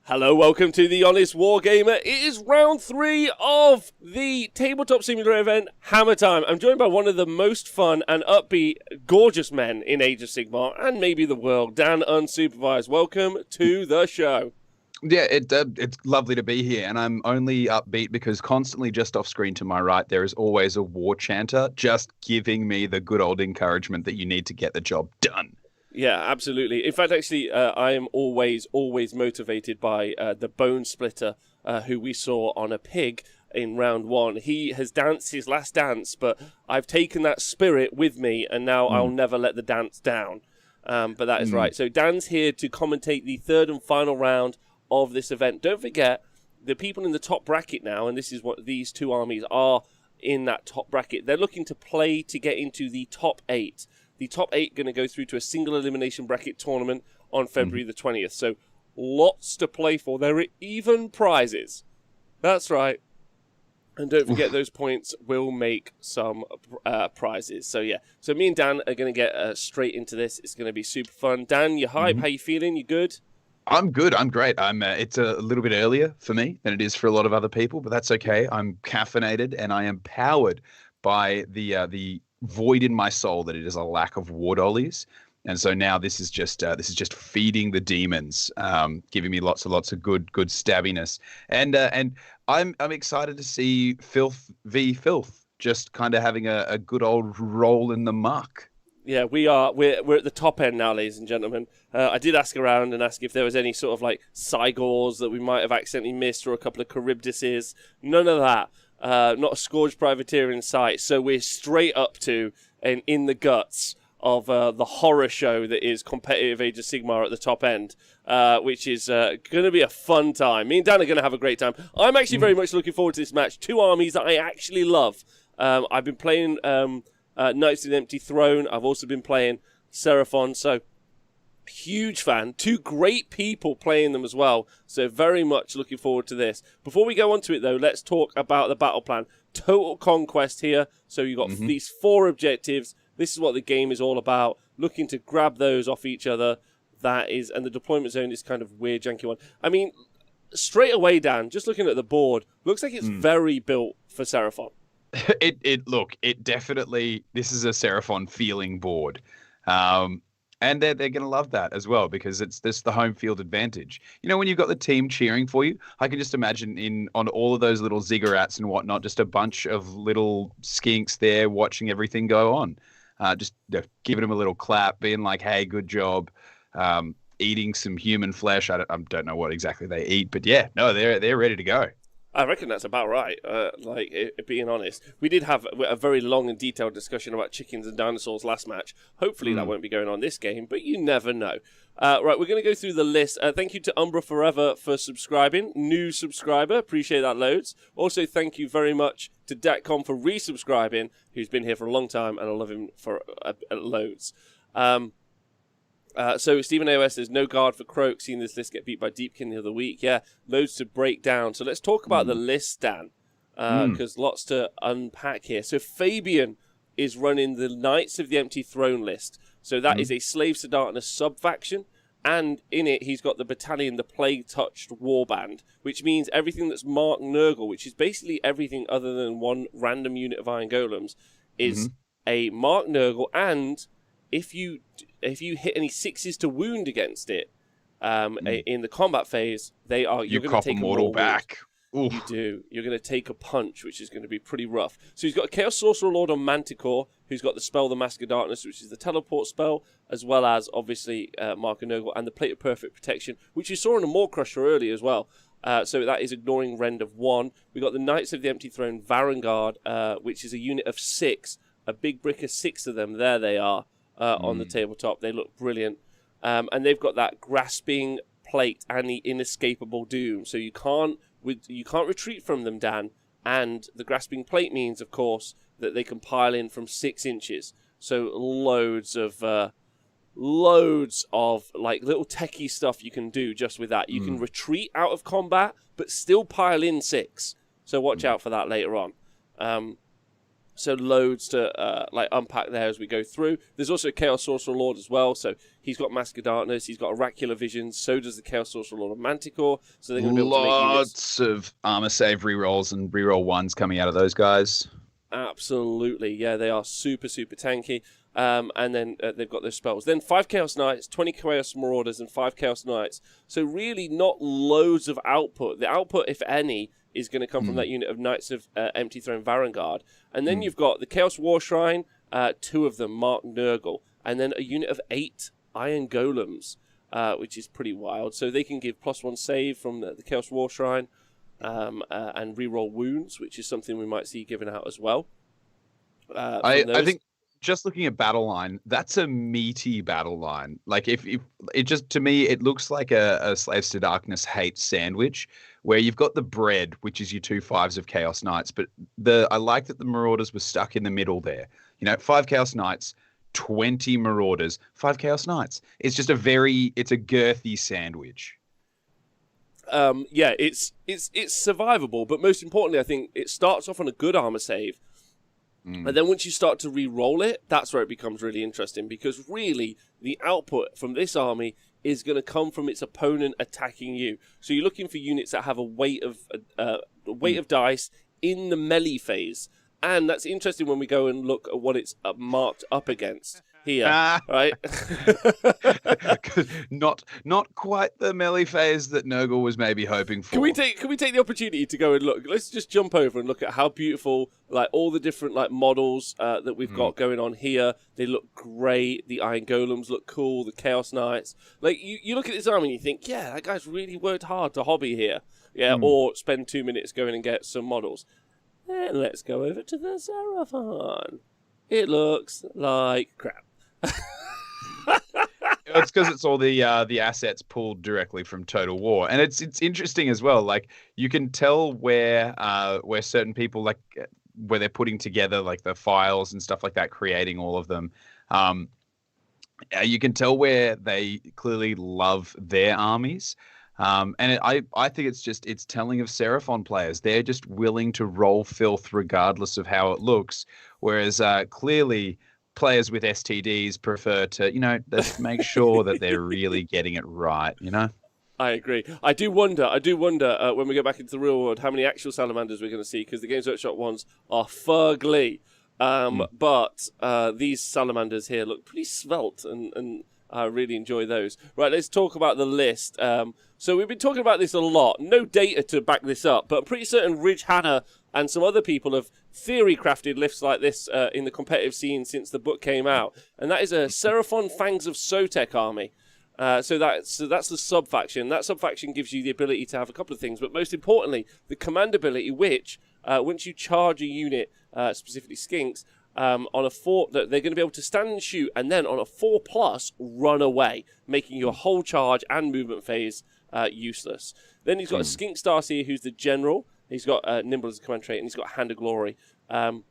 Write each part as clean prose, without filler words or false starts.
Hello, welcome to the Honest Wargamer. It is round 3 of the Tabletop Simulator event, Hammer Time. I'm joined by one of the most fun and upbeat, gorgeous men in Age of Sigmar, and maybe the world, Dan Unsupervised. Welcome to the show. Yeah, it's lovely to be here, and I'm only upbeat because constantly just off screen to my right, there is always a war chanter just giving me the good old encouragement that you need to get the job done. Yeah, absolutely. In fact, actually, I am always motivated by the Bone Splitter, who we saw on a pig in round 1. He has danced his last dance, but I've taken that spirit with me, and now I'll never let the dance down. But that is right. So Dan's here to commentate the third and final round of this event. Don't forget, the people in the top bracket now, and this is what these two armies are in that top bracket, they're looking to play to get into the top 8. The top 8 going to go through to a single elimination bracket tournament on February the 20th. So lots to play for. There are even prizes. That's right. And don't forget, those points will make some prizes. So yeah. So me and Dan are going to get straight into this. It's going to be super fun. Dan, you hype? How you feeling? You good? I'm good. I'm great. It's a little bit earlier for me than it is for a lot of other people, but that's okay. I'm caffeinated and I am powered by the void in my soul that it is a lack of war dollies. And so now this is just feeding the demons, giving me lots of good stabbiness. And I'm excited to see Filth v Filth just kind of having a good old roll in the muck. Yeah, we're at the top end now, ladies and gentlemen. I did ask around and ask if there was any sort of like Cygors that we might have accidentally missed, or a couple of Charybdises. None of that. Not a Scourge Privateer in sight. So we're straight up to and in the guts of the horror show that is competitive Age of Sigmar at the top end, which is going to be a fun time. Me and Dan are going to have a great time. I'm actually very much looking forward to this match. Two armies that I actually love. I've been playing Knights of the Empty Throne. I've also been playing Seraphon, so huge fan. Two great people playing them as well, so very much looking forward to this. Before we go on to it, though, let's talk about the battle plan. Total conquest here, so you've got these 4 objectives. This is what the game is all about, looking to grab those off each other. That is, and the deployment zone is kind of weird, janky one. I mean, straight away, Dan, just looking at the board, looks like it's very built for Seraphon. It definitely, this is a Seraphon feeling board. And they're going to love that as well, because it's this the home field advantage. You know, when you've got the team cheering for you, I can just imagine on all of those little ziggurats and whatnot, just a bunch of little skinks there watching everything go on. Just giving them a little clap, being like, hey, good job. Eating some human flesh. I don't know what exactly they eat, but yeah, no, they're ready to go. I reckon that's about right, being honest. We did have a very long and detailed discussion about chickens and dinosaurs last match. Hopefully that won't be going on this game, but you never know. Right, we're going to go through the list. Thank you to Umbra Forever for subscribing. New subscriber, appreciate that loads. Also, thank you very much to Datcom for resubscribing, who's been here for a long time, and I love him for loads. So Stephen AOS says, no guard for Kroak, seeing this list get beat by Deepkin the other week. Yeah, loads to break down. So let's talk about the list, Dan, because lots to unpack here. So Fabian is running the Knights of the Empty Throne list. So that is a Slaves to Darkness sub-faction, and in it he's got the battalion, the Plague-Touched Warband, which means everything that's Mark Nurgle, which is basically everything other than one random unit of Iron Golems, is a Mark Nurgle, and if you hit any 6s to wound against it in the combat phase, you're going to take a mortal back. You do. You're going to take a punch, which is going to be pretty rough. So he's got a Chaos Sorcerer Lord on Manticore, who's got the spell, the Mask of Darkness, which is the teleport spell, as well as, obviously, Mark and Nurgle, and the Plate of Perfect Protection, which you saw in a Maw Crusher earlier as well. So that is ignoring Rend of 1. We've got the Knights of the Empty Throne, Varaunguard, which is a unit of 6, a big brick of 6 of them. There they are. On the tabletop. They look brilliant. And they've got that Grasping Plate and the Inescapable Doom. So you can't retreat from them, Dan. And the Grasping Plate means, of course, that they can pile in from 6 inches. So loads of like little techie stuff you can do just with that. You can retreat out of combat, but still pile in 6. So watch out for that later on. So loads to unpack there as we go through. There's also a Chaos Sorcerer Lord as well. So he's got Mask of Darkness. He's got Oracular Vision. So does the Chaos Sorcerer Lord of Manticore. So they're going to be able to make units. Lots of armor save rerolls and reroll ones coming out of those guys. Absolutely. Yeah, they are super, super tanky. And then they've got those spells. Then 5 Chaos Knights, 20 Chaos Marauders, and 5 Chaos Knights. So really not loads of output. The output, if any, is going to come from that unit of Knights of Empty Throne Varaunguard. And then you've got the Chaos War Shrine, 2 of them, Mark Nurgle, and then a unit of 8 Iron Golems, which is pretty wild. So they can give +1 save from the Chaos War Shrine and reroll wounds, which is something we might see given out as well. I think just looking at battle line, that's a meaty battle line. Like if it just, to me, it looks like a Slaves to Darkness hate sandwich where you've got the bread, which is your 2 5s of Chaos Knights, but I like that the Marauders were stuck in the middle there. 5 Chaos Knights, 20 Marauders, 5 Chaos Knights. It's just it's a girthy sandwich. Yeah, it's survivable, but most importantly, I think it starts off on a good armor save. And then once you start to re-roll it, that's where it becomes really interesting, because really the output from this army is going to come from its opponent attacking you. So you're looking for units that have a weight of dice in the melee phase, and that's interesting when we go and look at what it's marked up against here, right? not quite the melee phase that Nurgle was maybe hoping for. Can we take the opportunity to go and look? Let's just jump over and look at how beautiful, all the different models that we've got going on here. They look great. The Iron Golems look cool. The Chaos Knights. You look at this army and you think, yeah, that guy's really worked hard to hobby here. Yeah, or spend 2 minutes going and get some models. And let's go over to the Seraphon. It looks like crap. It's because it's all the assets pulled directly from Total War, and it's interesting as well. Like you can tell where certain people where they're putting together the files and stuff like that, creating all of them. You can tell where they clearly love their armies. I think it's telling of Seraphon players. They're just willing to roll filth regardless of how it looks, whereas clearly players with STDs prefer to, just make sure that they're really getting it right, I agree. I do wonder when we go back into the real world how many actual salamanders we're going to see, because the Games Workshop ones are fugly. But these salamanders here look pretty svelte, and I really enjoy those. Right, let's talk about the list. So we've been talking about this a lot. No data to back this up, but I'm pretty certain Ridge Hanna and some other people have theory-crafted lists like this in the competitive scene since the book came out. And that is a Seraphon Fangs of Sotek army. So that's the sub-faction. That sub-faction gives you the ability to have a couple of things, but most importantly, the command ability, which, once you charge a unit, specifically Skinks, on a 4, that they're going to be able to stand and shoot, and then on a 4+, run away, making your whole charge and movement phase useless. Then he's got a Skink Starseer, who's the general. He's got Nimble as a command trait, and he's got Hand of Glory. And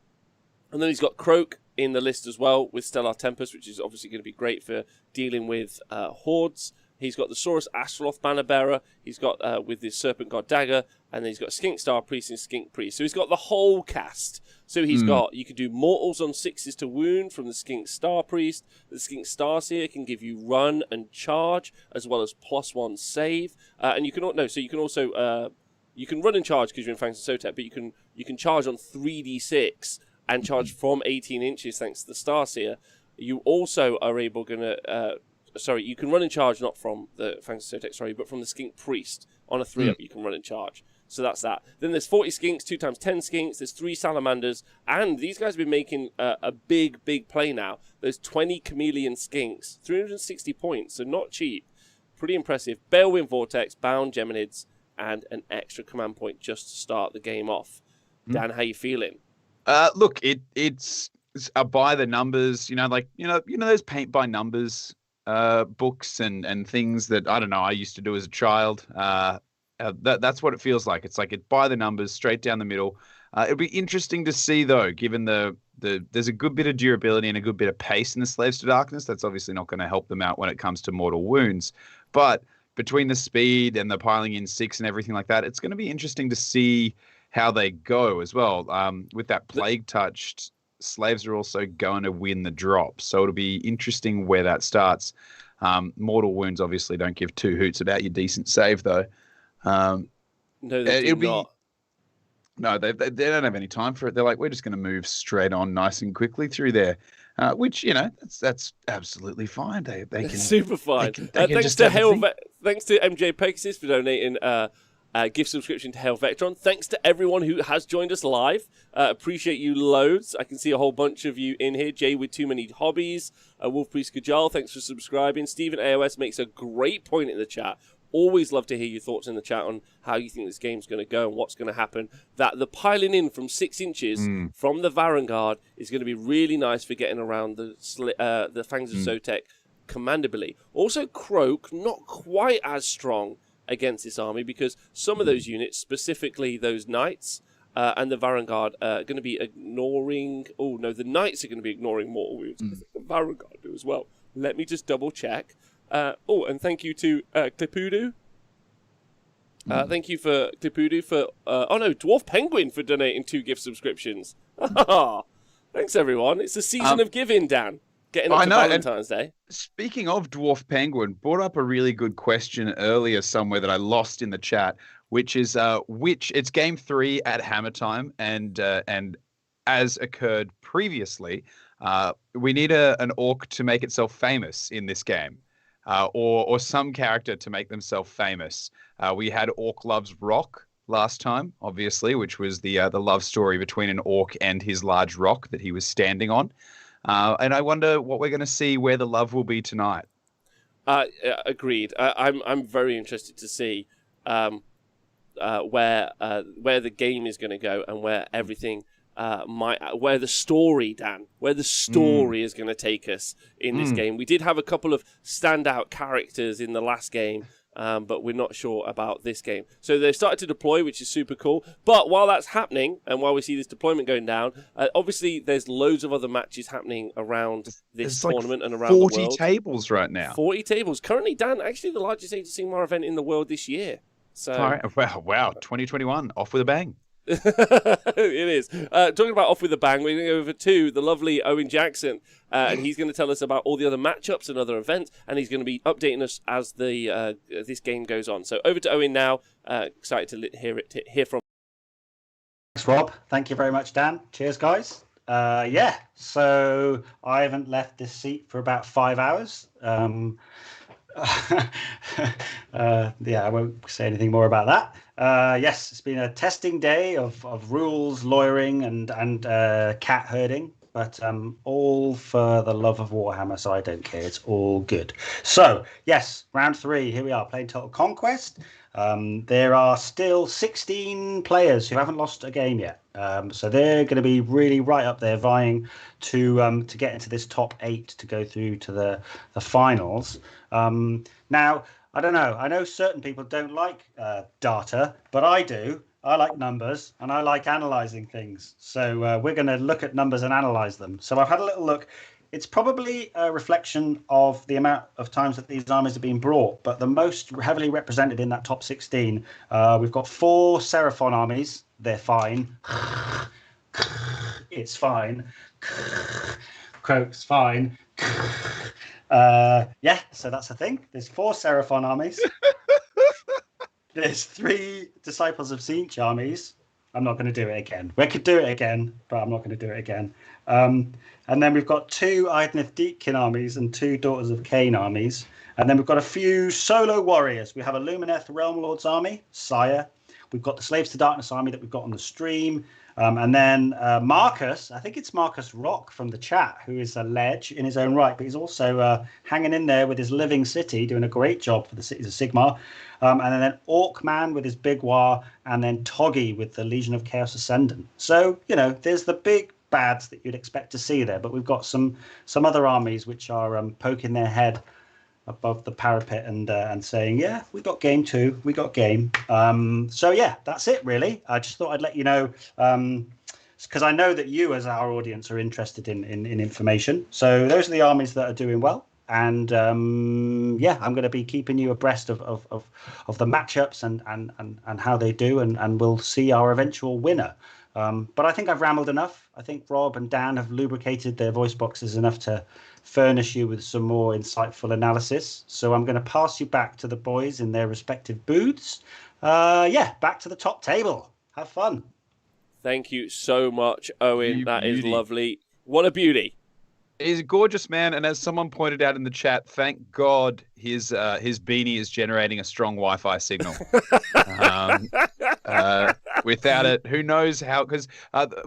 then he's got Kroak in the list as well, with Stellar Tempest, which is obviously going to be great for dealing with hordes. He's got the Saurus Astroloth Banner Bearer. He's got with the Serpent God Dagger, and then he's got Skink Star Priest and Skink Priest. So he's got the whole cast. So he's got, you can do mortals on 6s to wound from the Skink Star Priest. The Skink Starseer can give you run and charge, as well as +1 save. And you can also you can run and charge because you're in Fangs of Sotek, but you can charge on 3d6 and charge from 18 inches thanks to the Starseer. You also are able you can run and charge not from the Fangs of Sotek, but from the Skink Priest. On a 3-up, you can run and charge. So that's that. Then there's 40 Skinks, 2 times 10 Skinks. There's 3 Salamanders. And these guys have been making a big play now. There's 20 Chameleon Skinks, 360 points, so not cheap. Pretty impressive. Balewind Vortex, Bound Geminids, and an extra command point just to start the game off. Dan, how you feeling? Look, it's a by the numbers, those paint by numbers books and things that, I don't know, I used to do as a child. That's what it feels like. It's like it by the numbers, straight down the middle. It'll be interesting to see, though, given there's a good bit of durability and a good bit of pace in the Slaves to Darkness. That's obviously not going to help them out when it comes to mortal wounds. But between the speed and the piling in 6 and everything like that, it's going to be interesting to see how they go as well. With that plague touched slaves are also going to win the drop. So it'll be interesting where that starts. Mortal wounds obviously don't give two hoots about your decent save, though. No, they do not. No, they don't have any time for it. They're like, we're just going to move straight on, nice and quickly through there, which that's absolutely fine. They can super fine. They can thanks to MJ Pegasus for donating gift subscription to Hail Vectron. Thanks to everyone who has joined us live. Appreciate you loads. I can see a whole bunch of you in here. Jay with Too Many Hobbies, Wolf Priest Kajal, thanks for subscribing. Stephen AOS makes a great point in the chat. Always love to hear your thoughts in the chat on how you think this game's going to go and what's going to happen. That the piling in from 6 inches from the Varaunguard is going to be really nice for getting around the Fangs of Zotek commandably. Also, Kroak, not quite as strong against this army because some of those units, specifically those knights and the Varaunguard, are going to be ignoring... Oh, no, the knights are going to be ignoring mortal wounds. The Varaunguard do as well. Let me just double check. And thank you to Clipudu. Thank you for Clipudu for... Dwarf Penguin for donating 2 gift subscriptions. Thanks, everyone. It's the season of giving, Dan. Getting up to Valentine's Day. Speaking of Dwarf Penguin, brought up a really good question earlier somewhere that I lost in the chat, which is it's game 3 at Hammer Time, and as occurred previously, we need an orc to make itself famous in this game. Or some character to make themselves famous. We had Orc Loves Rock last time, obviously, which was the love story between an orc and his large rock that he was standing on. And I wonder what we're going to see where the love will be tonight. Agreed. I'm very interested to see where the game is going to go and where everything where the story, Dan, where the story is going to take us in this game. We did have a couple of standout characters in the last game, but we're not sure about this game. So they've started to deploy, which is super cool. But while that's happening, and while we see this deployment going down, obviously there's loads of other matches happening around this tournament and around the world. 40 tables right now. 40 tables. Currently, Dan, actually the largest Age of Sigmar event in the world this year. So wow, 2021, off with a bang. It is. Talking about off with a bang, we're going to go over to the lovely Owen Jackson, and he's going to tell us about all the other matchups and other events, and he's going to be updating us as this game goes on. So over to Owen now. Excited to hear from. Thanks, Rob. Thank you very much, Dan. Cheers, guys. So I haven't left this seat for about 5 hours. I won't say anything more about that. Yes, it's been a testing day of rules, lawyering, and cat herding, but all for the love of Warhammer, so I don't care. It's all good. So, yes, round 3, here we are, playing Total Conquest. There are still 16 players who haven't lost a game yet. So they're going to be really right up there vying to get into this top 8 to go through to the finals. Now, I don't know. I know certain people don't like data, but I do. I like numbers and I like analysing things. So we're going to look at numbers and analyse them. So I've had a little look. It's probably a reflection of the amount of times that these armies have been brought, but the most heavily represented in that top 16, we've got 4 Seraphon armies. They're fine. It's fine. Kroak's fine. So that's a thing. There's 4 Seraphon armies. There's 3 Disciples of Tzeentch armies. I'm not going to do it again. We could do it again, but I'm not going to do it again. And then we've got 2 Idnith Deepkin armies and 2 Daughters of Cain armies. And then we've got a few solo warriors. We have a Lumineth Realm Lords army, Sire. We've got the Slaves to Darkness army that we've got on the stream. And then Marcus, I think it's Marcus Rock from the chat, who is a ledge in his own right, but he's also hanging in there with his Living City, doing a great job for the Cities of Sigmar. And then Orcman with his Big War, and then Toggy with the Legion of Chaos Ascendant. So, there's the big bads that you'd expect to see there, but we've got some other armies which are poking their head above the parapet and saying, yeah, we got game 2, we got game. So yeah, that's it really. I just thought I'd let you know, because I know that you as our audience are interested in information. So those are the armies that are doing well. And I'm going to be keeping you abreast of the matchups and how they do, and we'll see our eventual winner. But I think I've rambled enough. I think Rob and Dan have lubricated their voice boxes enough to furnish you with some more insightful analysis. So I'm going to pass you back to the boys in their respective booths. Back to the top table. Have fun. Thank you so much, Owen. That is beauty. lovely. What a beauty. He's a gorgeous man, and as someone pointed out in the chat, thank God his beanie is generating a strong Wi-Fi signal. Without it, who knows how? Because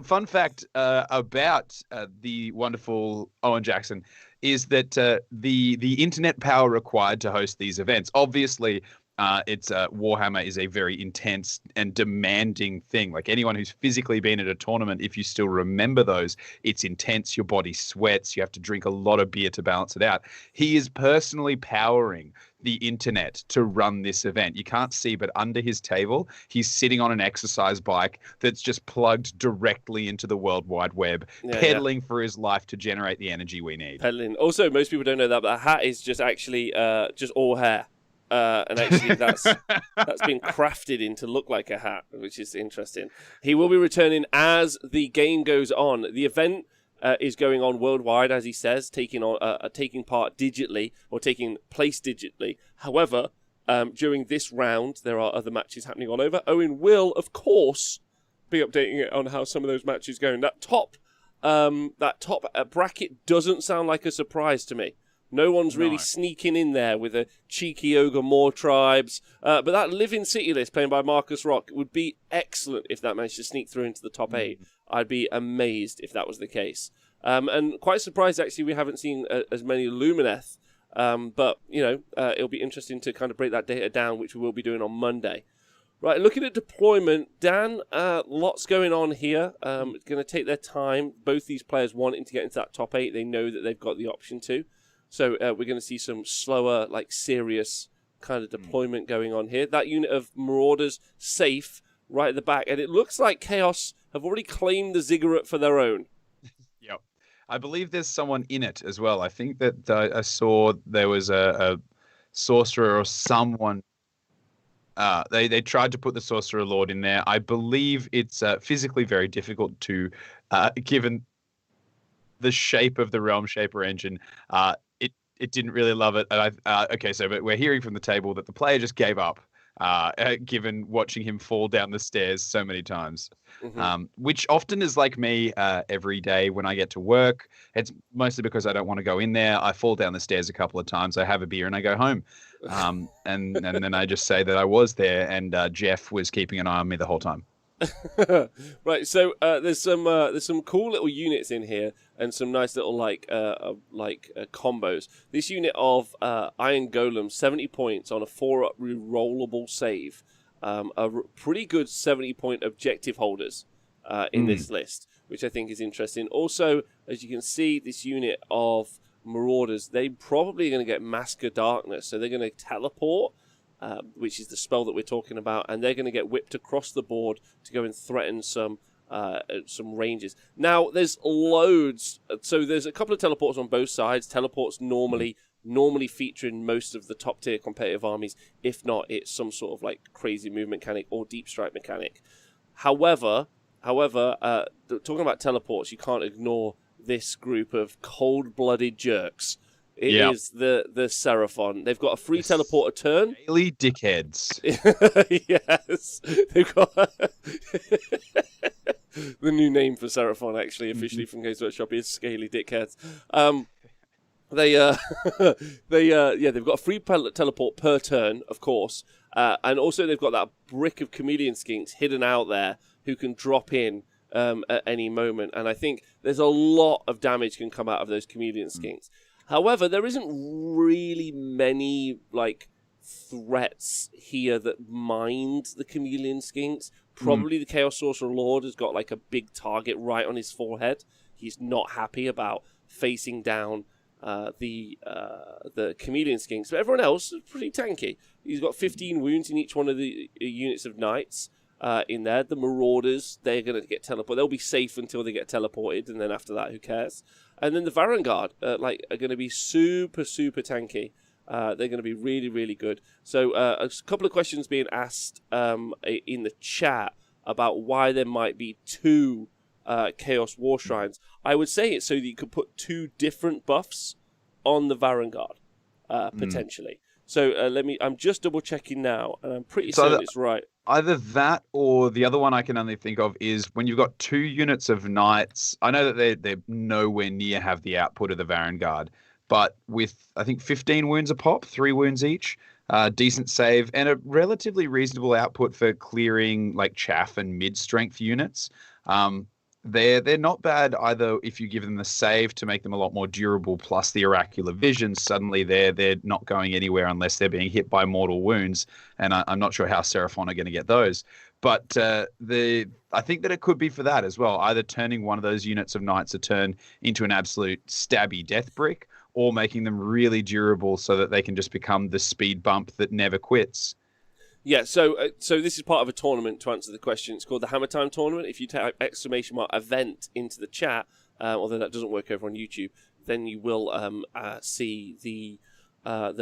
fun fact about the wonderful Owen Jackson is that the internet power required to host these events, obviously. It's Warhammer is a very intense and demanding thing. Like anyone who's physically been at a tournament, if you still remember those, it's intense. Your body sweats. You have to drink a lot of beer to balance it out. He is personally powering the internet to run this event. You can't see, but under his table, he's sitting on an exercise bike that's just plugged directly into the World Wide Web, pedaling for his life to generate the energy we need. Pedaling. Also, most people don't know that, but a hat is just actually just all hair. And actually, that's been crafted in to look like a hat, which is interesting. He will be returning as the game goes on. The event is going on worldwide, as he says, taking part digitally or taking place digitally. However, during this round, there are other matches happening all over. Owen will, of course, be updating it on how some of those matches go. That top bracket doesn't sound like a surprise to me. No one's really sneaking in there with a cheeky Ogre Moor tribes. But that Living City list played by Marcus Rock would be excellent if that managed to sneak through into the top 8. I'd be amazed if that was the case. And quite surprised, actually, we haven't seen as many Lumineth. But, it'll be interesting to kind of break that data down, which we will be doing on Monday. Right, looking at deployment, Dan, lots going on here. It's going to take their time. Both these players wanting to get into that top 8. They know that they've got the option to. So we're going to see some slower, serious kind of deployment going on here. That unit of Marauders safe right at the back. And it looks like Chaos have already claimed the Ziggurat for their own. Yep. I believe there's someone in it as well. I think that I saw there was a sorcerer or someone. They tried to put the Sorcerer Lord in there. I believe it's physically very difficult to, given the shape of the Realm Shaper engine, it didn't really love it. And but we're hearing from the table that the player just gave up, given watching him fall down the stairs so many times, which often is like me every day when I get to work. It's mostly because I don't want to go in there. I fall down the stairs a couple of times. I have a beer and I go home. And then I just say that I was there and Jeff was keeping an eye on me the whole time. Right, so there's some cool little units in here and some nice little combos. This unit of Iron Golem, 70 points on a 4-up rerollable save, are pretty good 70-point objective holders in this list, which I think is interesting. Also, as you can see, this unit of Marauders, they probably going to get Mask of Darkness, so they're going to teleport. Which is the spell that we're talking about, and they're going to get whipped across the board to go and threaten some ranges. Now, there's loads. So there's a couple of teleports on both sides. Teleports normally feature in most of the top-tier competitive armies. If not, it's some sort of crazy movement mechanic or deep strike mechanic. However, talking about teleports, you can't ignore this group of cold-blooded jerks. It is the Seraphon. They've got a free teleport a turn. Scaly dickheads. Yes. They've got the new name for Seraphon, actually, officially from Games Workshop is Scaly Dickheads. They've got a free teleport per turn, of course. And also they've got that brick of chameleon skinks hidden out there who can drop in at any moment. And I think there's a lot of damage can come out of those chameleon skinks. However, there isn't really many threats here that mind the chameleon skinks. Probably the Chaos Sorcerer Lord has got a big target right on his forehead. He's not happy about facing down the chameleon skinks, but everyone else is pretty tanky. He's got 15 wounds in each one of the units of knights in there. The Marauders, they're going to get teleported. They'll be safe until they get teleported, and then after that, who cares? And then the Varaunguard are going to be super, super tanky. They're going to be really, really good. So a couple of questions being asked in the chat. about why there might be two Chaos War Shrines. I would say it's so that you could put two different buffs on the Varaunguard, potentially. So I'm just double checking now, and I'm pretty certain it's right. Either that or the other one I can only think of is when you've got 2 units of knights. I know that they're nowhere near have the output of the Varaunguard, but with, I think, 15 wounds a pop, 3 wounds each, decent save, and a relatively reasonable output for clearing like chaff and mid-strength units. They're not bad either if you give them the save to make them a lot more durable, plus the oracular vision. Suddenly they're not going anywhere unless they're being hit by mortal wounds, and I'm not sure how Seraphon are going to get those. But I think that it could be for that as well, either turning one of those units of knights a turn into an absolute stabby death brick, or making them really durable so that they can just become the speed bump that never quits. Yeah, so this is part of a tournament, to answer the question. It's called the Hammer Time Tournament. If you type !event into the chat, although that doesn't work over on YouTube, then you will see the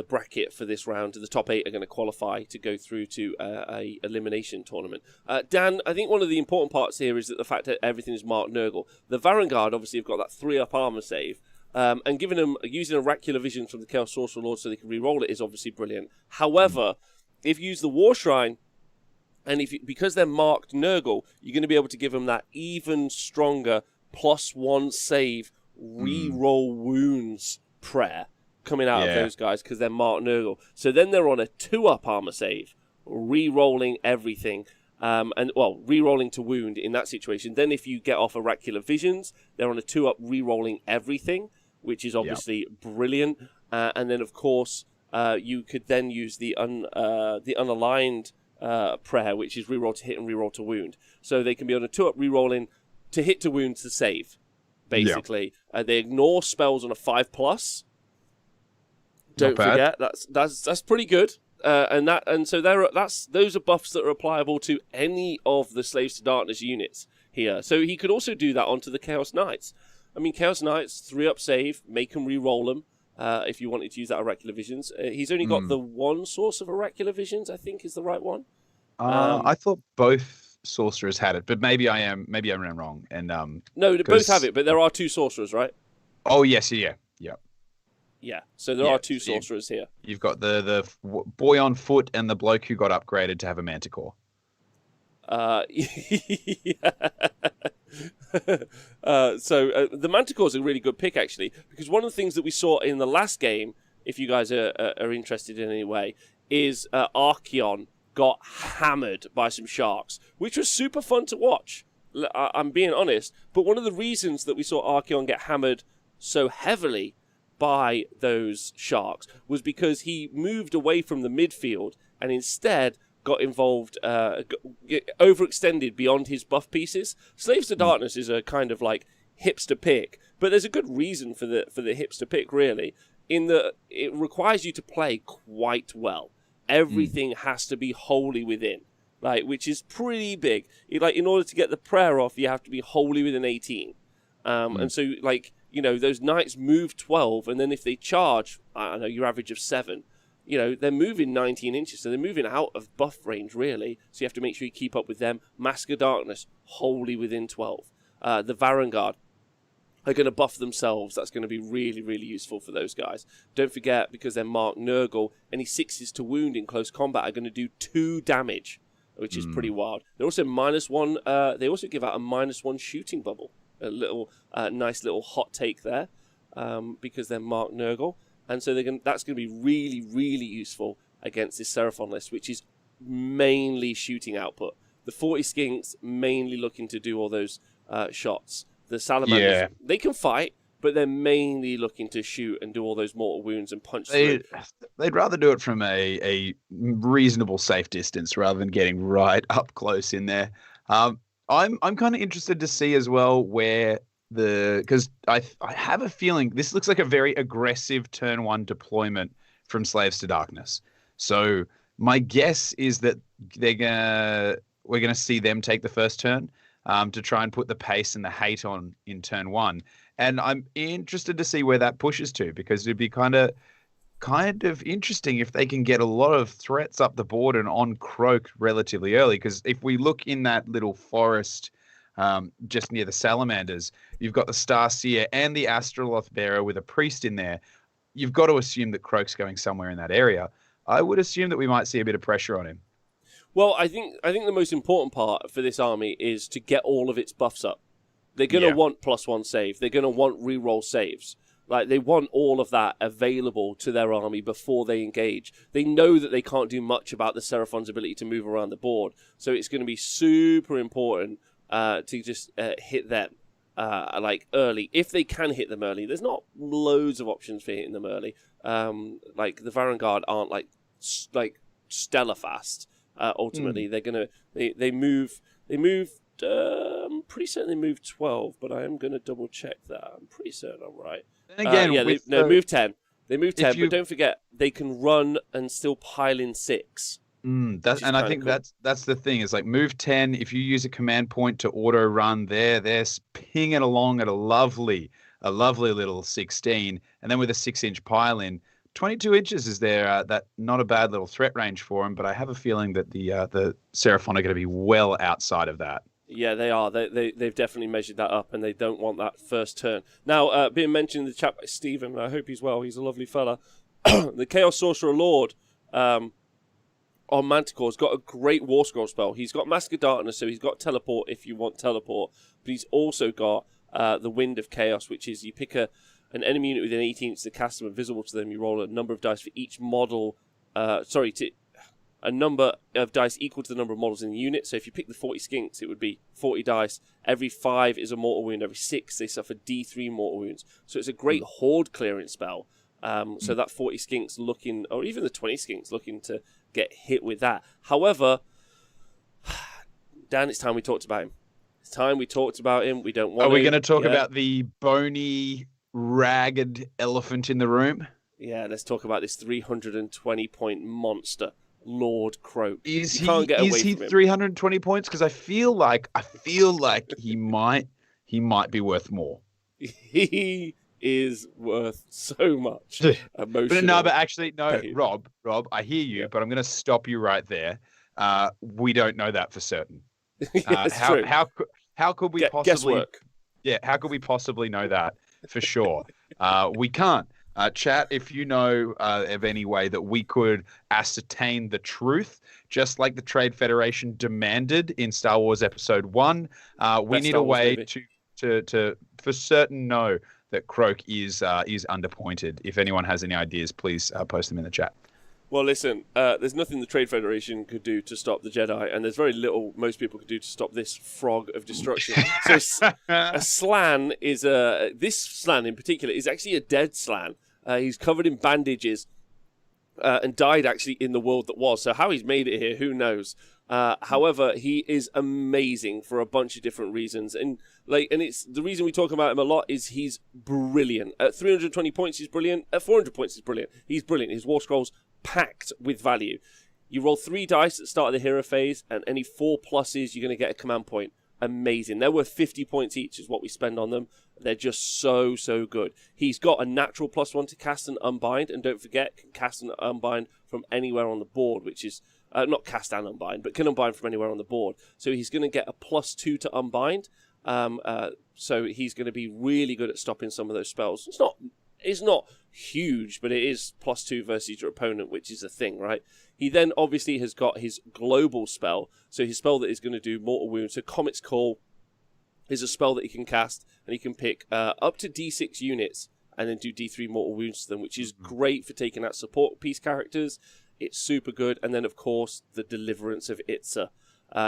bracket for this round. The top 8 are going to qualify to go through to a elimination tournament. Dan, I think one of the important parts here is that the fact that everything is marked Nurgle. The Varaunguard obviously have got that 3-up armor save, and giving them using oracular vision from the Chaos Sorcerer Lord so they can re-roll it is obviously brilliant. However, if you use the War Shrine, and because they're marked Nurgle, you're going to be able to give them that even stronger +1 save, re-roll wounds prayer coming out of those guys because they're marked Nurgle. So then they're on a 2-up armor save, re-rolling everything, re-rolling to wound in that situation. Then if you get off oracular visions, they're on a 2-up re-rolling everything, which is obviously brilliant. And then of course, you could then use the unaligned prayer, which is reroll to hit and reroll to wound. So they can be on a 2-up rerolling to hit to wound to save, basically. They ignore spells on a 5+. Don't forget that's pretty good. Those are buffs that are applicable to any of the Slaves to Darkness units here. So he could also do that onto the Chaos Knights. I mean, Chaos Knights 3-up save, make them reroll them. If you wanted to use that Oracular Visions. He's only got the one source of Oracular Visions, I think is the right one. I thought both sorcerers had it, but maybe I'm wrong. And no, they both have it, but there are 2 sorcerers, right? Oh yes, yeah. Yeah, so there are 2 sorcerers here. You've got the boy on foot and the bloke who got upgraded to have a manticore. The Manticore is a really good pick, actually, because one of the things that we saw in the last game, if you guys are interested in any way, is Archeon got hammered by some sharks, which was super fun to watch. I'm being honest, but one of the reasons that we saw Archeon get hammered so heavily by those sharks was because he moved away from the midfield and instead got involved, overextended beyond his buff pieces. Slaves to Darkness is a kind of like hipster pick, but there's a good reason for the hipster pick, really, in that it requires you to play quite well. Everything has to be wholly within, which is pretty big. In order to get the prayer off, you have to be wholly within 18. And so, those knights move 12, and then if they charge, I don't know, your average of 7, they're moving 19 inches, so they're moving out of buff range, really. So you have to make sure you keep up with them. Mask of Darkness, wholly within 12. The Varaunguard are going to buff themselves. That's going to be really, really useful for those guys. Don't forget, because they're marked Nurgle, any 6s to wound in close combat are going to do 2 damage, which is pretty wild. They're also -1. They also give out a -1 shooting bubble. A little, nice little hot take there, because they're marked Nurgle. And so that's going to be really, really useful against this Seraphon list, which is mainly shooting output. The 40 Skinks mainly looking to do all those shots. The Salamanders, they can fight, but they're mainly looking to shoot and do all those mortal wounds and punch through. They'd rather do it from a reasonable safe distance rather than getting right up close in there. I'm kind of interested to see as well where because I have a feeling this looks like a very aggressive turn 1 deployment from Slaves to Darkness. So my guess is that we're gonna see them take the first turn to try and put the pace and the hate on in turn 1. And I'm interested to see where that pushes to, because it'd be kind of kind of interesting if they can get a lot of threats up the board and on Kroak relatively early. Because if we look in that little forest just near the salamanders, you've got the Starseer and the Astroloth Bearer with a priest in there. You've got to assume that Kroak's going somewhere in that area. I would assume that we might see a bit of pressure on him. Well, I think the most important part for this army is to get all of its buffs up. They're going to want +1 save. They're going to want reroll saves. Like, they want all of that available to their army before they engage. They know that they can't do much about the Seraphon's ability to move around the board, so it's going to be super important to just hit them early. If they can hit them early, there's not loads of options for hitting them early. Like the Varaunguard aren't like stellar fast. Ultimately, they're gonna they move. I'm pretty certain they moved 12, but I am going to double check that. I'm pretty certain I'm right. And again, they moved 10. They moved 10, but don't forget they can run and still pile in 6. I think cool. that's the thing. Is like move 10. If you use a command point to auto run, they're pinging along at a lovely little 16, and then with a 6-inch pile in. 22 inches is there. That not a bad little threat range for them, but I have a feeling that the Seraphon are going to be well outside of that. Yeah, they are. They've definitely measured that up, and they don't want that first turn. Now, being mentioned in the chat by Stephen, I hope he's well. He's a lovely fella. The Chaos Sorcerer Lord on Manticore's got a great War Scroll spell. He's got Mask of Darkness, so he's got Teleport if you want Teleport, but he's also got the Wind of Chaos, which is you pick an enemy unit within 18 inches to cast them invisible to them. You roll a number of dice for each model. A number of dice equal to the number of models in the unit. So if you pick the 40 Skinks, it would be 40 dice. Every 5 is a mortal wound. Every 6, they suffer D3 mortal wounds. So it's a great horde clearing spell. So that 40 Skinks looking, or even the 20 Skinks looking to get hit with that. However, Dan, it's time we talked about him. It's time we talked about him. We don't want Are we going to talk about the bony, ragged elephant in the room? Yeah, let's talk about this 320-point monster. Lord Kroak. Is he 320 points? Because I feel like he might be worth more. He is worth so much. But actually, Rob, I hear you, but I'm going to stop you right there. We don't know that for certain. True. How could we possibly? Guesswork. Yeah, how could we possibly know that for sure? We can't. Chat, if you know of any way that we could ascertain the truth, just like the Trade Federation demanded in Star Wars Episode 1, we need a way to for certain know that Kroak is underpointed. If anyone has any ideas, please post them in the chat. Well, listen, there's nothing the Trade Federation could do to stop the Jedi, and there's very little most people could do to stop this frog of destruction. So a Slan is this Slan in particular is actually a dead Slan. He's covered in bandages and died actually in the world that was. So how he's made it here, who knows? However, he is amazing for a bunch of different reasons, and it's the reason we talk about him a lot is he's brilliant. At 320 points, he's brilliant. At 400 points, he's brilliant. He's brilliant. His War Scroll's packed with value. You roll 3 dice at the start of the hero phase, and any 4 pluses, you're going to get a command point. Amazing. They're worth 50 points each is what we spend on them. They're just so good. He's got a natural +1 to cast and unbind, and don't forget, can cast and unbind from anywhere on the board, which is not cast and unbind, but can unbind from anywhere on the board. So he's going to get a +2 to unbind. So he's going to be really good at stopping some of those spells. It's not huge, but it is +2 versus your opponent, which is a thing, right? He then obviously has got his global spell, so his spell that is going to do mortal wounds. So Comet's Call is a spell that he can cast, and he can pick up to D6 units and then do D3 mortal wounds to them, which is great for taking out support piece characters. It's super good. And then, of course, the Deliverance of Itza.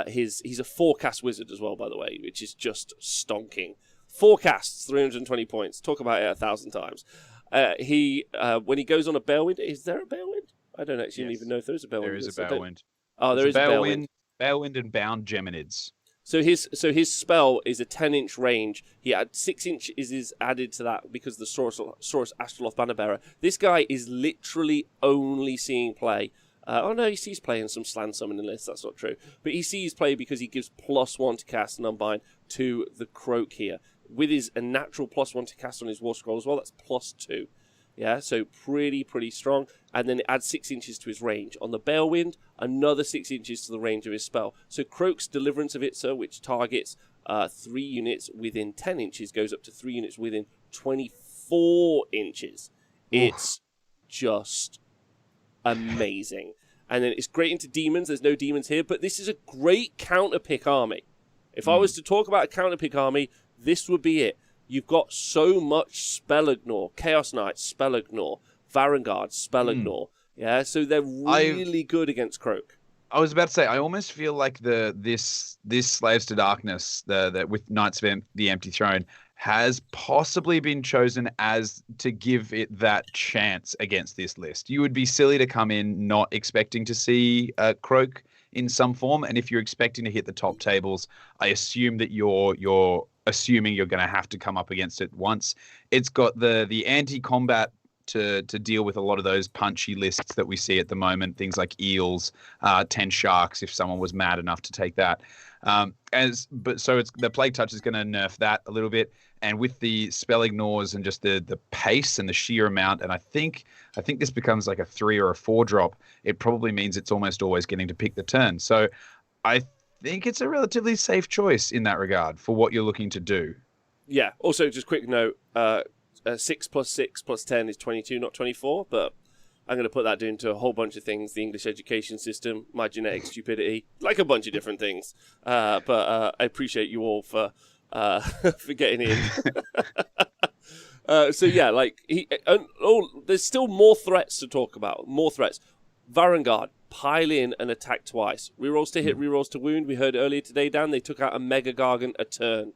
He's a 4-cast wizard as well, by the way, which is just stonking. 4 casts, 320 points. Talk about it 1,000 times. When he goes on a Balewind, is there a Balewind? I don't actually even know if there's a Balewind. There is a Balewind. Oh, there is a Balewind. Balewind and Bound Geminids. So his spell is a 10-inch range. He had 6 inches is added to that because of the Saurus Astroloth Bannerbearer. This guy is literally only seeing play. He sees play in some Slan summoning lists. That's not true. But he sees play because he gives +1 to cast and unbind to the Kroak here. With a natural +1 to cast on his War Scroll as well, that's +2. Yeah, so pretty strong. And then it adds 6 inches to his range. On the Balewind, another 6 inches to the range of his spell. So Kroak's Deliverance of Itza, which targets 3 units within 10 inches, goes up to 3 units within 24 inches. It's just amazing. And then it's great into demons. There's no demons here, but this is a great counter-pick army. If I was to talk about a counter-pick army, this would be it. You've got so much spell ignore. Chaos Knight, spell ignore. Varaunguard, spell ignore. Yeah, so they're really good against Kroak. I was about to say, I almost feel like this Slaves to Darkness, that with Knights of the Empty Throne, has possibly been chosen as to give it that chance against this list. You would be silly to come in not expecting to see Kroak in some form, and if you're expecting to hit the top tables, I assume that you're assuming you're going to have to come up against it once. It's got the anti-combat to deal with a lot of those punchy lists that we see at the moment, things like eels, 10 sharks, if someone was mad enough to take that. So it's the Plague Touch is going to nerf that a little bit, and with the spell ignores and just the pace and the sheer amount, and I think this becomes like a 3 or a 4 drop. It probably means it's almost always getting to pick the turn. So I think it's a relatively safe choice in that regard for what you're looking to do. Yeah. Also, just quick note: 6 + 6 + 10 is 22, not 24. But I'm going to put that into a whole bunch of things: the English education system, my genetic stupidity, like a bunch of different things. But I appreciate you all for getting in. So yeah, like there's still more threats to talk about. More threats. Varaunguard, pile in and attack twice. Rerolls to hit, rerolls to wound. We heard earlier today, Dan, they took out a Mega Gargant a turn.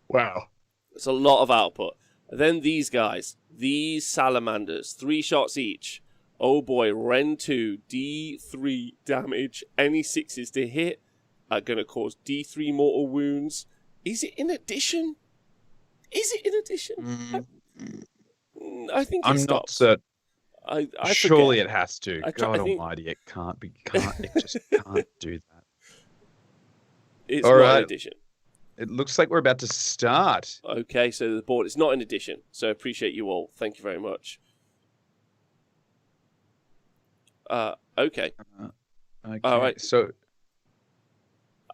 Wow. It's a lot of output. Then these guys, these salamanders, 3 shots each. Oh boy, Ren 2, D3 damage. Any 6s to hit are going to cause D3 mortal wounds. Is it in addition? I think I'm not certain. I Surely forget. it has to. God almighty, it can't be. It just can't do that. It's not in addition. It looks like we're about to start. Okay, so the board is not in addition. So appreciate you all. Thank you very much. Okay. Okay. All right. So.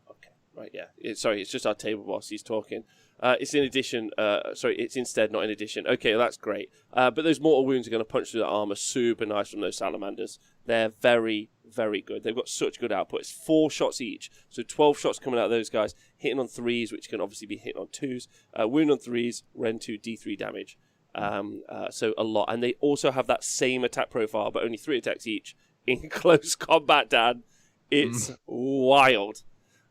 Okay. Right. Yeah. Sorry, it's just our table boss. He's talking. It's in addition. Sorry, it's instead, not in addition. Okay, well, that's great. But those mortal wounds are going to punch through the armor. Super nice from those salamanders. They're very, very good. They've got such good output. It's 4 shots each, so 12 shots coming out of those guys. Hitting on 3s, which can obviously be hitting on 2s. Wound on 3s. Ren 2 D3 damage. So a lot, and they also have that same attack profile, but only 3 attacks each in close combat. Dan, it's wild.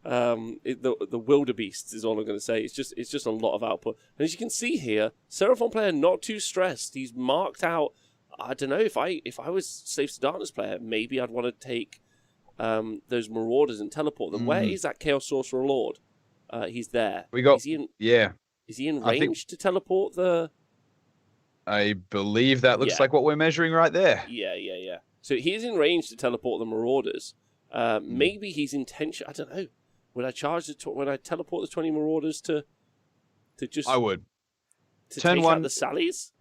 The wildebeest is all I'm going to say. It's just a lot of output, and as you can see here, Seraphon player not too stressed. He's marked out. I don't know, if I was Slaves to Darkness player, maybe I'd want to take those Marauders and teleport them. Where is that Chaos Sorcerer Lord? He's there. Is he in range to teleport the? I believe that looks like what we're measuring right there. Yeah. So he's in range to teleport the Marauders. Maybe he's intention. I don't know. Would I would I teleport the 20 Marauders to just? I would. To turn take 1 out the Sallies.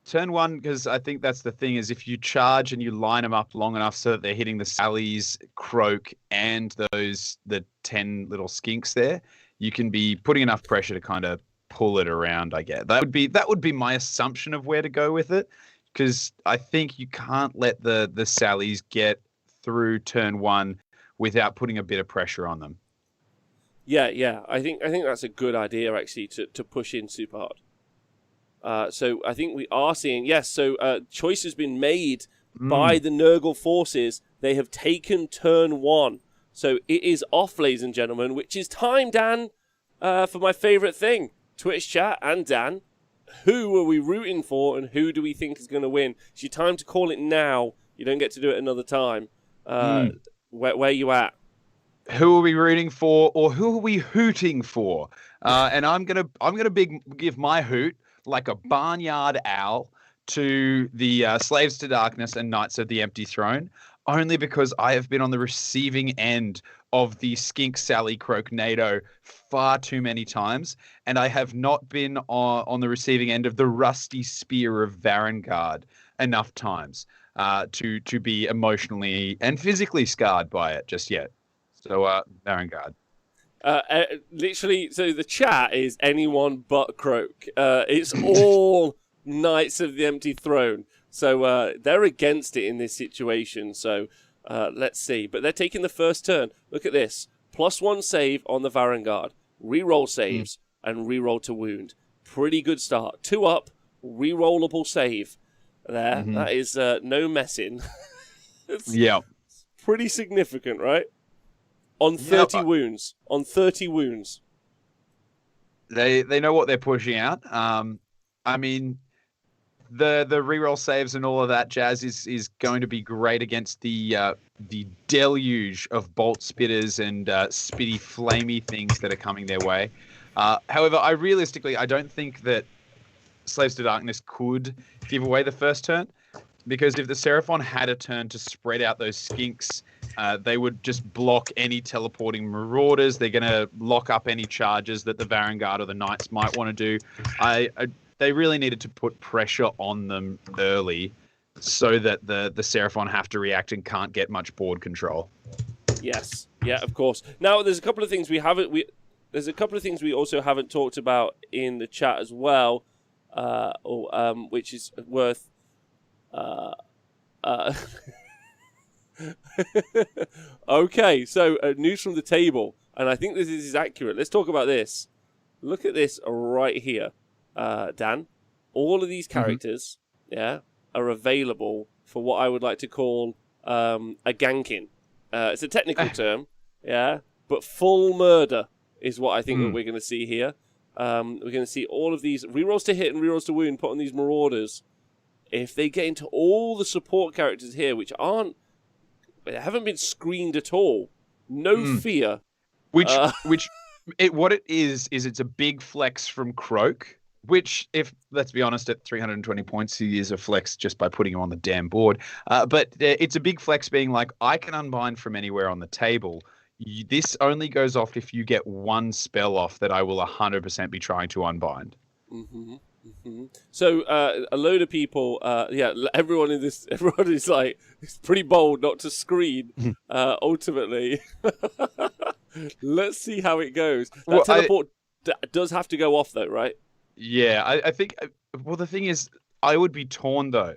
Turn 1, because I think that's the thing, is if you charge and you line them up long enough so that they're hitting the Sallies, Kroak, and the 10 little skinks there, you can be putting enough pressure to kind of pull it around, I guess. That would be my assumption of where to go with it, because I think you can't let the Sallies get through turn 1 without putting a bit of pressure on them. Yeah. I think that's a good idea, actually, to push in super hard. So I think we are seeing, yes, so choice has been made by the Nurgle forces. They have taken turn 1. So it is off, ladies and gentlemen, which is time, Dan, for my favourite thing. Twitch chat and Dan, who are we rooting for and who do we think is going to win? It's your time to call it now. You don't get to do it another time. Where are you at? Who are we rooting for, or who are we hooting for? And I'm gonna give my hoot like a barnyard owl to the Slaves to Darkness and Knights of the Empty Throne. only because I have been on the receiving end of the Skink Sally Kroak far too many times, and I have not been on the receiving end of the Rusty Spear of Varaunguard enough times to be emotionally and physically scarred by it just yet. So, Varaunguard. Literally, so the chat is anyone but Kroak. It's all Knights of the Empty Throne. So they're against it in this situation. So let's see. But they're taking the first turn. Look at this. +1 save on the Varaunguard. Reroll saves and reroll to wound. Pretty good start. 2 up, rerollable save. There. That is no messing. It's pretty significant, right? On 30 wounds. On 30 wounds. They know what they're pushing out. I mean, the reroll saves and all of that jazz is going to be great against the deluge of bolt spitters and spitty flamey things that are coming their way. However, I don't think that Slaves to Darkness could give away the first turn, because if the Seraphon had a turn to spread out those skinks, they would just block any teleporting marauders. They're going to lock up any charges that the Varaunguard or the Knights might want to do. They really needed to put pressure on them early so that the Seraphon have to react and can't get much board control. Yes, yeah, of course. Now, there's a couple of things we also haven't talked about in the chat as well, which is worth. Okay, so news from the table, and I think this is accurate. Let's talk about this. Look at this right here, Dan. All of these characters, are available for what I would like to call a ganking. It's a technical term, but full murder is what I think that we're going to see here. We're going to see all of these rerolls to hit and rerolls to wound put on these marauders. If they get into all the support characters here, which haven't been screened at all, no fear. What it is it's a big flex from Kroak, which, if let's be honest, at 320 points, he is a flex just by putting him on the damn board. But it's a big flex being like, I can unbind from anywhere on the table. This only goes off if you get one spell off that I will 100% be trying to unbind. So a load of people, everyone is like, it's pretty bold not to screen. Ultimately, let's see how it goes. That teleport does have to go off, though, right? Yeah, I think. Well, the thing is, I would be torn though.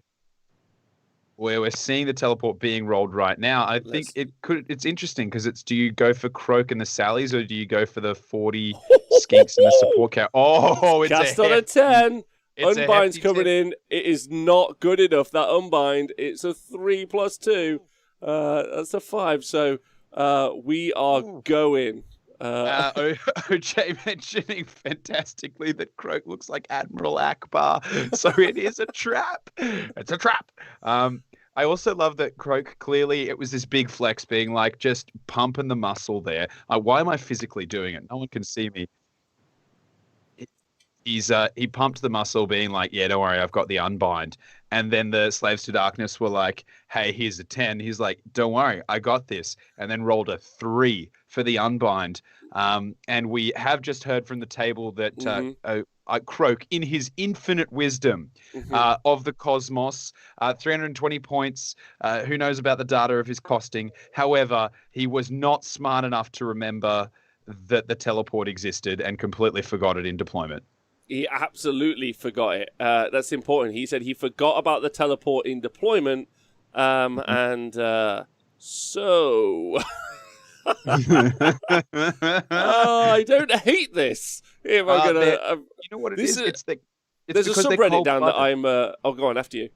Where we're seeing the teleport being rolled right now, I think it's interesting because do you go for Kroak and the Sallies, or do you go for the 40 skinks and the support count? Oh, it's cast on a 10. Unbind's coming in. It is not good enough. That unbind. It's a 3 + 2. That's a 5. So we are going. OJ mentioning fantastically that Kroak looks like Admiral Akbar, so it is a trap. It's a trap. I also love that Kroak, clearly it was this big flex being like just pumping the muscle there. Why am I physically doing it? No one can see me. He pumped the muscle being like, yeah, don't worry, I've got the unbind. And then the Slaves to Darkness were like, hey, here's a 10. He's like, don't worry, I got this. And then rolled a 3 for the unbind. And we have just heard from the table that Kroak, in his infinite wisdom of the cosmos, 320 points, who knows about the data of his costing. However, he was not smart enough to remember that the teleport existed and completely forgot it in deployment. He absolutely forgot it. That's important. He said he forgot about the teleport in deployment. So... I don't hate this. If I'm gonna, you know what it is? There's a subreddit down that I'm. I'll go on after you.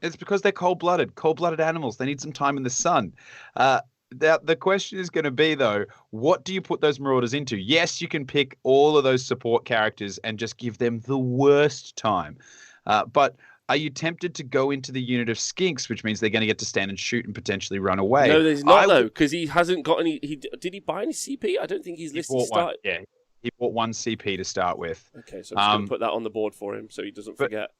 It's because they're cold-blooded animals. They need some time in the sun. The question is going to be, though, what do you put those marauders into? Yes, you can pick all of those support characters and just give them the worst time, but are you tempted to go into the unit of skinks, which means they're going to get to stand and shoot and potentially run away? No, there's not, though, because he hasn't got any... Did he buy any CP? I don't think he's listed to start. Yeah, he bought 1 CP to start with. Okay, so I'm just going to put that on the board for him so he doesn't forget.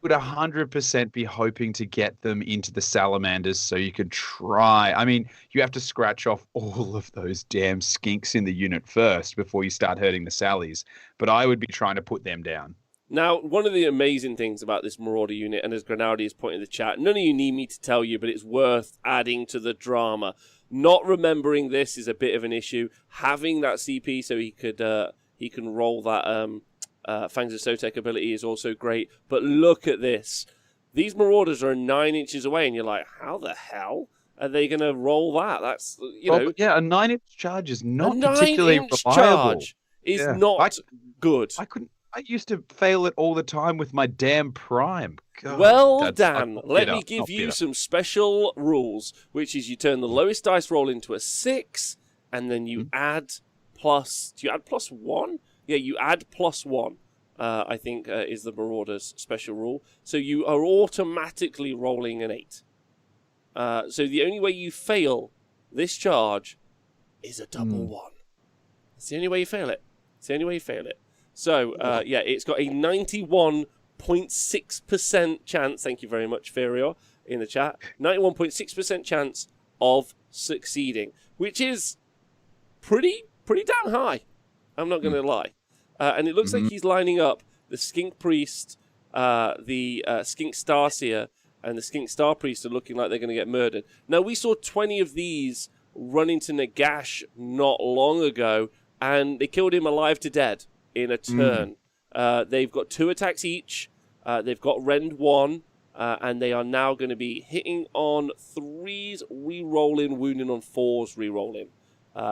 would 100% be hoping to get them into the salamanders so you could try. I mean, you have to scratch off all of those damn skinks in the unit first before you start hurting the sallies. But I would be trying to put them down. Now, one of the amazing things about this Marauder unit, and as Granaldi has pointed in the chat, none of you need me to tell you, but it's worth adding to the drama. Not remembering this is a bit of an issue. Having that CP so he can roll that Fangs of Sotek ability is also great. But look at this. These Marauders are 9 inches away, and you're like, how the hell are they going to roll that? That's, you know... Yeah, a 9-inch charge is not a particularly 9-inch reliable. charge is not good. I used to fail it all the time with my damn prime. God, well, Dan, let me give you some special rules, which is you turn the lowest dice roll into a 6, and then you add plus... Do you add +1? Yeah, you add +1, I think, is the Marauder's special rule. So you are automatically rolling an 8. So the only way you fail this charge is a double 1. It's the only way you fail it. So, yeah, it's got a 91.6% chance, thank you very much, Ferior, in the chat, 91.6% chance of succeeding, which is pretty damn high. I'm not going to lie. And it looks like he's lining up the Skink Priest, the Skink Starseer, and the Skink Star Priest are looking like they're going to get murdered. Now, we saw 20 of these run into Nagash not long ago, and they killed him alive to dead in a turn. They've got 2 attacks each. They've got Rend 1, and they are now going to be hitting on 3s, re-rolling, wounding on 4s, re-rolling.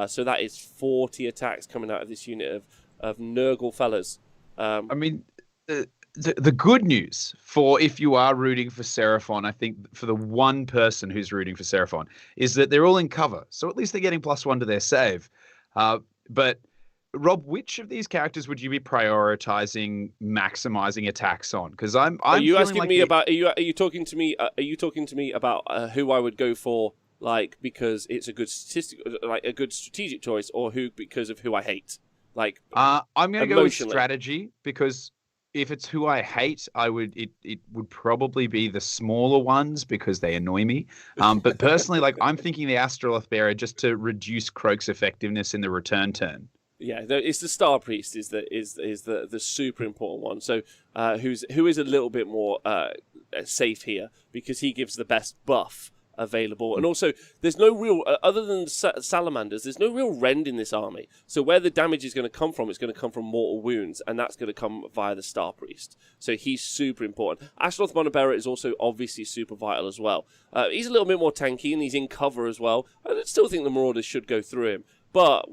So that is 40 attacks coming out of this unit of Nurgle fellas. I mean, the good news for if you are rooting for Seraphon, I think for the one person who's rooting for Seraphon, is that they're all in cover. So at least they're getting +1 to their save. But Rob, which of these characters would you be prioritizing maximizing attacks on? Because I'm are you asking like me about? Are you talking to me? Are you talking to me about who I would go for? Like because it's a good a good strategic choice, or who because of who I hate? Like I'm going to go with strategy because if it's who I hate, it would probably be the smaller ones because they annoy me. But personally, like I'm thinking the Astroloth Bearer just to reduce Kroak's effectiveness in the return turn. Yeah, it's the Star Priest is the super important one. So who is a little bit more safe here because he gives the best buff available, and also there's no real other than salamanders. There's no real rend in this army. So where the damage is going to come from, it's going to come from mortal wounds, and that's going to come via the Star Priest. So he's super important. Astroloth Bannerbearer is also obviously super vital as well. He's a little bit more tanky and he's in cover as well. I still think the Marauders should go through him. But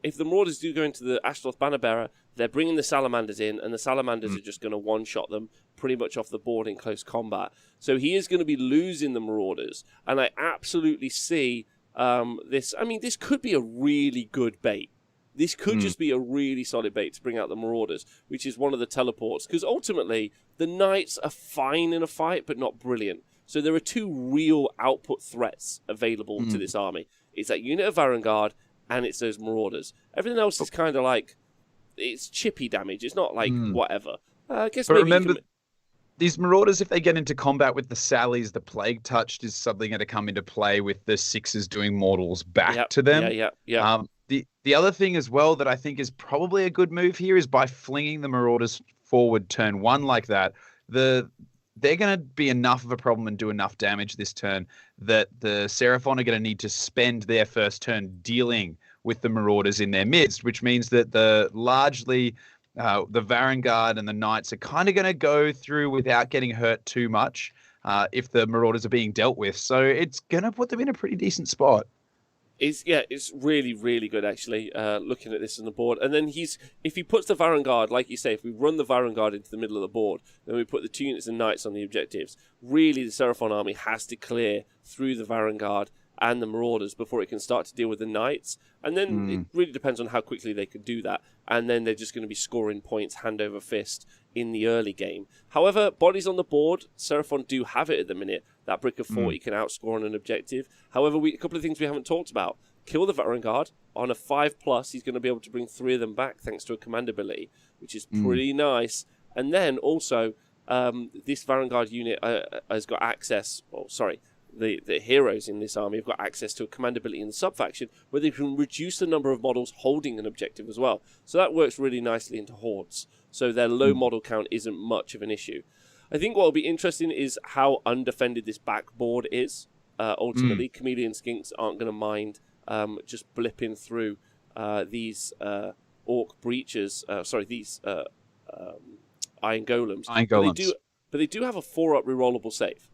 if the Marauders do go into the Astroloth Bannerbearer, they're bringing the Salamanders in, and the Salamanders are just going to one-shot them pretty much off the board in close combat. So he is going to be losing the Marauders, and I absolutely see this. I mean, this could be a really good bait. This could just be a really solid bait to bring out the Marauders, which is one of the teleports, because ultimately, the Knights are fine in a fight, but not brilliant. So there are 2 real output threats available to this army. It's that unit of Varaunguard, and it's those Marauders. Everything else is kind of like, it's chippy damage. It's not like whatever. I guess. But maybe remember, these Marauders, if they get into combat with the Sallies, the Plague Touched is something going to come into play with the 6s doing mortals back to them. Yeah. The other thing as well that I think is probably a good move here is by flinging the Marauders forward turn 1 like that, they're going to be enough of a problem and do enough damage this turn that the Seraphon are going to need to spend their first turn dealing with the Marauders in their midst, which means that the Varaunguard and the Knights are kind of going to go through without getting hurt too much if the Marauders are being dealt with. So it's going to put them in a pretty decent spot. It's really, really good, actually, looking at this on the board. And then if he puts the Varaunguard, like you say, if we run the Varaunguard into the middle of the board, then we put the 2 units of Knights on the objectives, really the Seraphon army has to clear through the Varaunguard and the Marauders before it can start to deal with the Knights. And then it really depends on how quickly they can do that. And then they're just going to be scoring points hand over fist in the early game. However, bodies on the board, Seraphon do have it at the minute. That brick of 40 can outscore on an objective. However, a couple of things we haven't talked about. Kill the Varaunguard. On a 5+, he's going to be able to bring 3 of them back thanks to a command ability, which is pretty nice. And then also, this Varaunguard unit has got access, the heroes in this army have got access to a command ability in the sub-faction where they can reduce the number of models holding an objective as well. So that works really nicely into hordes. So their low model count isn't much of an issue. I think what will be interesting is how undefended this backboard is. Ultimately, Chameleon Skinks aren't going to mind just blipping through these Orc breachers, these Iron Golems. But they do have a 4-up rerollable save.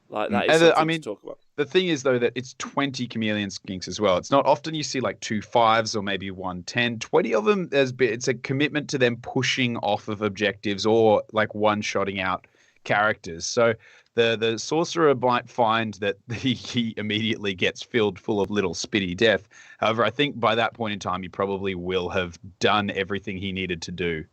Like that is something to talk about. The thing is, though, that it's 20 Chameleon Skinks as well. It's not often you see like 2 5s or maybe 1 10. 20 of them, it's a commitment to them pushing off of objectives or like one-shotting out characters. So the sorcerer might find that he immediately gets filled full of little spitty death. However, I think by that point in time, he probably will have done everything he needed to do.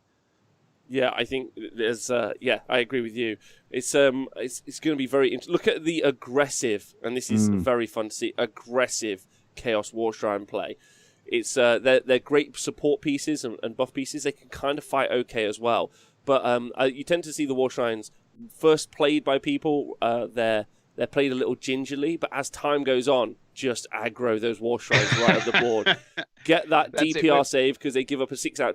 Yeah, I think there's. I agree with you. It's going to be very interesting. Look at the aggressive, and this is very fun to see. Aggressive Chaos Warshrine play. It's they're great support pieces and buff pieces. They can kind of fight okay as well. But you tend to see the Warshrines first played by people. They're played a little gingerly, but as time goes on, just aggro those Warshrines right at the board. Get that DPR save because they give up a 6+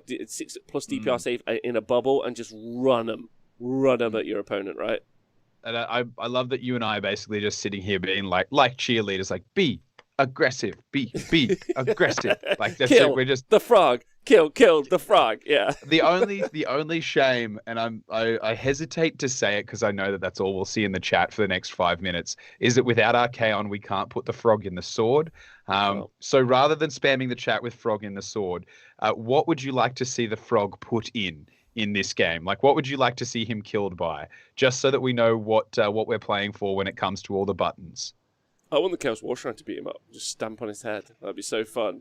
DPR save in a bubble and just run them at your opponent, right? And I love that you and I are basically just sitting here being like cheerleaders, like be aggressive, be aggressive. Like that's kill it. We're just the frog. Kill the frog. Yeah. The only shame, and I hesitate to say it because I know that that's all we'll see in the chat for the next 5 minutes, is that without Archaon we can't put the frog in the sword. So rather than spamming the chat with frog in the sword, what would you like to see the frog put in this game? Like, what would you like to see him killed by? Just so that we know what we're playing for when it comes to all the buttons. I want the Chaos Warshrine to beat him up. Just stamp on his head. That'd be so fun.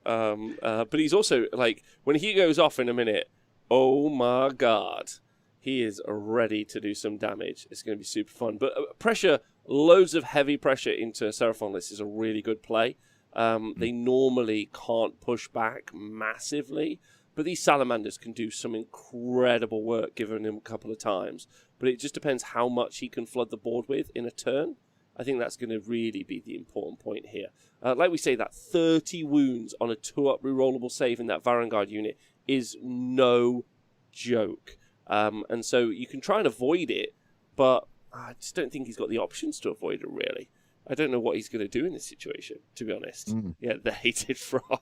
But he's also, like, when he goes off in a minute, oh my god, he is ready to do some damage. It's going to be super fun. But pressure, loads of heavy pressure into Seraphon list is a really good play. They normally can't push back massively, but these Salamanders can do some incredible work given him a couple of times. But it just depends how much he can flood the board with in a turn. I think that's going to really be the important point here. Like we say, that 30 wounds on a 2-up rerollable save in that Varaunguard unit is no joke. And so you can try and avoid it, but I just don't think he's got the options to avoid it, really. I don't know what he's going to do in this situation, to be honest. Yeah, the hated frog.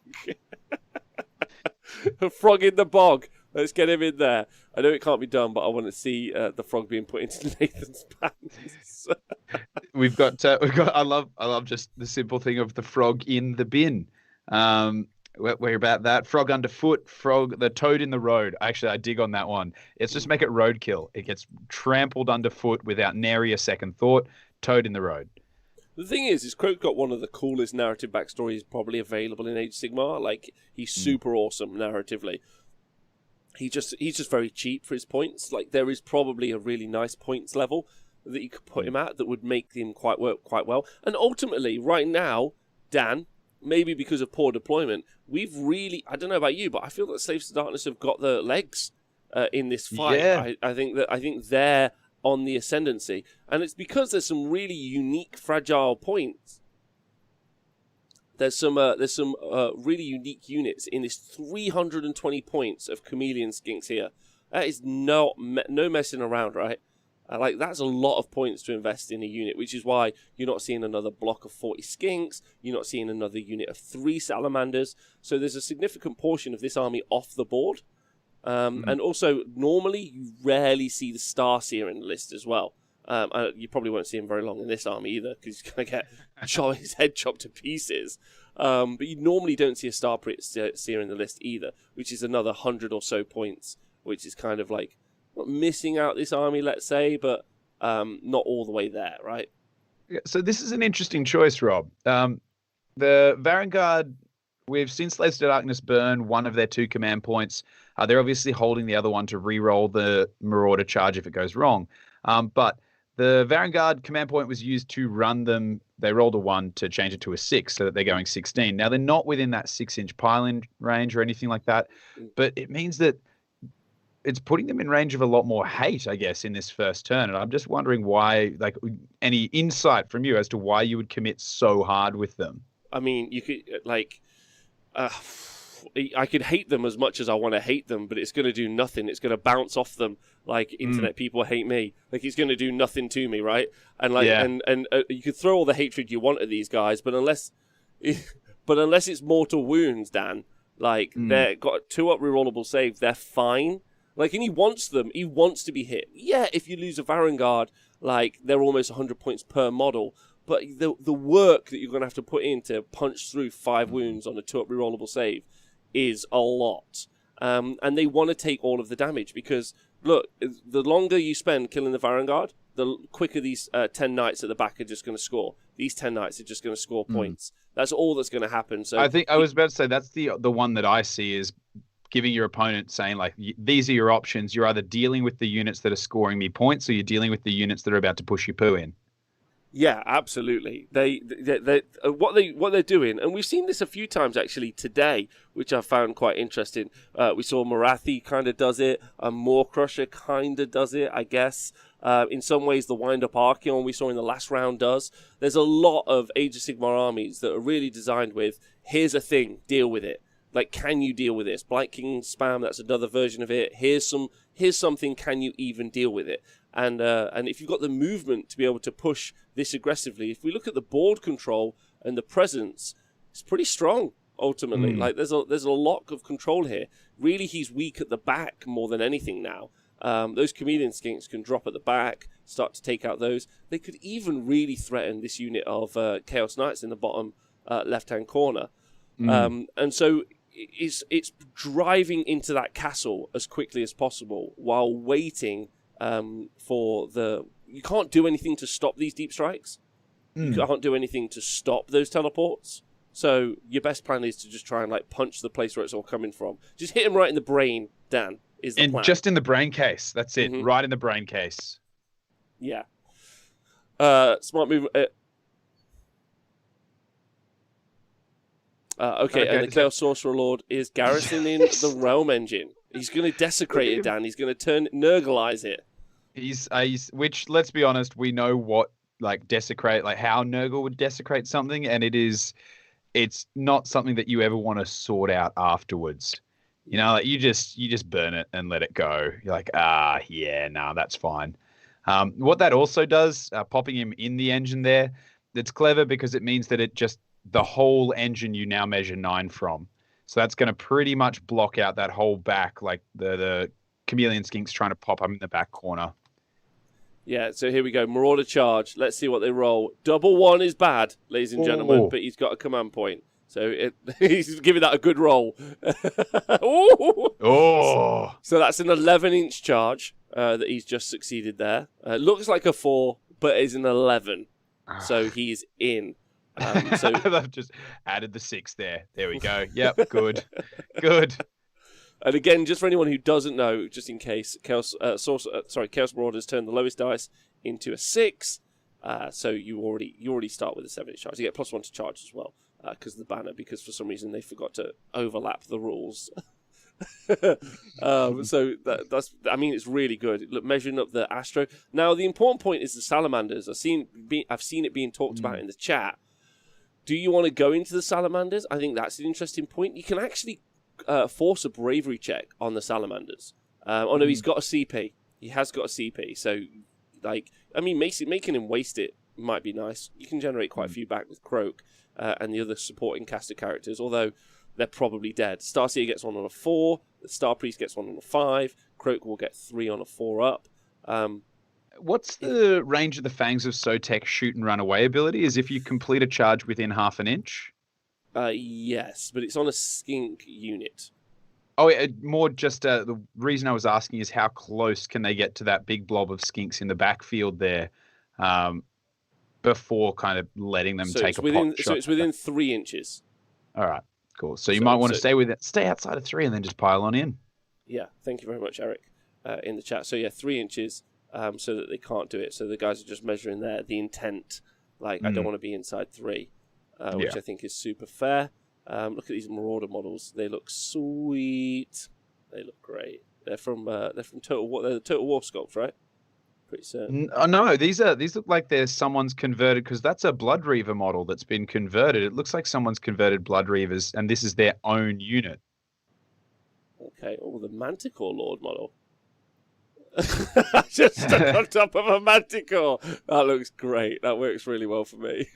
A frog in the bog. Let's get him in there. I know it can't be done, but I want to see the frog being put into Nathan's pants. We've got. I love just the simple thing of the frog in the bin. We're about that. Frog underfoot. The toad in the road. Actually, I dig on that one. It's just make it roadkill. It gets trampled underfoot without nary a second thought. Toad in the road. The thing is Kroak got one of the coolest narrative backstories probably available in Age of Sigmar. Like, he's super awesome narratively. He's just very cheap for his points. Like, there is probably a really nice points level that you could put him at that would make him work quite well. And ultimately, right now, Dan, maybe because of poor deployment, we've really, I don't know about you, but I feel that Slaves to Darkness have got the legs in this fight. Yeah. I think they're on the ascendancy, and it's because there's some really unique, fragile points. There's some really unique units in this 320 points of Chameleon Skinks here. That is no messing around, right? Like, that's a lot of points to invest in a unit, which is why you're not seeing another block of 40 Skinks, you're not seeing another unit of 3 Salamanders, so there's a significant portion of this army off the board. And also, normally, you rarely see the Starseer in the list as well. You probably won't see him very long in this army either, because he's going to get his head chopped to pieces. But you normally don't see a Starseer in the list either, which is another 100 or so points, which is kind of like not missing out this army, let's say, but not all the way there, right? Yeah, so this is an interesting choice, Rob. The Varaunguard, we've seen Slaves to Darkness burn one of their 2 command points. They're obviously holding the other one to re-roll the Marauder charge if it goes wrong. But the Varaunguard command point was used to run them. They rolled a 1 to change it to a 6 so that they're going 16. Now, they're not within that 6-inch pile-in range or anything like that, but it means that it's putting them in range of a lot more hate, I guess, in this first turn. And I'm just wondering why, like, any insight from you as to why you would commit so hard with them. I mean, you could, I could hate them as much as I want to hate them, but it's going to do nothing. It's going to bounce off them like internet people hate me. Like, it's going to do nothing to me, right? And like, and you could throw all the hatred you want at these guys, but unless it's mortal wounds, Dan, like they've got 2-up rerollable save, they're fine. Like, and he wants them. He wants to be hit. Yeah, if you lose a Varaunguard, like, they're almost 100 points per model. But the work that you're going to have to put in to punch through 5 wounds on a 2-up rerollable save is a lot. And they want to take all of the damage because, look, the longer you spend killing the Varaunguard, the quicker these 10 knights at the back are just going to score. These 10 knights are just going to score points. That's all that's going to happen. So I think I was about to say that's the one that I see is giving your opponent saying, like, these are your options. You're either dealing with the units that are scoring me points or you're dealing with the units that are about to push your poo in. Yeah, absolutely. They what they're doing, and we've seen this a few times actually today, which I found quite interesting. We saw Marathi kind of does it, Moor Crusher kind of does it, I guess. In some ways, the Wind Up Archeon we saw in the last round does. There's a lot of Age of Sigmar armies that are really designed with, here's a thing, deal with it. Like, can you deal with this? Blight King spam, that's another version of it. Here's something, can you even deal with it? And if you've got the movement to be able to push this aggressively, if we look at the board control and the presence, it's pretty strong, ultimately. Like, there's a lot of control here. Really, he's weak at the back more than anything now. Those Chameleon Skinks can drop at the back, start to take out those. They could even really threaten this unit of Chaos Knights in the bottom left-hand corner. And so it's driving into that castle as quickly as possible while waiting for the... You can't do anything to stop these deep strikes. You can't do anything to stop those teleports. So your best plan is to just try and like punch the place where it's all coming from. Just hit him right in the brain, Dan, is the plan. Just in the brain case. That's it. Right in the brain case. Yeah. Smart move. Okay, and the Chaos Sorcerer Lord is garrisoning the Realm Engine. He's going to desecrate it, Dan. He's going to Nurglize it. Which, let's be honest, we know what, like, desecrate, like how Nurgle would desecrate something, and it's not something that you ever want to sort out afterwards. You know, like you just burn it and let it go. You're like, that's fine. What that also does, popping him in the engine there, that's clever because it means that the whole engine you now measure 9 from. So that's going to pretty much block out that whole back, like the Chameleon Skink's trying to pop up in the back corner. Yeah, so here we go. Marauder charge. Let's see what they roll. 1 is bad, ladies and gentlemen, but he's got a command point. So he's giving that a good roll. So that's an 11-inch charge that he's just succeeded there. Looks like a 4, but is an 11. So he's in. So I've just added the 6 there. There we go. Yep, good. Good. And again, just for anyone who doesn't know, just in case, Chaos Marauders turn the lowest dice into a 6. So you already start with a 7-inch charge. You get +1 to charge as well because of the banner. Because for some reason they forgot to overlap the rules. So that's. I mean, it's really good. Look, measuring up the Astro. Now the important point is the Salamanders. I've seen it being talked about in the chat. Do you want to go into the Salamanders? I think that's an interesting point. You can actually force a bravery check on the Salamanders. No, he's got a CP. He has got a CP. So, like, I mean, making him waste it might be nice. You can generate quite a few back with Kroak and the other supporting caster characters, although they're probably dead. Starseer gets 1 on a 4. The Star Priest gets 1 on a 5. Kroak will get 3 on a 4-up. What's the range of the Fangs of Sotek shoot and run away ability? Is if you complete a charge within half an inch? Yes, but it's on a Skink unit. Oh, more just the reason I was asking is how close can they get to that big blob of Skinks in the backfield there before kind of letting them take a pot shot? So it's within 3 inches. All right, cool. So you might want to stay outside of 3 and then just pile on in. Yeah, thank you very much, Eric, in the chat. So yeah, 3 inches. So that they can't do it. So the guys are just measuring the intent. Like, I don't want to be inside 3, which I think is super fair. Look at these Marauder models. They look sweet. They look great. They're from Total War. They're the Total War sculpts, right? Pretty certain. No, these look like there's someone's converted, because that's a Blood Reaver model that's been converted. It looks like someone's converted Blood Reavers, and this is their own unit. Okay. Oh, the Manticore Lord model. Just stuck on top of a Manticore. That looks great. That works really well for me.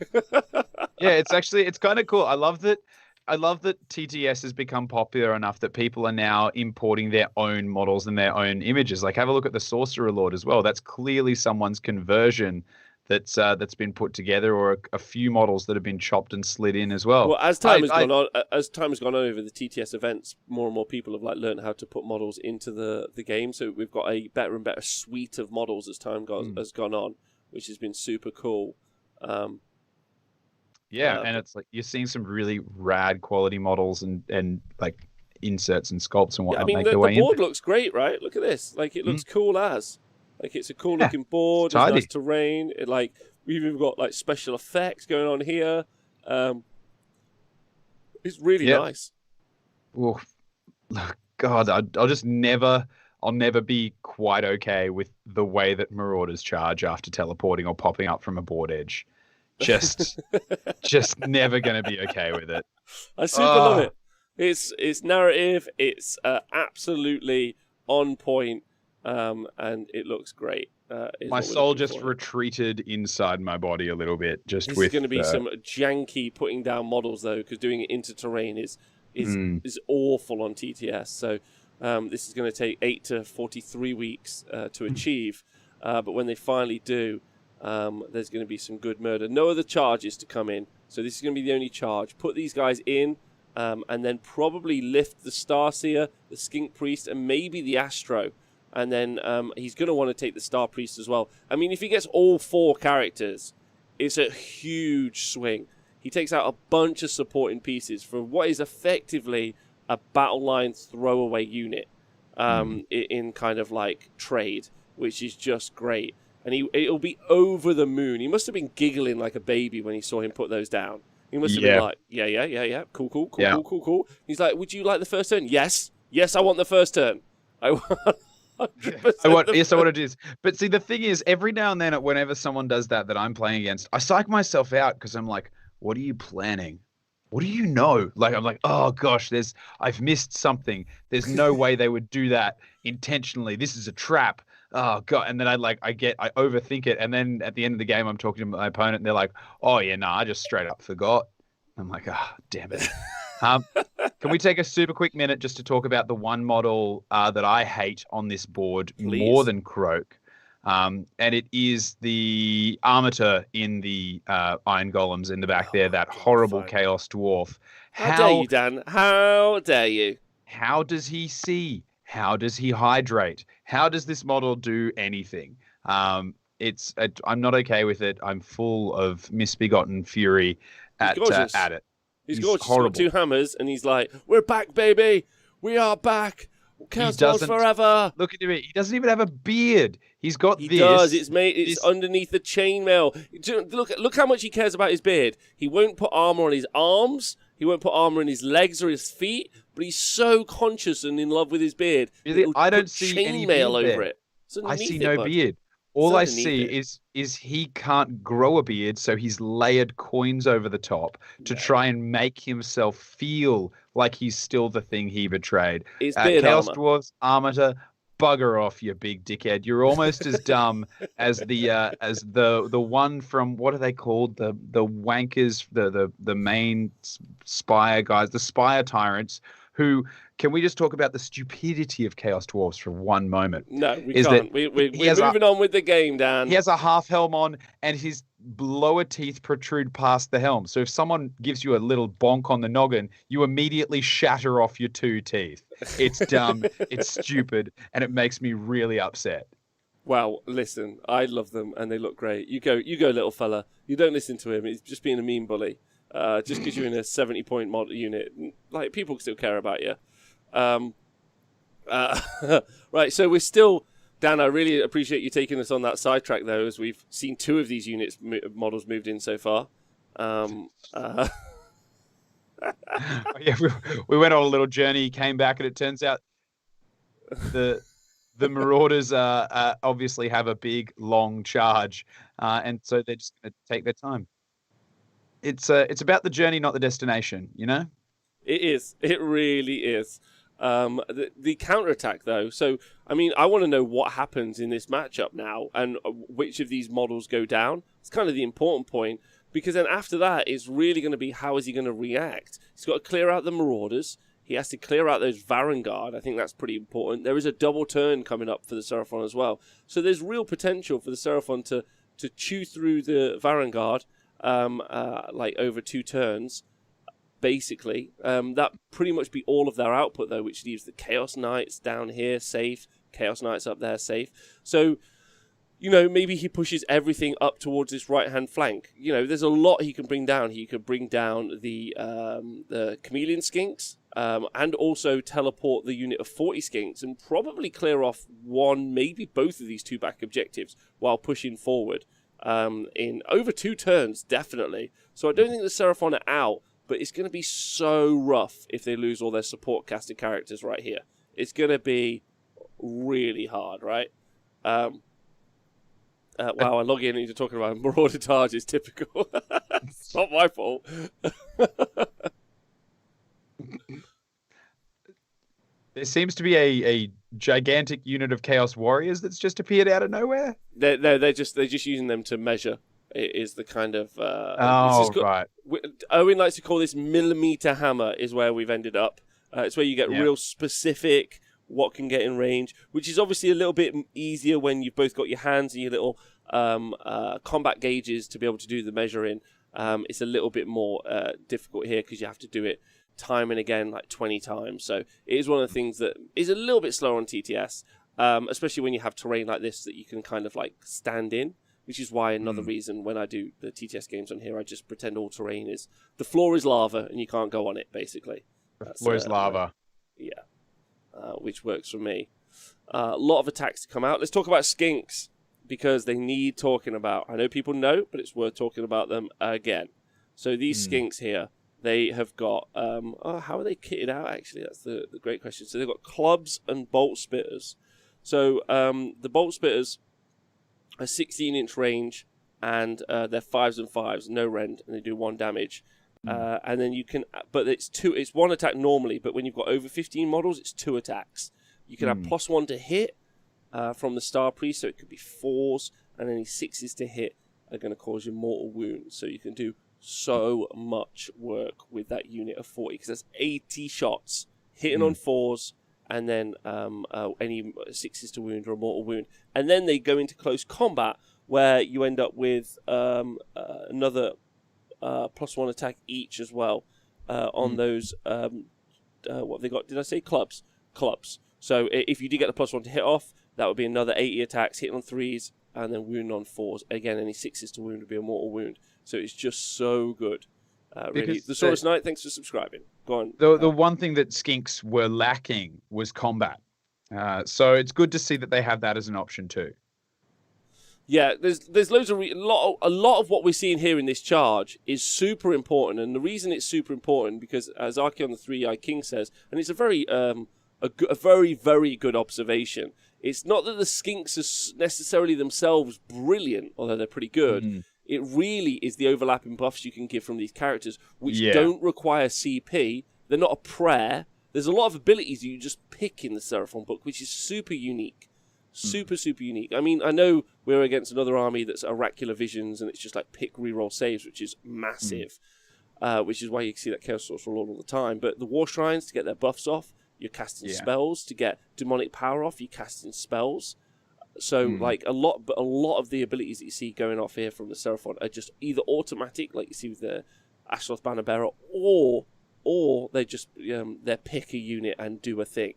Yeah, it's kind of cool. I love that TTS has become popular enough that people are now importing their own models and their own images. Like, have a look at the Sorcerer Lord as well. That's clearly someone's conversion that's been put together, or a few models that have been chopped and slid in as well. Well, as time has gone on over the TTS events, more and more people have learned how to put models into the game. So we've got a better and better suite of models as time has gone on, which has been super cool. And it's like you're seeing some really rad quality models and like inserts and sculpts and whatnot. The board looks great, right? Look at this. Like, it looks cool as. Like, it's a cool looking board. It's nice terrain. We've even got special effects going on here. It's really nice. Oh, God, I'll never be quite okay with the way that Marauders charge after teleporting or popping up from a board edge. Just never going to be okay with it. I super love it. It's narrative. It's absolutely on point. And it looks great. My soul just retreated inside my body a little bit. This is going to be some janky putting down models, though, because doing it into terrain is awful on TTS. So this is going to take 8 to 43 weeks to achieve. But when they finally do, there's going to be some good murder. No other charges to come in. So this is going to be the only charge. Put these guys in, and then probably lift the Starseer, the Skink Priest, and maybe the Astro. And then he's going to want to take the Star Priest as well. I mean, if he gets all 4 characters, it's a huge swing. He takes out a bunch of supporting pieces for what is effectively a battle line throwaway unit in kind of trade, which is just great. And it'll be over the moon. He must have been giggling like a baby when he saw him put those down. He must have been like, yeah, cool. He's like, would you like the first turn? Yes, I want the first turn. I want it is. But see, the thing is, every now and then, whenever someone does that I'm playing against, I psych myself out because I'm like, what are you planning? What do you know? I'm like, oh gosh, I've missed something. There's no way they would do that intentionally. This is a trap. Oh God. And then I overthink it. And then at the end of the game, I'm talking to my opponent and they're like, oh yeah, I just straight up forgot. I'm like, damn it. Can we take a super quick minute just to talk about the one model that I hate on this board more than Kroak? And it is the Armator in the Iron Golems in the back there, that horrible Chaos Dwarf. How dare you, Dan? How dare you? How does he see? How does he hydrate? How does this model do anything? I'm not okay with it. I'm full of misbegotten fury at it. He's gorgeous. Horrible. He's got 2 hammers, and he's like, we're back, baby. We are back. Chaos Dwarves forever. Look at him. He doesn't even have a beard. He's got this. He does. It's underneath the chainmail. Look how much he cares about his beard. He won't put armor on his arms. He won't put armor on his legs or his feet. But he's so conscious and in love with his beard. Really? I don't see any beard over it. I see no beard. All I see is he can't grow a beard, so he's layered coins over the top to try and make himself feel like he's still the thing he betrayed. Chaos Dwarves, Armator, bugger off, you big dickhead. You're almost as dumb as the one from, what are they called? The wankers, the main Spire guys, the Spire tyrants. Who, can we just talk about the stupidity of Chaos Dwarves for one moment? No, we can't. We're moving on with the game, Dan. He has a half helm on, and his lower teeth protrude past the helm. So if someone gives you a little bonk on the noggin, you immediately shatter off your 2 teeth. It's dumb, it's stupid, and it makes me really upset. Well, listen, I love them, and they look great. You go, little fella. You don't listen to him. He's just being a mean bully. Just because you're in a 70-point model unit, people still care about you. Right, so we're still, Dan, I really appreciate you taking us on that sidetrack, though, as we've seen 2 of these models moved in so far. We went on a little journey, came back, and it turns out the Marauders obviously have a big, long charge, and so they're just going to take their time. It's about the journey, not the destination, you know? It is. It really is. The counterattack, though. So, I mean, I want to know what happens in this matchup now and which of these models go down. It's kind of the important point, because then after that, it's really going to be how is he going to react. He's got to clear out the Marauders. He has to clear out those Varaunguard. I think that's pretty important. There is a double turn coming up for the Seraphon as well. So there's real potential for the Seraphon to chew through the Varaunguard like over 2 turns, basically. That pretty much be all of their output, though, which leaves the Chaos Knights down here safe, Chaos Knights up there safe. So, you know, maybe he pushes everything up towards this right-hand flank. You know, there's a lot he can bring down. He could bring down the Chameleon Skinks, and also teleport the unit of 40 Skinks and probably clear off one, maybe both of these 2 back objectives while pushing forward in over 2 turns, definitely. So I don't think the Seraphon are out, but it's going to be so rough if they lose all their support casted characters right here. It's going to be really hard, right? Wow, I log in and you're talking about Marauder Targe is typical. It's not my fault. There seems to be a gigantic unit of Chaos Warriors that's just appeared out of nowhere. They're just using them to measure. It is the kind of right. Owen likes to call this millimeter hammer. Is where we've ended up. It's where you get real specific what can get in range, which is obviously a little bit easier when you've both got your hands and your little combat gauges to be able to do the measuring. It's a little bit more difficult here because you have to do it time and again, like 20 times. So it is one of the things that is a little bit slower on TTS, especially when you have terrain like this that you can kind of like stand in, which is why another reason when I do the TTS games on here, I just pretend all terrain is the floor is lava and you can't go on it, basically. The floor is lava. Which works for me. A lot of attacks to come out. Let's talk about Skinks, because they need talking about. I know people know, but it's worth talking about them again. So these Skinks here, they have got, how are they kitted out, actually? That's the great question. So they've got clubs and bolt spitters. So the bolt spitters are 16-inch range, and they're 5s and 5s, no rend, and they do 1 damage. And then you can, but it's 1 attack normally, but when you've got over 15 models, it's 2 attacks. You can have +1 to hit from the Star Priest, so it could be 4s, and any 6s to hit are going to cause you mortal wounds. So you can do so much work with that unit of 40, because that's 80 shots hitting on 4s, and then any 6s to wound or a mortal wound. And then they go into close combat, where you end up with another +1 attack each as well on those. What have they got? Did I say clubs? Clubs. So if you did get the +1 to hit off, that would be another 80 attacks, hitting on 3s, and then wound on 4s. Again, any 6s to wound would be a mortal wound. So it's just so good. Really. The Saurus Knight, thanks for subscribing. Go on. The one thing that Skinks were lacking was combat. So it's good to see that they have that as an option too. Yeah, there's loads of a lot of what we're seeing here in this charge is super important, and the reason it's super important because, as Archeon the 3-Eyed King says, and it's a very very good observation. It's not that the Skinks are necessarily themselves brilliant, although they're pretty good. It really is the overlapping buffs you can give from these characters, which don't require CP. They're not a prayer. There's a lot of abilities you just pick in the Seraphon book, which is super unique. Super unique. I mean, I know we're against another army that's oracular visions and it's just like pick reroll saves, which is massive, which is why you can see that Chaos Sorcerer all the time. But the War Shrines, to get their buffs off, you're casting spells. To get demonic power off, you're casting spells. So like a lot of the abilities that you see going off here from the Seraphon are just either automatic, like you see with the Ashloth Banner Bearer, or they just they pick a unit and do a thing.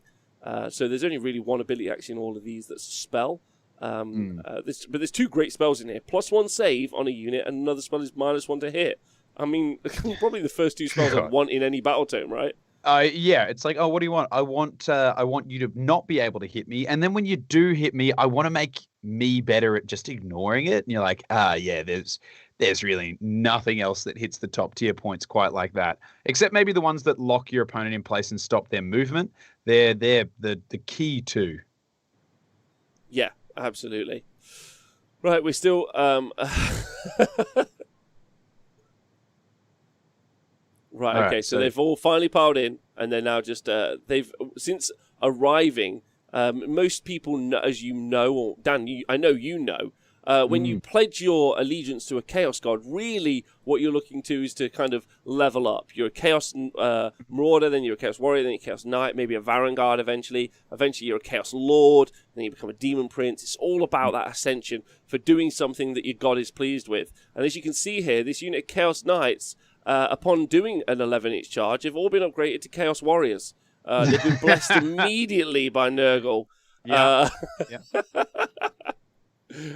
So there's only really one ability actually in all of these that's a spell. But there's 2 great spells in here. +1 save on a unit, and another spell is -1 to hit. I mean, probably the first 2 spells I want in any battle tome, right? Yeah, it's like, oh, what do you want? I want you to not be able to hit me, and then when you do hit me, I want to make me better at just ignoring it. And you're like, there's really nothing else that hits the top tier points quite like that, except maybe the ones that lock your opponent in place and stop their movement. they're the key to. Yeah, absolutely. Right, we're still Right, okay, so they've all finally piled in, and they're now just, they've, since arriving, most people, know, as you know, or Dan, I know you know, when you pledge your allegiance to a Chaos God, really what you're looking to is to kind of level up. You're a Chaos Marauder, then you're a Chaos Warrior, then you're a Chaos Knight, maybe a Varaunguard eventually. Eventually you're a Chaos Lord, then you become a Demon Prince. It's all about that ascension for doing something that your God is pleased with. And as you can see here, this unit of Chaos Knights, upon doing an 11-inch charge, have all been upgraded to Chaos Warriors. They've been blessed immediately by Nurgle.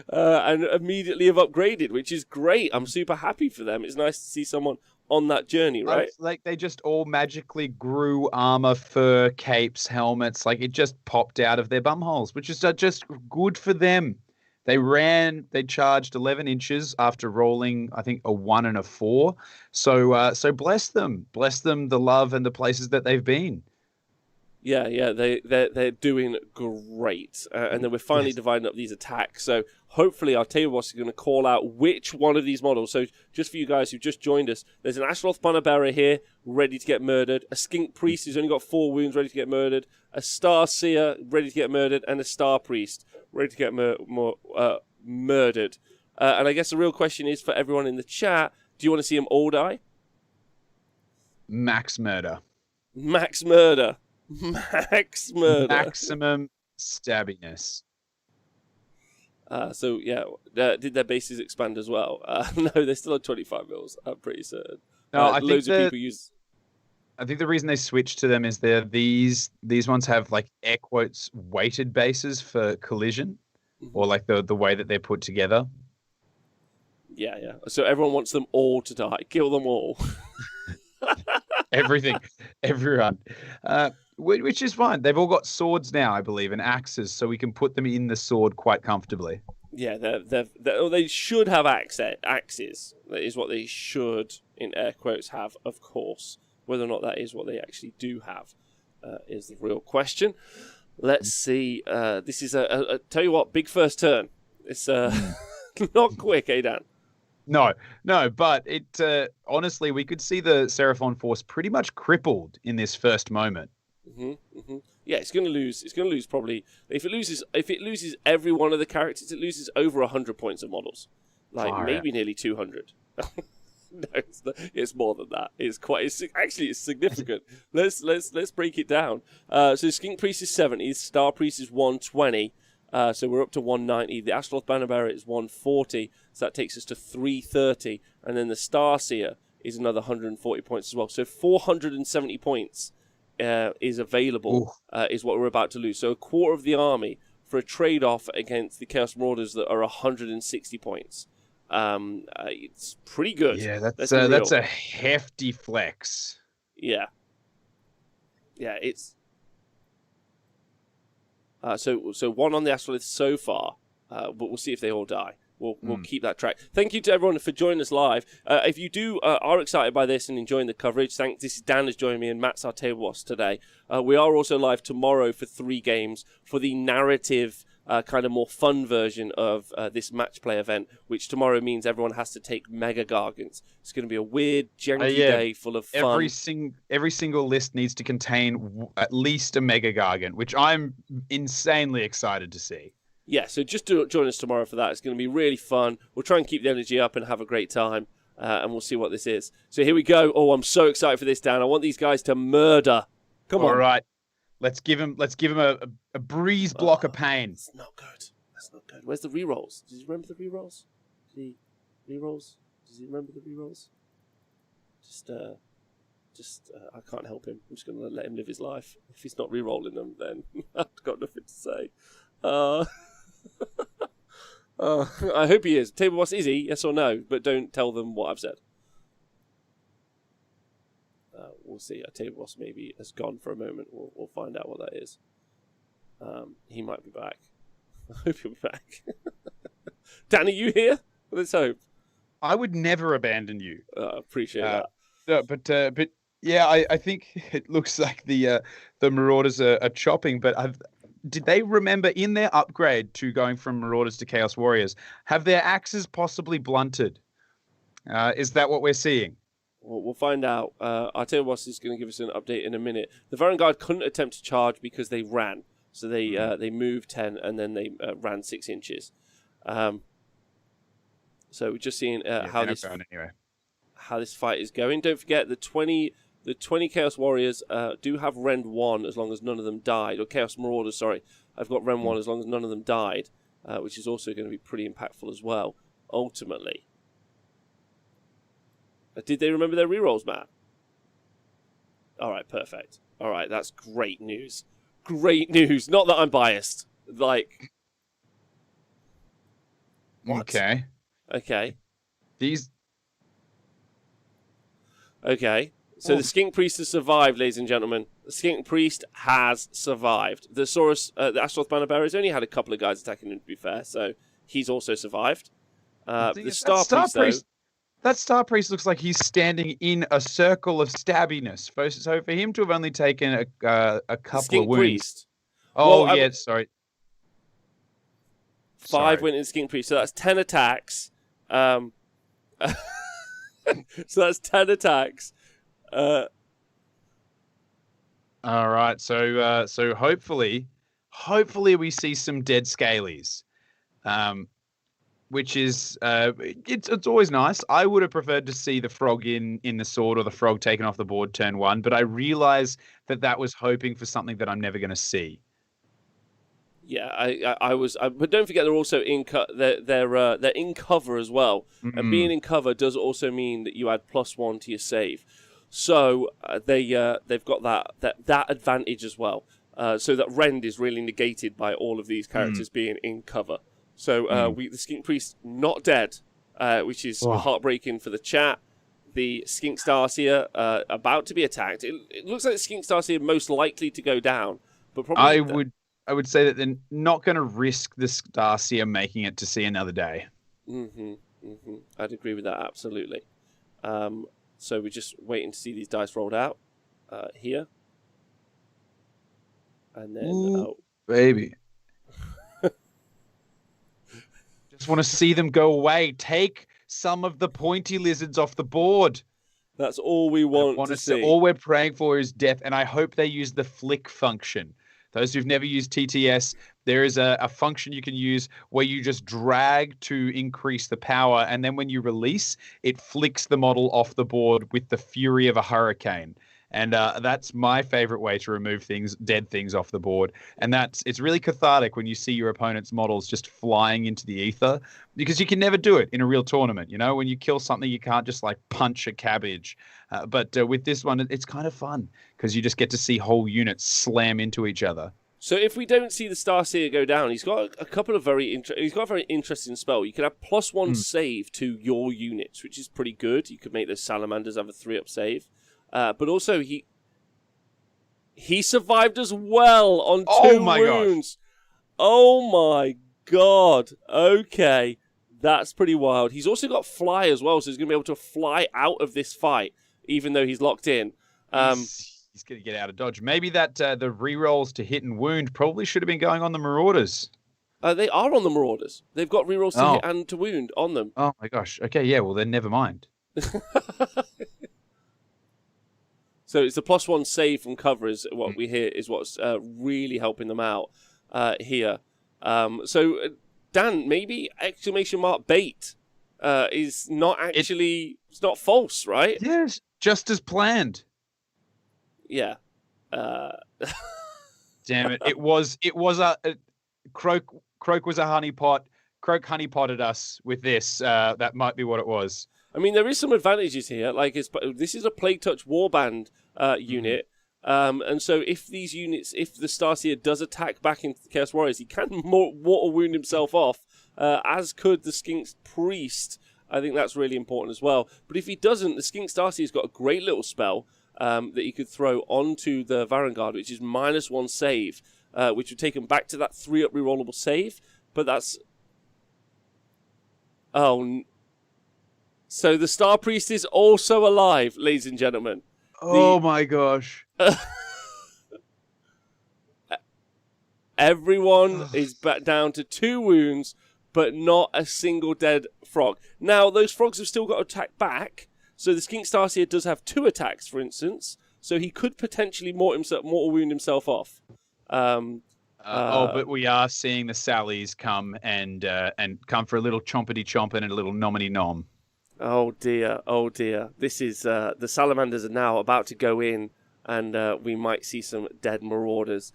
And immediately have upgraded, which is great. I'm super happy for them. It's nice to see someone on that journey, right? Like they just all magically grew armor, fur, capes, helmets. Like it just popped out of their bumholes, which is just good for them. They charged 11 inches after rolling, I think, a 1 and a 4. So bless them, the love and the places that they've been. Yeah, they're doing great, and then we're finally dividing up these attacks. So hopefully our table boss is going to call out which one of these models. So just for you guys who've just joined us, there's an Azeroth Banner Bearer here, ready to get murdered. A Skink Priest who's only got 4 wounds, ready to get murdered. A Star Seer, ready to get murdered, and a Star Priest, ready to get murdered. And I guess the real question is for everyone in the chat: do you want to see them all die? Max murder. Max murder. Max murder. Maximum stabbiness. So yeah, did their bases expand as well? No, they're still at 25 mils. I'm pretty certain. No, I loads think of people use. I think the reason they switched to them is these ones have like air quotes weighted bases for collision, or like the way that they're put together. Yeah. So everyone wants them all to die. Kill them all. Everyone. Which is fine. They've all got swords now, I believe, and axes, so we can put them in the sword quite comfortably. Yeah, they should have axes. That is what they should, in air quotes, have, of course. Whether or not that is what they actually do have is the real question. Let's see. This is tell you what, big first turn. It's not quick, eh, Dan? No, but it honestly, we could see the Seraphon force pretty much crippled in this first moment. Yeah, it's going to lose. It's going to lose probably. If it loses every one of the characters, it loses over 100 points of models, like maybe nearly 200. No, it's more than that. It's significant. let's break it down. So Skink Priest is 70, Star Priest is 120. So we're up to 190. The Azeroth Banner Bearer is 140, so that takes us to 330. And then the Star Seer is another 140 points as well. So 470 points is available, is what we're about to lose. So a quarter of the army for a trade-off against the Chaos Marauders that are 160 points. It's pretty good. Yeah, that's a hefty flex. Yeah, it's... So one on the Astrolith so far, but we'll see if they all die. We'll keep that track. Thank you to everyone for joining us live. If you are excited by this and enjoying the coverage, this is Dan has joined me and Matt's our table boss today. We are also live tomorrow for 3 games for the narrative kind of more fun version of this match play event, which tomorrow means everyone has to take Mega Gargants. It's going to be a weird, janky day full of fun. Every single list needs to contain at least a Mega Gargant, which I'm insanely excited to see. Yeah, so just join us tomorrow for that. It's going to be really fun. We'll try and keep the energy up and have a great time, and we'll see what this is. So here we go. Oh, I'm so excited for this, Dan. I want these guys to murder. Come on. All right. Let's give him a breeze block of pain. That's not good. Where's the rerolls? Does he remember the rerolls? Does he remember the rerolls? Just I can't help him. I'm just going to let him live his life. If he's not rerolling them, then I've got nothing to say. I hope he is. Table boss, is he? Yes or no? But don't tell them what I've said. We'll see. A table boss maybe has gone for a moment. We'll find out what that is. He might be back. I hope he'll be back. Dan, are you here? Let's hope. I would never abandon you. Appreciate that. No, but Yeah, I think it looks like the Marauders are chopping, but did they remember in their upgrade to going from Marauders to Chaos Warriors, have their axes possibly blunted? Is that what we're seeing? We'll find out. I'll tell you what is going to give us an update in a minute. The Varaunguard couldn't attempt to charge because they ran. So they moved 10 and then they ran 6 inches. So we're just seeing how this fight is going. Don't forget the 20 Chaos Warriors do have Rend 1 as long as none of them died. Or Chaos Marauders, sorry. I've got Rend 1 as long as none of them died, which is also going to be pretty impactful as well, ultimately. Did they remember their rerolls, Matt? All right, perfect. All right, that's great news. Great news. Not that I'm biased. Like, what? Okay. These. Okay. So the Skink Priest has survived, ladies and gentlemen. The Skink Priest has survived. The Saurus, the Astaroth Banner Bearer has only had a couple of guys attacking him, to be fair, so he's also survived. The Star Priest, though. That Star Priest looks like he's standing in a circle of stabbiness. So for him to have only taken a couple of wounds. Priest. Oh, well, yeah, sorry. 5 went in Skink Priest, so that's 10 attacks. So that's 10 attacks. All right, so hopefully we see some dead scalies. Which is it's always nice. I would have preferred to see the frog in the sword or the frog taken off the board turn 1, but I realize that was hoping for something that I'm never going to see. Yeah, I was, but don't forget they're also in they're in cover as well, and being in cover does also mean that you add +1 to your save, so they've got that advantage as well. So that Rend is really negated by all of these characters being in cover. So the Skink Priest not dead, which is heartbreaking for the chat. The Skink Starseer about to be attacked. It looks like the Skink Starseer most likely to go down, but probably I would say that they're not going to risk the Starseer making it to see another day. I'd agree with that absolutely. So we're just waiting to see these dice rolled out here, and then baby. Just want to see them go away. Take some of the pointy lizards off the board. That's all we want to see. All we're praying for is death, and I hope they use the flick function. Those who've never used TTS, there is a function you can use where you just drag to increase the power, and then when you release, it flicks the model off the board with the fury of a hurricane. And that's my favorite way to remove dead things off the board. And it's really cathartic when you see your opponent's models just flying into the ether, because you can never do it in a real tournament. You know, when you kill something, you can't just like punch a cabbage. But with this one, it's kind of fun because you just get to see whole units slam into each other. So if we don't see the Starseer go down, he's got a couple of he's got a very interesting spell. You can have +1 save to your units, which is pretty good. You could make those salamanders have a 3-up save. But also, he survived as well on 2 wounds. Oh my god. Okay. That's pretty wild. He's also got fly as well, so he's going to be able to fly out of this fight, even though he's locked in. He's going to get out of dodge. Maybe the rerolls to hit and wound probably should have been going on the Marauders. They are on the Marauders. They've got rerolls to hit and to wound on them. Oh my gosh. Okay, yeah, well then never mind. So it's the +1 save from cover is what we hear is what's really helping them out here. So Dan, maybe !bait is not actually it's not false, right? Yes, just as planned. Yeah. Damn it! It was a Kroak was a honeypot. Kroak honeypotted us with this. That might be what it was. I mean, there is some advantages here. Like, this is a Plague Touch Warband unit, and so if the Starseer does attack back into the Chaos Warriors, he can mortal wound himself off, as could the Skink Priest. I think that's really important as well. But if he doesn't, the Skink Starseer's got a great little spell that he could throw onto the Varaunguard, which is -1 save, which would take him back to that 3-up rerollable save. But that's... So the Star Priest is also alive, ladies and gentlemen. Oh my gosh. Everyone is back down to 2 wounds, but not a single dead frog. Now, those frogs have still got to attack back, so the Skink Starseer does have 2 attacks, for instance, so he could potentially mortal wound himself off. But we are seeing the Sallies come and come for a little chompity chomp and a little nominy nom. Oh dear. This is the salamanders are now about to go in, and we might see some dead marauders.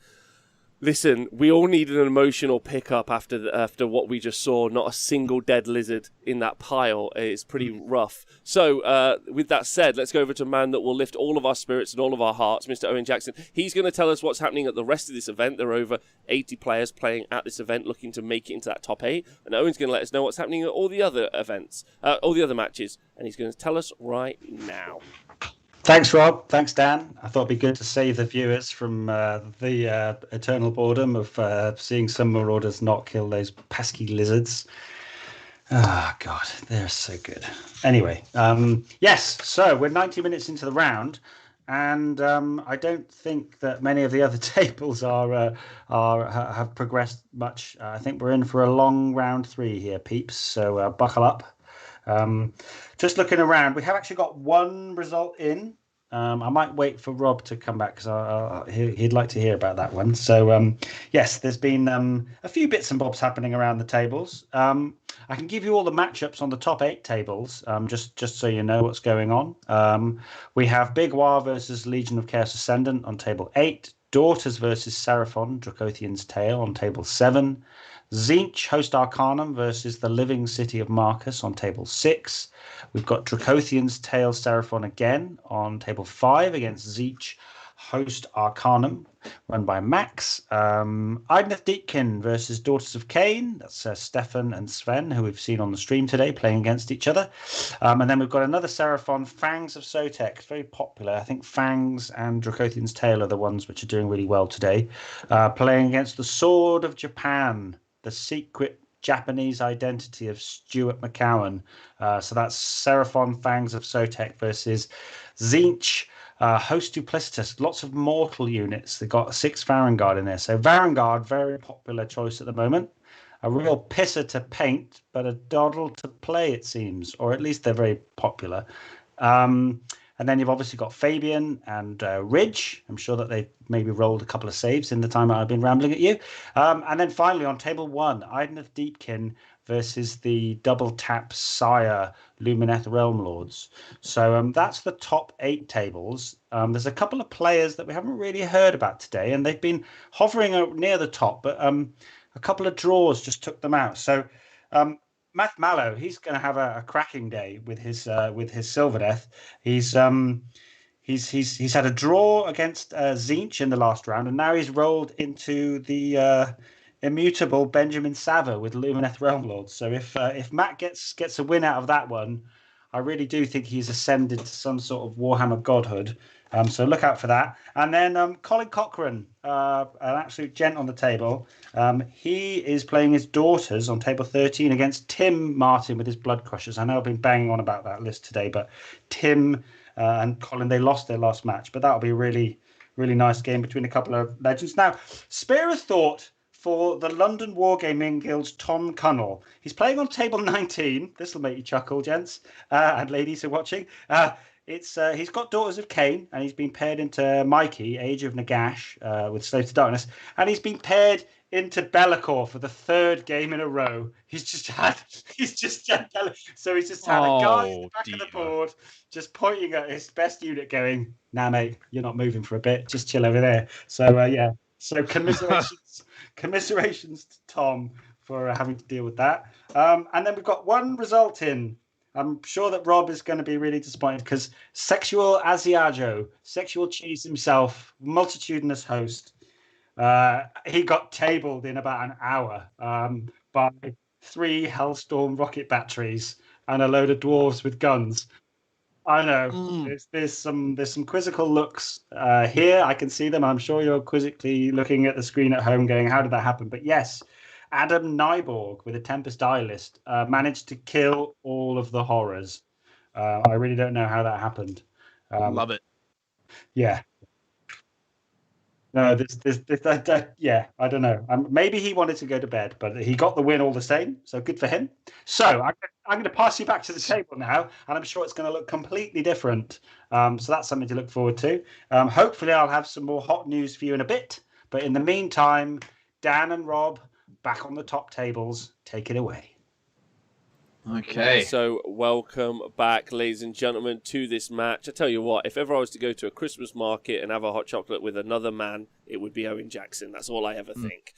Listen, we all need an emotional pickup after what we just saw. Not a single dead lizard in that pile. It's pretty rough. So, with that said, let's go over to a man that will lift all of our spirits and all of our hearts, Mr. Owen Jackson. He's going to tell us what's happening at the rest of this event. There are over 80 players playing at this event, looking to make it into that top 8. And Owen's going to let us know what's happening at all the other events, all the other matches. And he's going to tell us right now. Thanks, Rob. Thanks, Dan. I thought it'd be good to save the viewers from the eternal boredom of seeing some marauders not kill those pesky lizards. Oh, God, they're so good. Anyway, yes, so we're 90 minutes into the round, and I don't think that many of the other tables have progressed much. I think we're in for a long round 3 here, peeps, so buckle up. Just looking around, we have actually got 1 result in. I might wait for Rob to come back because he'd like to hear about that one. So, yes, there's been a few bits and bobs happening around the tables. I can give you all the matchups on the top 8 tables, just so you know what's going on. We have Big War versus Legion of Chaos Ascendant on table 8. Daughters versus Seraphon, Dracothian's Tale on table 7. Tzeentch, Host Arcanum versus the Living City of Marcus on table 6. We've got Dracothian's Tale Seraphon again on table 5 against Tzeentch, Host Arcanum, run by Max. Idneth Deepkin versus Daughters of Cain. That's Stefan and Sven, who we've seen on the stream today, playing against each other. And then we've got another Seraphon, Fangs of Sotek. It's very popular. I think Fangs and Dracothian's Tale are the ones which are doing really well today. Playing against the Sword of Japan, the secret Japanese identity of Stuart McCowan. So that's Seraphon, Fangs of Sotek versus Tzeentch, Host Duplicitus. Lots of mortal units. They've got 6 Varaunguard in there. So Varaunguard, very popular choice at the moment. A real pisser to paint, but a doddle to play, it seems. Or at least they're very popular. And then you've obviously got Fabian and Ridge. I'm sure that they've maybe rolled a couple of saves in the time I've been rambling at you. And then finally on table 1, Idneth Deepkin versus the double tap Sire Lumineth Realm Lords. So that's the top 8 tables. There's a couple of players that we haven't really heard about today, and they've been hovering near the top, but a couple of draws just took them out. So Matt Mallow, he's going to have a cracking day with his Silverdeath. He's had a draw against Tzeentch in the last round, and now he's rolled into the immutable Benjamin Sava with Lumineth Realm Lords. So if Matt gets a win out of that one, I really do think he's ascended to some sort of Warhammer godhood. So look out for that. And then Colin Cochran, an absolute gent on the table. He is playing his Daughters on table 13 against Tim Martin with his Blood Crushers. I know I've been banging on about that list today, but Tim and Colin, they lost their last match. But that'll be a really, really nice game between a couple of legends. Now, spare a thought for the London Wargaming Guild's Tom Cunnell. He's playing on table 19. This will make you chuckle, gents and ladies who are watching. He's got Daughters of Cain, and he's been paired into Mikey, Age of Nagash, with Slave to Darkness, and he's been paired into Be'lakor for the 3rd game in a row. He's just had so he's just had a guy at the back of the board just pointing at his best unit, going, "Nah, mate, you're not moving for a bit. Just chill over there." So yeah. So commiserations to Tom for having to deal with that. And then we've got 1 result in. I'm sure that Rob is going to be really disappointed because Sexual Asiago, Sexual Cheese himself, multitudinous host, he got tabled in about an hour by 3 Hellstorm rocket batteries and a load of dwarves with guns. I know there's some quizzical looks here. I can see them. I'm sure you're quizzically looking at the screen at home going, how did that happen? But yes, Adam Nyborg with a Tempest Eye list managed to kill all of the horrors. I really don't know how that happened. Love it. Yeah. No, yeah, I don't know. Maybe he wanted to go to bed, but he got the win all the same. So good for him. So I'm going to pass you back to the table now, and I'm sure it's going to look completely different. So that's something to look forward to. Hopefully, I'll have some more hot news for you in a bit. But in the meantime, Dan and Rob back on the top tables. Take it away. Okay. So welcome back, ladies and gentlemen, to this match. I tell you what, if ever I was to go to a Christmas market and have a hot chocolate with another man, it would be Owen Jackson. That's all I ever think.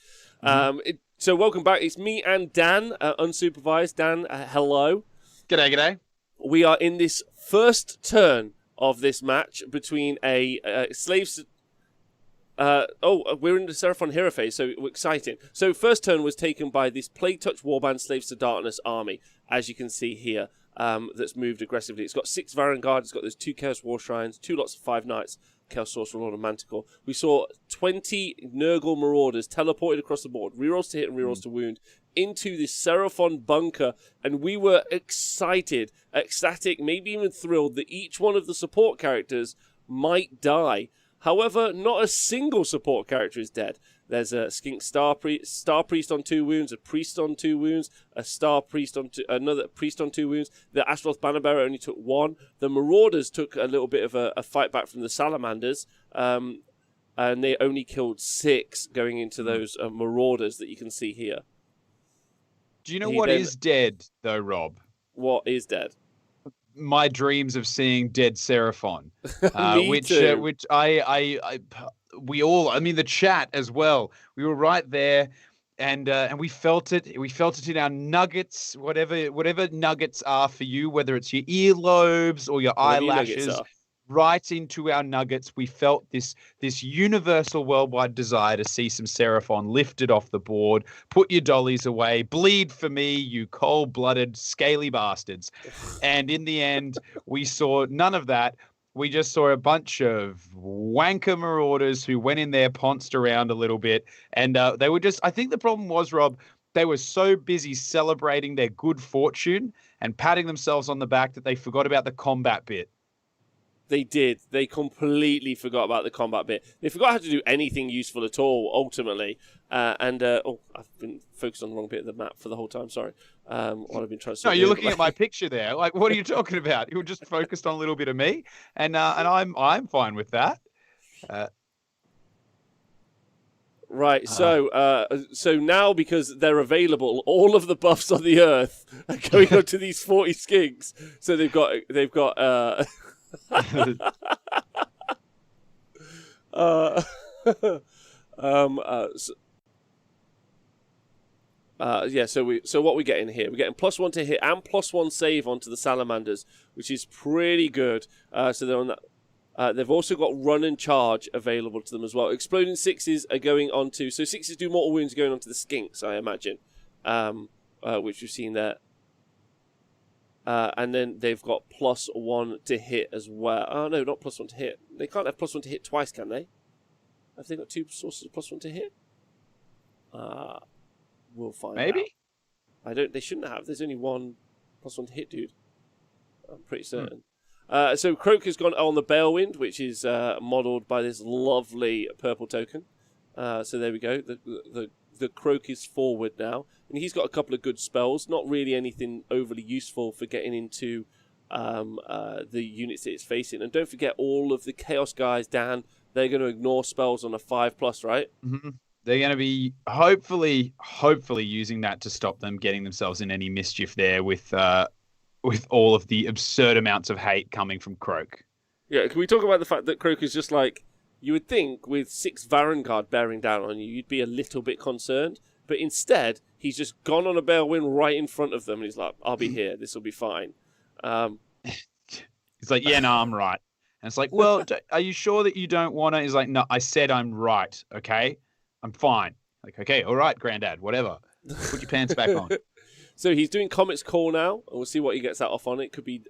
So welcome back. It's me and Dan, unsupervised. Dan, hello. G'day. We are in this first turn of this match between a slaves. We're in the Seraphon hero phase, so exciting. So first turn was taken by this Plague Touch Warband Slaves to Darkness army, as you can see here, that's moved aggressively. It's got 6 Varaunguard, it's got those 2 Chaos War Shrines, 2 lots of 5 Knights, Chaos Sorcerer, Lord of Manticore. We saw 20 Nurgle Marauders teleported across the board, rerolls to hit and rerolls to wound, into this Seraphon bunker, and we were excited, ecstatic, maybe even thrilled that each one of the support characters might die. However, not a single support character is dead. There's a Skink Star Priest on 2 wounds, a Priest on 2 wounds, a Star Priest on another Priest on 2 wounds. The Astaroth Bannerbearer only took 1. The Marauders took a little bit of a fight back from the Salamanders, and they only killed 6 going into those Marauders that you can see here. Do you know what is dead, though, Rob? What is dead? My dreams of seeing dead Seraphon, which we all, I mean, the chat as well. We were right there, and we felt it. We felt it in our nuggets, whatever nuggets are for you, whether it's your earlobes or your eyelashes. Right into our nuggets, we felt this universal worldwide desire to see some Seraphon lifted off the board. Put your dollies away. Bleed for me, you cold-blooded, scaly bastards. And in the end, we saw none of that. We just saw a bunch of wanker marauders who went in there, pounced around a little bit. And they were just, I think the problem was, Rob, they were so busy celebrating their good fortune and patting themselves on the back that they forgot about the combat bit. They did. They completely forgot about the combat bit. They forgot how to do anything useful at all, ultimately. I've been focused on the wrong bit of the map for the whole time. Sorry. What I've been trying to. No, you're looking at my picture there. Like, what are you talking about? You were just focused on a little bit of me, and I'm fine with that. Right. So now, because they're available, all of the buffs on the earth are going on to these 40 skinks. So they've got. So what we're getting here, we're getting +1 to hit and +1 save onto the Salamanders, which is pretty good. So they're on that. They've also got run and charge available to them as well. Exploding 6s are going on to, so 6s do mortal wounds going on to the Skinks, I imagine, which we've seen there. And then they've got +1 to hit as well. Oh, no, not +1 to hit. They can't have +1 to hit twice, can they? Have they got 2 sources of +1 to hit? We'll find out. Maybe? They shouldn't have. There's only 1 +1 to hit, dude. I'm pretty certain. So Kroak has gone on the Balewind, which is modelled by this lovely purple token. So there we go. The Kroak is forward now. And he's got a couple of good spells. Not really anything overly useful for getting into the units that it's facing. And don't forget all of the Chaos guys, Dan. They're going to ignore spells on a 5+, right? Mm-hmm. They're going to be hopefully using that to stop them getting themselves in any mischief there with all of the absurd amounts of hate coming from Kroak. Yeah, can we talk about the fact that Kroak is just like, you would think with 6 Varaunguard bearing down on you, you'd be a little bit concerned. But instead, he's just gone on a Balewind right in front of them. And he's like, I'll be here. This will be fine. He's like, yeah, no, I'm right. And it's like, well, are you sure that you don't want to? He's like, no, I said I'm right, okay? I'm fine. Like, okay, all right, Granddad, whatever. Put your pants back on. So he's doing Comet's Call now. And we'll see what he gets that off on. It could be...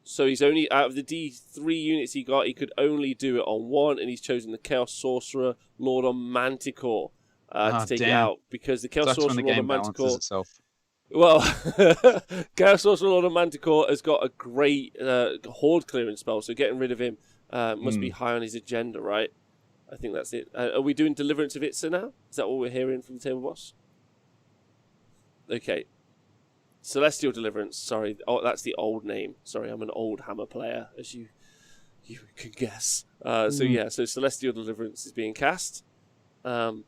So he's only, out of the D3 units he got, he could only do it on 1, and he's chosen the Chaos Sorcerer, Lord of Manticore, to take it out. Because the Chaos Sorcerer, Lord of Manticore... Well, Chaos Sorcerer Lord of Manticore has got a great horde clearance spell, so getting rid of him must be high on his agenda, right? I think that's it. Are we doing Deliverance of Itza now? Is that what we're hearing from the table boss? Okay. Celestial Deliverance, sorry. Oh, that's the old name. Sorry, I'm an old Hammer player, as you could guess. So Celestial Deliverance is being cast. And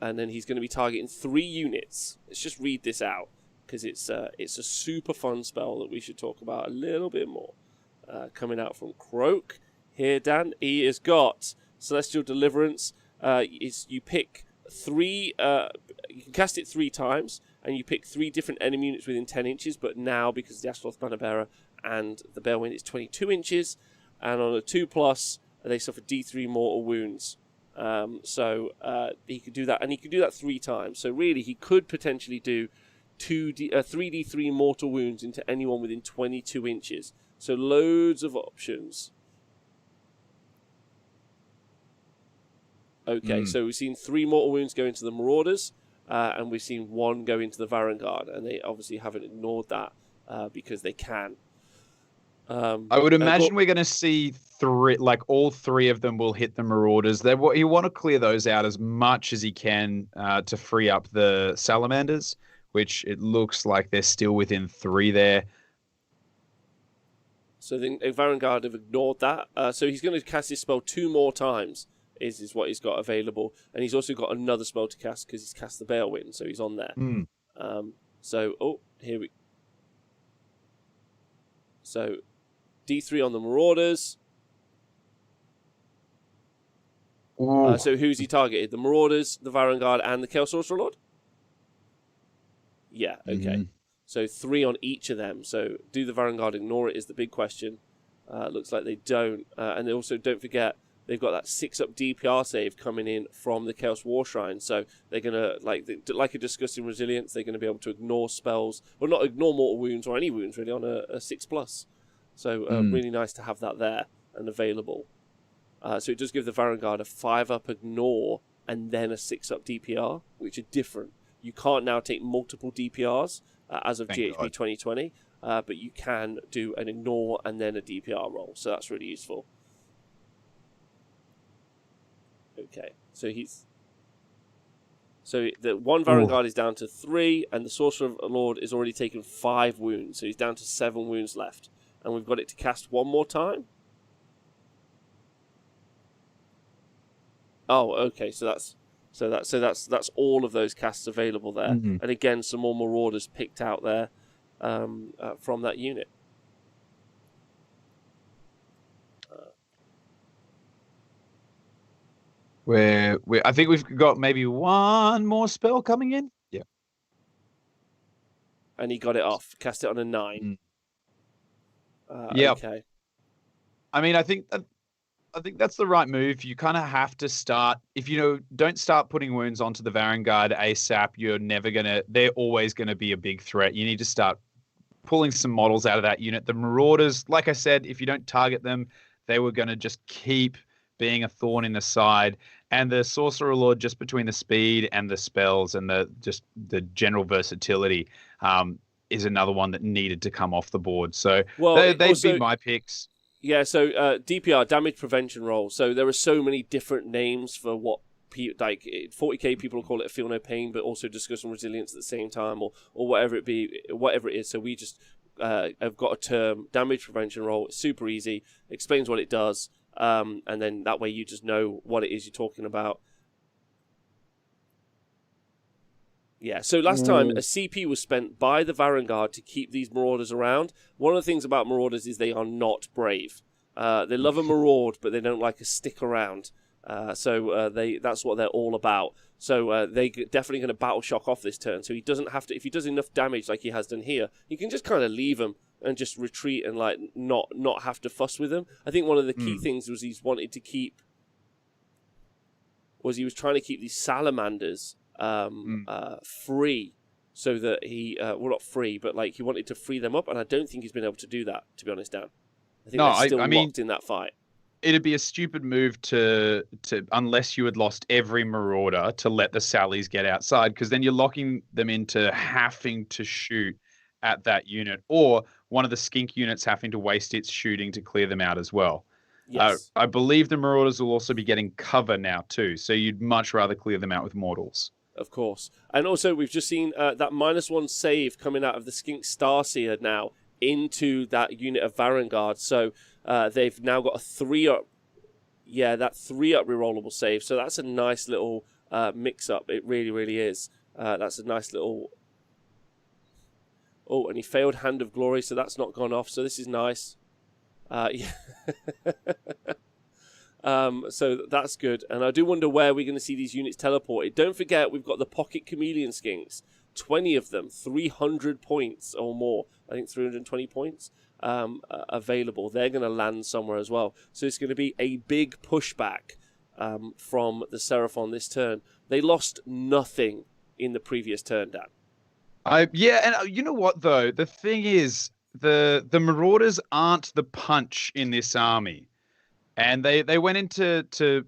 then he's going to be targeting 3 units. Let's just read this out, because it's a super fun spell that we should talk about a little bit more. Coming out from Kroak. Here, Dan, he has got Celestial Deliverance. You pick 3... you can cast it 3 times, and you pick 3 different enemy units within 10 inches, but now, because the Astaroth Banner Bearer and the Balewind, it's 22 inches, and on a 2+, they suffer D3 mortal wounds. So he could do that, and he could do that 3 times. So really, he could potentially do 3d3 mortal wounds into anyone within 22 inches. So loads of options. Okay, so we've seen 3 mortal wounds go into the Marauders, and we've seen 1 go into the Varaunguard, and they obviously haven't ignored that because they can. I would imagine we're going to see 3, like all 3 of them will hit the Marauders. You want to clear those out as much as he can to free up the Salamanders, which it looks like they're still within 3 there. So the Varaunguard have ignored that. So he's going to cast his spell 2 more times, is what he's got available. And he's also got another spell to cast because he's cast the Balewind, so he's on there. Here we... So, D3 on the Marauders. So who's he targeted? The Marauders, the Varaunguard, and the Chaos Sorcerer Lord? Yeah, okay. So 3 on each of them. So do the Varaunguard ignore it is the big question. Looks like they don't. And they also, don't forget, they've got that 6-up DPR save coming in from the Chaos War Shrine. So they're going to, like a Disgusting Resilience, they're going to be able to ignore spells. Well, not ignore mortal wounds or any wounds, really, on a 6+. So really nice to have that there and available. So it does give the Varaunguard a 5-up ignore and then a 6-up DPR, which are different. You can't now take multiple DPRs as of GHB 2020, but you can do an ignore and then a DPR roll. So that's really useful. Okay, so the one Varaunguard is down to 3, and the Sorcerer Lord is already taken 5 wounds, so he's down to 7 wounds left, and we've got it to cast 1 more time. Oh, okay, so that's all of those casts available there, and again some more Marauders picked out there from that unit. I think we've got maybe 1 more spell coming in. Yeah. And he got it off. Cast it on a 9. Yeah. Okay. I mean, I think that's the right move. You kind of have to start. If you don't start putting wounds onto the Varaunguard ASAP, they're always gonna be a big threat. You need to start pulling some models out of that unit. The Marauders, like I said, if you don't target them, they were gonna just keep being a thorn in the side, and the Sorcerer Lord, just between the speed and the spells and the general versatility, is another one that needed to come off the board. So they'd be my picks. Yeah, so DPR, damage prevention roll. So there are so many different names for what 40k people call it a feel no pain, but also discussing resilience at the same time, or whatever it is. So we just have got a term, damage prevention roll. It's super easy, explains what it does. And then that way you just know what it is you're talking about. Yeah, so last time a CP was spent by the Varaunguard to keep these Marauders around. One of the things about Marauders is they are not brave. They love a maraud, but they don't like a stick around. So that's what they're all about. So they're definitely going to battle shock off this turn. So he doesn't have to, if he does enough damage like he has done here, he can just kind of leave them and just retreat and not have to fuss with them. I think one of the key things was he was trying to keep these salamanders free, so that he not free, but he wanted to free them up, and I don't think he's been able to do that, to be honest, Dan. I think they're still locked in that fight. it'd be a stupid move to unless you had lost every marauder to let the Sallies get outside, because then you're locking them into having to shoot at that unit, or one of the skink units having to waste its shooting to clear them out as well. Yes. I believe the marauders will also be getting cover now too, so you'd much rather clear them out with mortals. Of course. And also, we've just seen that -1 save coming out of the Skink Starseer now into that unit of Varaunguard. So they've now got a 3-up. Yeah, that 3-up rerollable save. So that's a nice little mix-up. It really, really is. That's a nice little... Oh, and he failed Hand of Glory, so that's not gone off. So this is nice. Yeah. So that's good. And I do wonder where we're going to see these units teleported. Don't forget, we've got the Pocket Chameleon Skinks. 20 of them, 300 points or more. I think 320 points available. They're going to land somewhere as well. So it's going to be a big pushback from the Seraphon this turn. They lost nothing in the previous turn, Dan. Yeah, and you know what, though? The thing is, the Marauders aren't the punch in this army. And they went into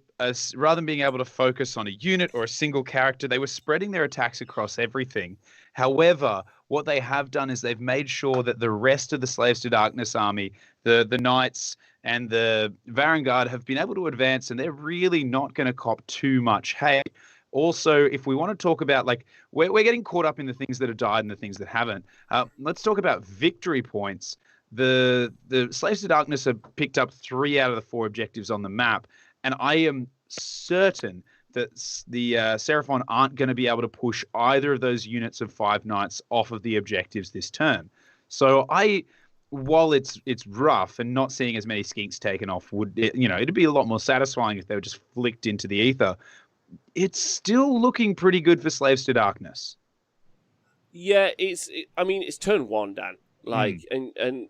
rather than being able to focus on a unit or a single character, they were spreading their attacks across everything. However, what they have done is they've made sure that the rest of the Slaves to Darkness army, the Knights and the Varaunguard, have been able to advance, and they're really not going to cop too much hate. Also, if we want to talk about, like, we're getting caught up in the things that have died and the things that haven't. Let's talk about victory points. The Slaves to Darkness have picked up 3 out of the 4 objectives on the map, and I am certain that the Seraphon aren't going to be able to push either of those units of 5 Knights off of the objectives this turn. So while it's rough, and not seeing as many Skinks taken off it'd be a lot more satisfying if they were just flicked into the ether. It's still looking pretty good for Slaves to Darkness. Yeah, it's turn 1, Dan. And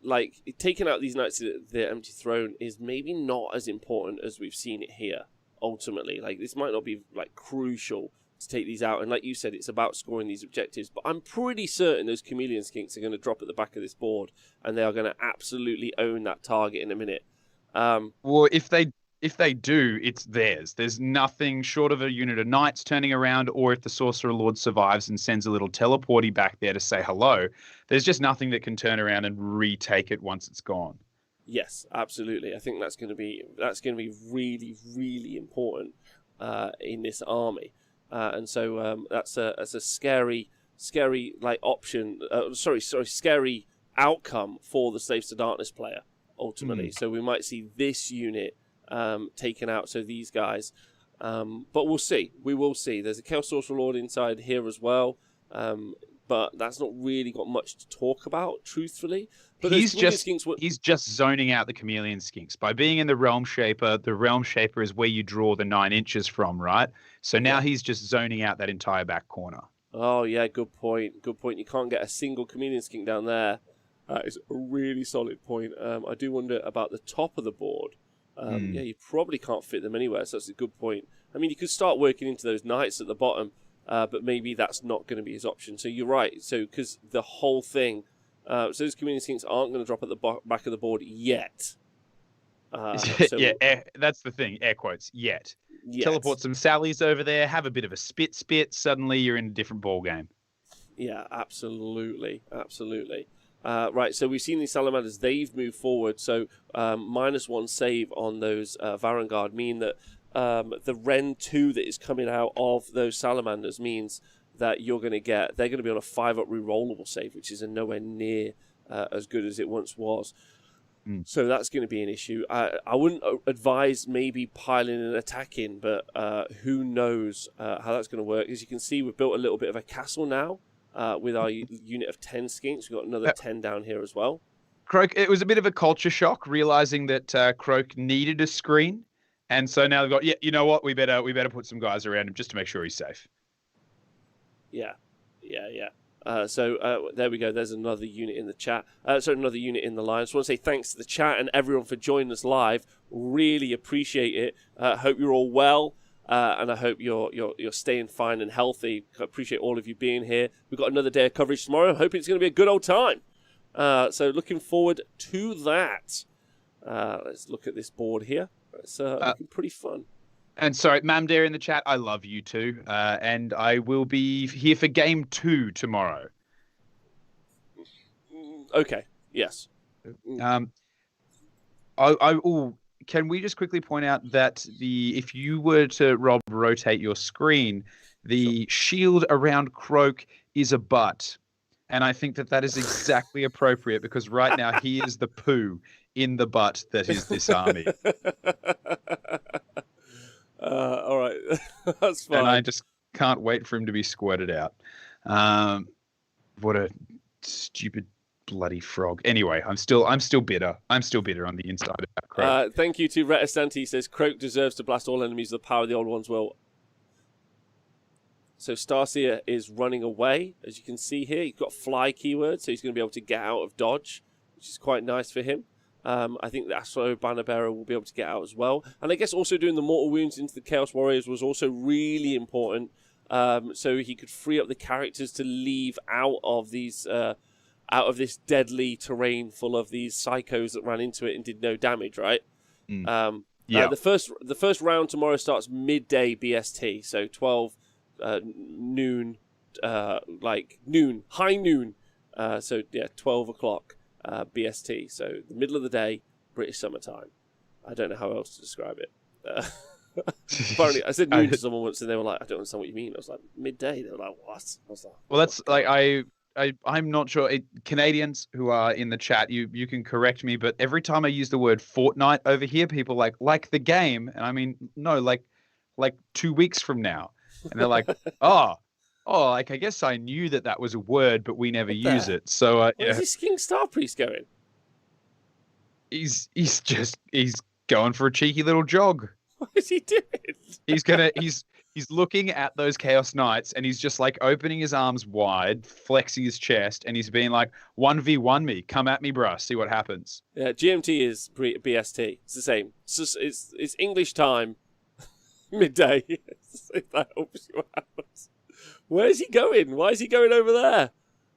taking out these Knights of the Empty Throne is maybe not as important as we've seen it here. Ultimately, this might not be crucial to take these out. And like you said, it's about scoring these objectives. But I'm pretty certain those Chameleon Skinks are going to drop at the back of this board, and they are going to absolutely own that target in a minute. Well, if they do, it's theirs. There's nothing short of a unit of Knights turning around, or if the Sorcerer Lord survives and sends a little teleporty back there to say hello, there's just nothing that can turn around and retake it once it's gone. Yes, absolutely. I think that's going to be really, really important in this army, and so that's a scary option. Scary outcome for the Slaves to Darkness player ultimately. So we might see this unit taken out. So these guys, but we'll see. We will see. There's a Chaos Sorcerer Lord inside here as well. But that's not really got much to talk about, truthfully. But he's just zoning out the Chameleon Skinks. By being in the Realm Shaper, the Realm Shaper is where you draw the 9 inches from, right? So now he's just zoning out that entire back corner. Oh, yeah, good point. Good point. You can't get a single Chameleon Skink down there. That is a really solid point. I do wonder about the top of the board. Yeah, you probably can't fit them anywhere, so that's a good point. I mean, you could start working into those Knights at the bottom, but maybe that's not going to be his option. So you're right. So because the whole thing, so those Chameleon Skinks aren't going to drop at the back of the board yet. That's the thing. Air quotes. Yet. Teleport some Sallies over there. Have a bit of a spit. Suddenly you're in a different ball game. Yeah, absolutely. Right, so we've seen these Salamanders. They've moved forward. So -1 save on those Varaunguard mean that the Ren 2 that is coming out of those Salamanders means that they're going to be on a 5-up rerollable save, which is nowhere near as good as it once was. So that's going to be an issue. I wouldn't advise maybe piling an attack in, but who knows how that's going to work. As you can see, we've built a little bit of a castle now with our unit of 10 Skinks. We've got another 10 down here as well. Kroak, it was a bit of a culture shock realizing that Kroak needed a screen. And so now they've got, you know what? We better put some guys around him just to make sure he's safe. Yeah. So there we go. There's another unit in the chat. Another unit in the line. I just want to say thanks to the chat and everyone for joining us live. Really appreciate it. Hope you're all well, and I hope you're staying fine and healthy. I appreciate all of you being here. We've got another day of coverage tomorrow. I hope it's going to be a good old time. So looking forward to that. Let's look at this board here. It's looking pretty fun. And sorry, Mamdare in the chat, I love you too. And I will be here for game 2 tomorrow. Okay, yes. Can we just quickly point out that if you were to, Rob, rotate your screen, the shield around Kroak is a butt. And I think that is exactly appropriate because right now he is the poo in the butt that is this army. All right, that's fine. And I just can't wait for him to be squirted out. What a stupid bloody frog. Anyway, I'm still bitter. I'm still bitter on the inside about Kroak. Thank you to Reticent. He says Kroak deserves to blast all enemies with the power of the old ones will. So Starseer is running away, as you can see here. He's got fly keyword, so he's going to be able to get out of dodge, which is quite nice for him. I think the Astro Banner Bearer will be able to get out as well. And I guess also doing the Mortal Wounds into the Chaos Warriors was also really important. So he could free up the characters to leave out of these, out of this deadly terrain full of these psychos that ran into it and did no damage, right? Yeah. The first round tomorrow starts midday BST, so 12 noon, high noon. So yeah, 12 o'clock. BST, so the middle of the day, British summertime. I don't know how else to describe it. Apparently, I said noon to someone once, and they were like, "I don't understand what you mean." I was like, "Midday." They were like, "What?" I was like, "Well, that's like I'm not sure." Canadians who are in the chat, you can correct me, but every time I use the word fortnight over here, people like the game, and I mean no, like 2 weeks from now, and they're like, oh, like I guess I knew that was a word, but we never use it. So Where's this Skink Star Priest going? He's going for a cheeky little jog. What is he doing? He's looking at those Chaos Knights and he's just like opening his arms wide, flexing his chest, and he's being like, 1v1 me, come at me, bruh, see what happens. Yeah, GMT is BST. It's the same. It's English time, midday. If that helps you out. Where's he going? Why is he going over there?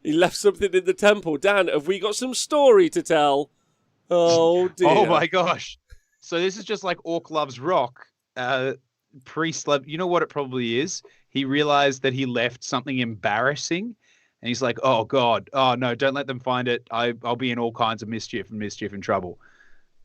He left something in the temple. Dan, have we got some story to tell? Oh, dear. Oh, my gosh. So this is just like Orc Loves Rock. Priest love. You know what it probably is? He realized that he left something embarrassing. And he's like, oh, God. Oh, no, don't let them find it. I'll be in all kinds of mischief and trouble.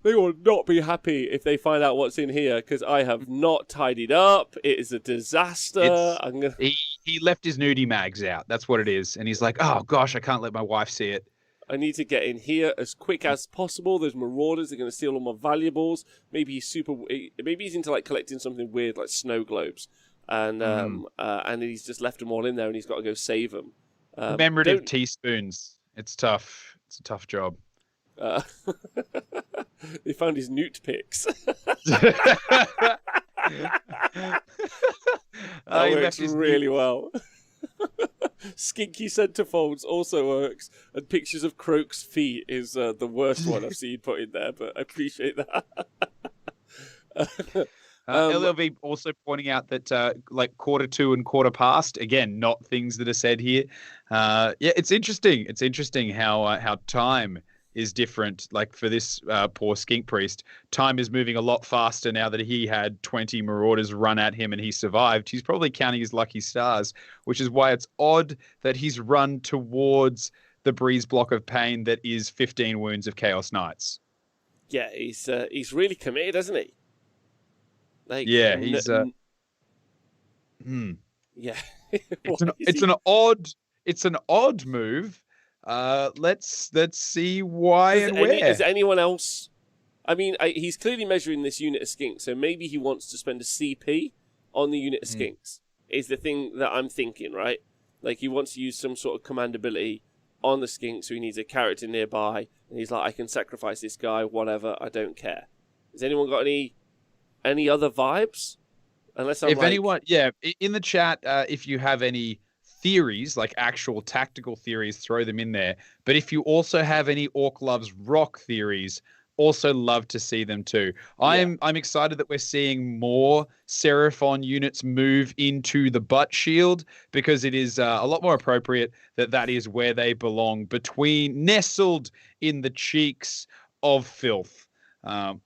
They will not be happy if they find out what's in here because I have not tidied up. It is a disaster. He left his nudie mags out. That's what it is. And he's like, oh, gosh, I can't let my wife see it. I need to get in here as quick as possible. Those marauders are going to steal all my valuables. Maybe he's into like collecting something weird like snow globes. And he's just left them all in there and he's got to go save them. Commemorative teaspoons. It's tough. It's a tough job. They found his newt pics. Works really well. Skinky centerfolds also works, and pictures of Kroak's feet is the worst one I've seen put in there, but I appreciate that. LLV also pointing out that like quarter to and quarter past, again, not things that are said here. Yeah, it's interesting. It's interesting how time is different. Like for this poor Skink Priest, time is moving a lot faster now that he had 20 marauders run at him and he survived. He's probably counting his lucky stars, which is why it's odd that he's run towards the breeze block of pain that is 15 wounds of Chaos Knights. Yeah, he's really committed, isn't he? Like, yeah, he's yeah. It's an odd move. Let's see why and where. Is anyone else? I mean, he's clearly measuring this unit of skinks, so maybe he wants to spend a CP on the unit of skinks. Is the thing that I'm thinking, right? Like he wants to use some sort of command ability on the skink, so he needs a character nearby, and he's like, I can sacrifice this guy, whatever, I don't care. Has anyone got any other vibes? Unless I'm anyone, yeah, in the chat, if you have any theories, like actual tactical theories, throw them in there. But if you also have any Orc Loves Rock theories, also love to see them too. I'm excited that we're seeing more Seraphon units move into the butt shield because it is a lot more appropriate that is where they belong, nestled in the cheeks of filth.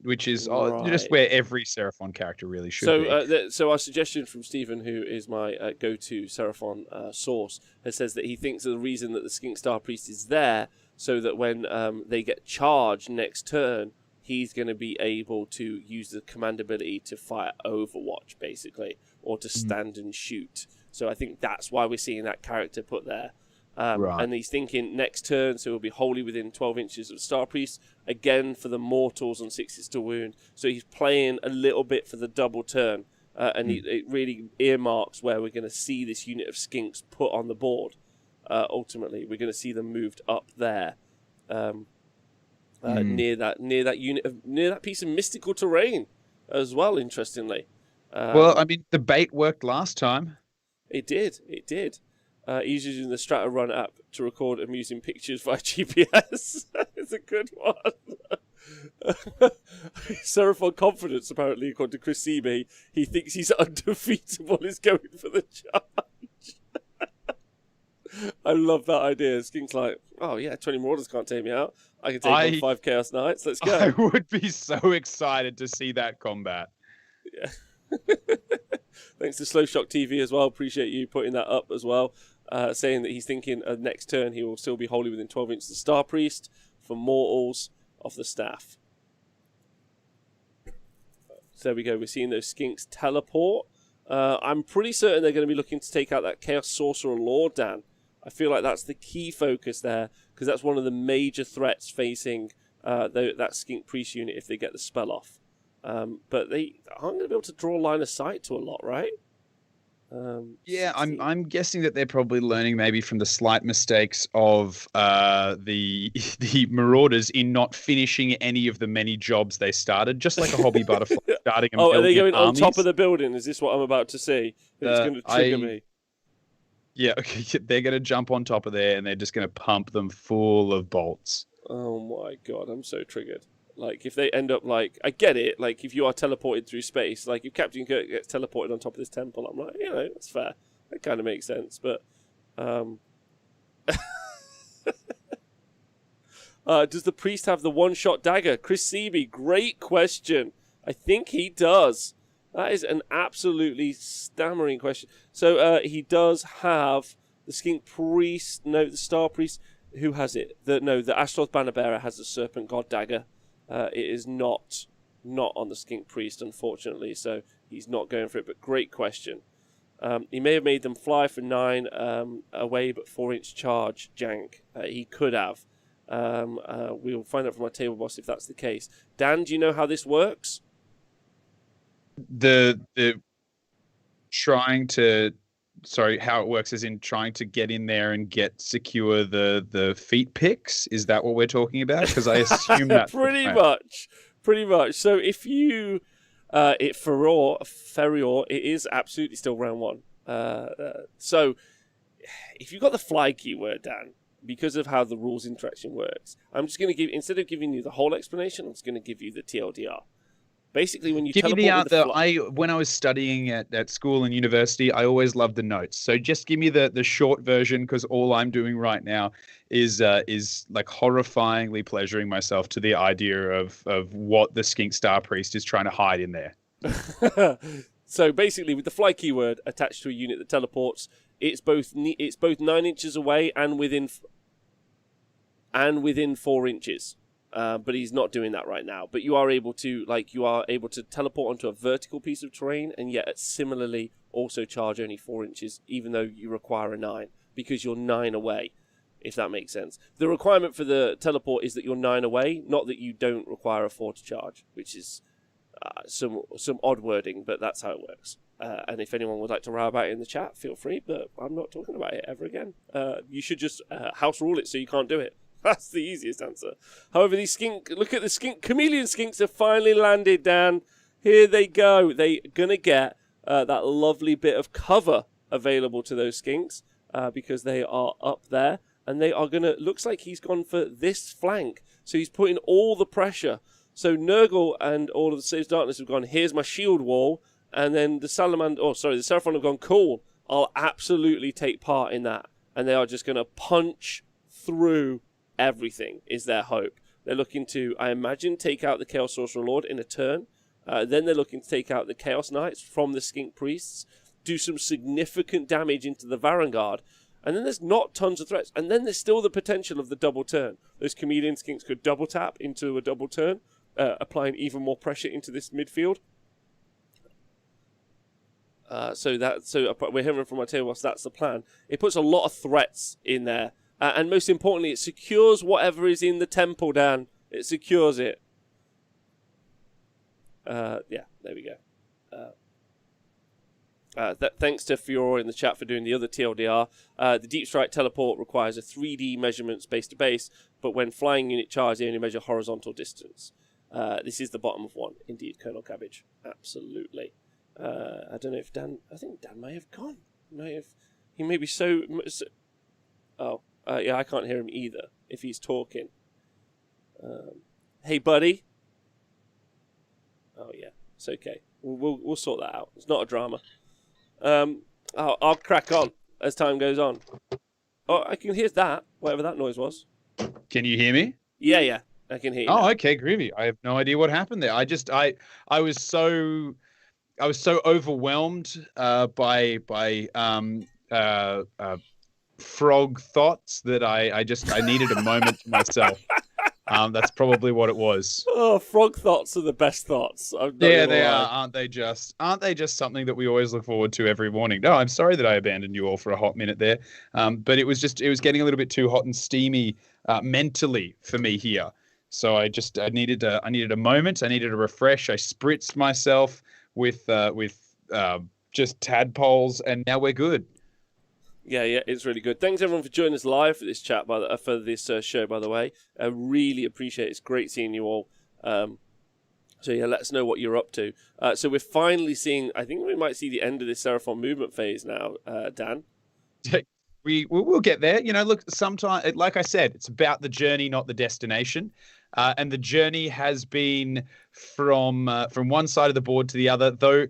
which is Right. just where every Seraphon character really should be. So our suggestion from Stephen, who is my go-to Seraphon source, says that he thinks the reason that the Skink Star Priest is there so that when they get charged next turn, he's going to be able to use the command ability to fire Overwatch, basically, or to stand and shoot. So I think that's why we're seeing that character put there. Right. And he's thinking next turn, so he'll be wholly within 12 inches of Star Priest, again for the Mortals on 6 to wound. So he's playing a little bit for the double turn, and it really earmarks where we're going to see this unit of Skinks put on the board. Ultimately, we're going to see them moved up there, near that piece of mystical terrain as well. Interestingly, well, I mean, the bait worked last time. It did. He's using the Strata Run app to record amusing pictures via GPS. It's a good one. Seraphon Confidence, apparently, according to Chris Seaby, he thinks he's undefeatable, is going for the charge. I love that idea. Skink's like, oh yeah, 20 Marauders can't take me out. I can take on 5 Chaos Knights. Let's go. I would be so excited to see that combat. Yeah. Thanks to Slow Shock TV as well. Appreciate you putting that up as well. Saying that he's thinking next turn he will still be wholly within 12 inches of Star Priest for Mortals of the Staff. So there we go. We're seeing those Skinks teleport. I'm pretty certain they're going to be looking to take out that Chaos Sorcerer Lord, Dan. I feel like that's the key focus there, because that's one of the major threats facing that Skink Priest unit if they get the spell off. But they aren't going to be able to draw line of sight to a lot, right? Yeah, I'm guessing that they're probably learning maybe from the slight mistakes of the Marauders in not finishing any of the many jobs they started, just like a hobby butterfly starting. Oh, are they going on top of the building? Is this what I'm about to see? It's going to trigger me. Yeah, okay, they're going to jump on top of there and they're just going to pump them full of bolts. Oh my god, I'm so triggered. Like, if they end up, like, I get it, like, if you are teleported through space, like, if Captain Kirk gets teleported on top of this temple, I'm like, you know, that's fair. That kind of makes sense, but, does the priest have the one-shot dagger? Chris Seaby, great question. I think he does. That is an absolutely stammering question. So, he does have the Skink Priest, no, the Star Priest, who has it? The Ashloth Bannerbearer has the Serpent God dagger. It is not on the Skink Priest, unfortunately, so he's not going for it, but great question. He may have made them fly for 9 away, but 4-inch charge, Jank. He could have. We'll find out from our table boss if that's the case. Dan, do you know how this works? The trying to... Sorry, how it works is in trying to get in there and secure the feet picks. Is that what we're talking about? Because I assume that pretty much. So if you Ferrior, it is absolutely still round 1. So if you've got the fly keyword, Dan, because of how the rules interaction works, I'm just going to give, instead of giving you the whole explanation, I'm just going to give you the TLDR. Basically, when you give teleport me the when I was studying at school and university, I always loved the notes. So just give me the short version, because all I'm doing right now is like horrifyingly pleasuring myself to the idea of what the Skink Star Priest is trying to hide in there. So basically, with the fly keyword attached to a unit that teleports, it's both 9 inches away and within 4 inches. But he's not doing that right now. But you are able to teleport onto a vertical piece of terrain, and yet similarly also charge only 4 inches, even though you require a 9, because you're 9 away, if that makes sense. The requirement for the teleport is that you're 9 away, not that you don't require a 4 to charge, which is some odd wording, but that's how it works. And if anyone would like to row about it in the chat, feel free, but I'm not talking about it ever again. You should just house rule it so you can't do it. That's the easiest answer. However, look at the skink, chameleon skinks have finally landed, Dan. Here they go. They're going to get that lovely bit of cover available to those skinks because they are up there. And they are going to, looks like he's gone for this flank. So he's putting all the pressure. So Nurgle and all of the Saves Darkness have gone, here's my shield wall. And then the Seraphon have gone, cool. I'll absolutely take part in that. And they are just going to punch through everything, is their hope. They're looking to, I imagine, take out the Chaos Sorcerer Lord in a turn. Then they're looking to take out the Chaos Knights from the Skink Priests, do some significant damage into the Varaunguard, and then there's not tons of threats. And then there's still the potential of the double turn. Those Chameleon Skinks could double tap into a double turn, applying even more pressure into this midfield. So we're hearing from Mateos, that's the plan. It puts a lot of threats in there. And most importantly, it secures whatever is in the temple, Dan. It secures it. Yeah, there we go. Thanks to Fiora in the chat for doing the other TLDR. The Deep Strike Teleport requires a 3D measurement space to base, but when flying unit charge, they only measure horizontal distance. This is the bottom of one. Indeed, Colonel Cabbage. Absolutely. I don't know if Dan... I think Dan may have gone. He may be so... Oh. Yeah, I can't hear him either if he's talking. Hey, buddy. Oh, yeah. It's okay. We'll sort that out. It's not a drama. I'll crack on as time goes on. Oh, I can hear that, whatever that noise was. Can you hear me? Yeah. I can hear you. Oh, now. okay, groovy. I have no idea what happened there. I was so overwhelmed by frog thoughts that I needed a moment to myself. That's probably what it was. Oh, frog thoughts are the best thoughts. Yeah, they are. Aren't they just something that we always look forward to every morning? No, I'm sorry that I abandoned you all for a hot minute there. But it was getting a little bit too hot and steamy mentally for me here. So I needed a moment. I needed a refresh. I spritzed myself with just tadpoles, and now we're good. Yeah, it's really good. Thanks everyone for joining us live for this chat, for this show. By the way, I really appreciate it. It's great seeing you all. So yeah, let us know what you're up to. So we're finally seeing. I think we might see the end of this Seraphon movement phase now, Dan. We'll get there. You know, look, sometimes, like I said, it's about the journey, not the destination. And the journey has been from one side of the board to the other. Though,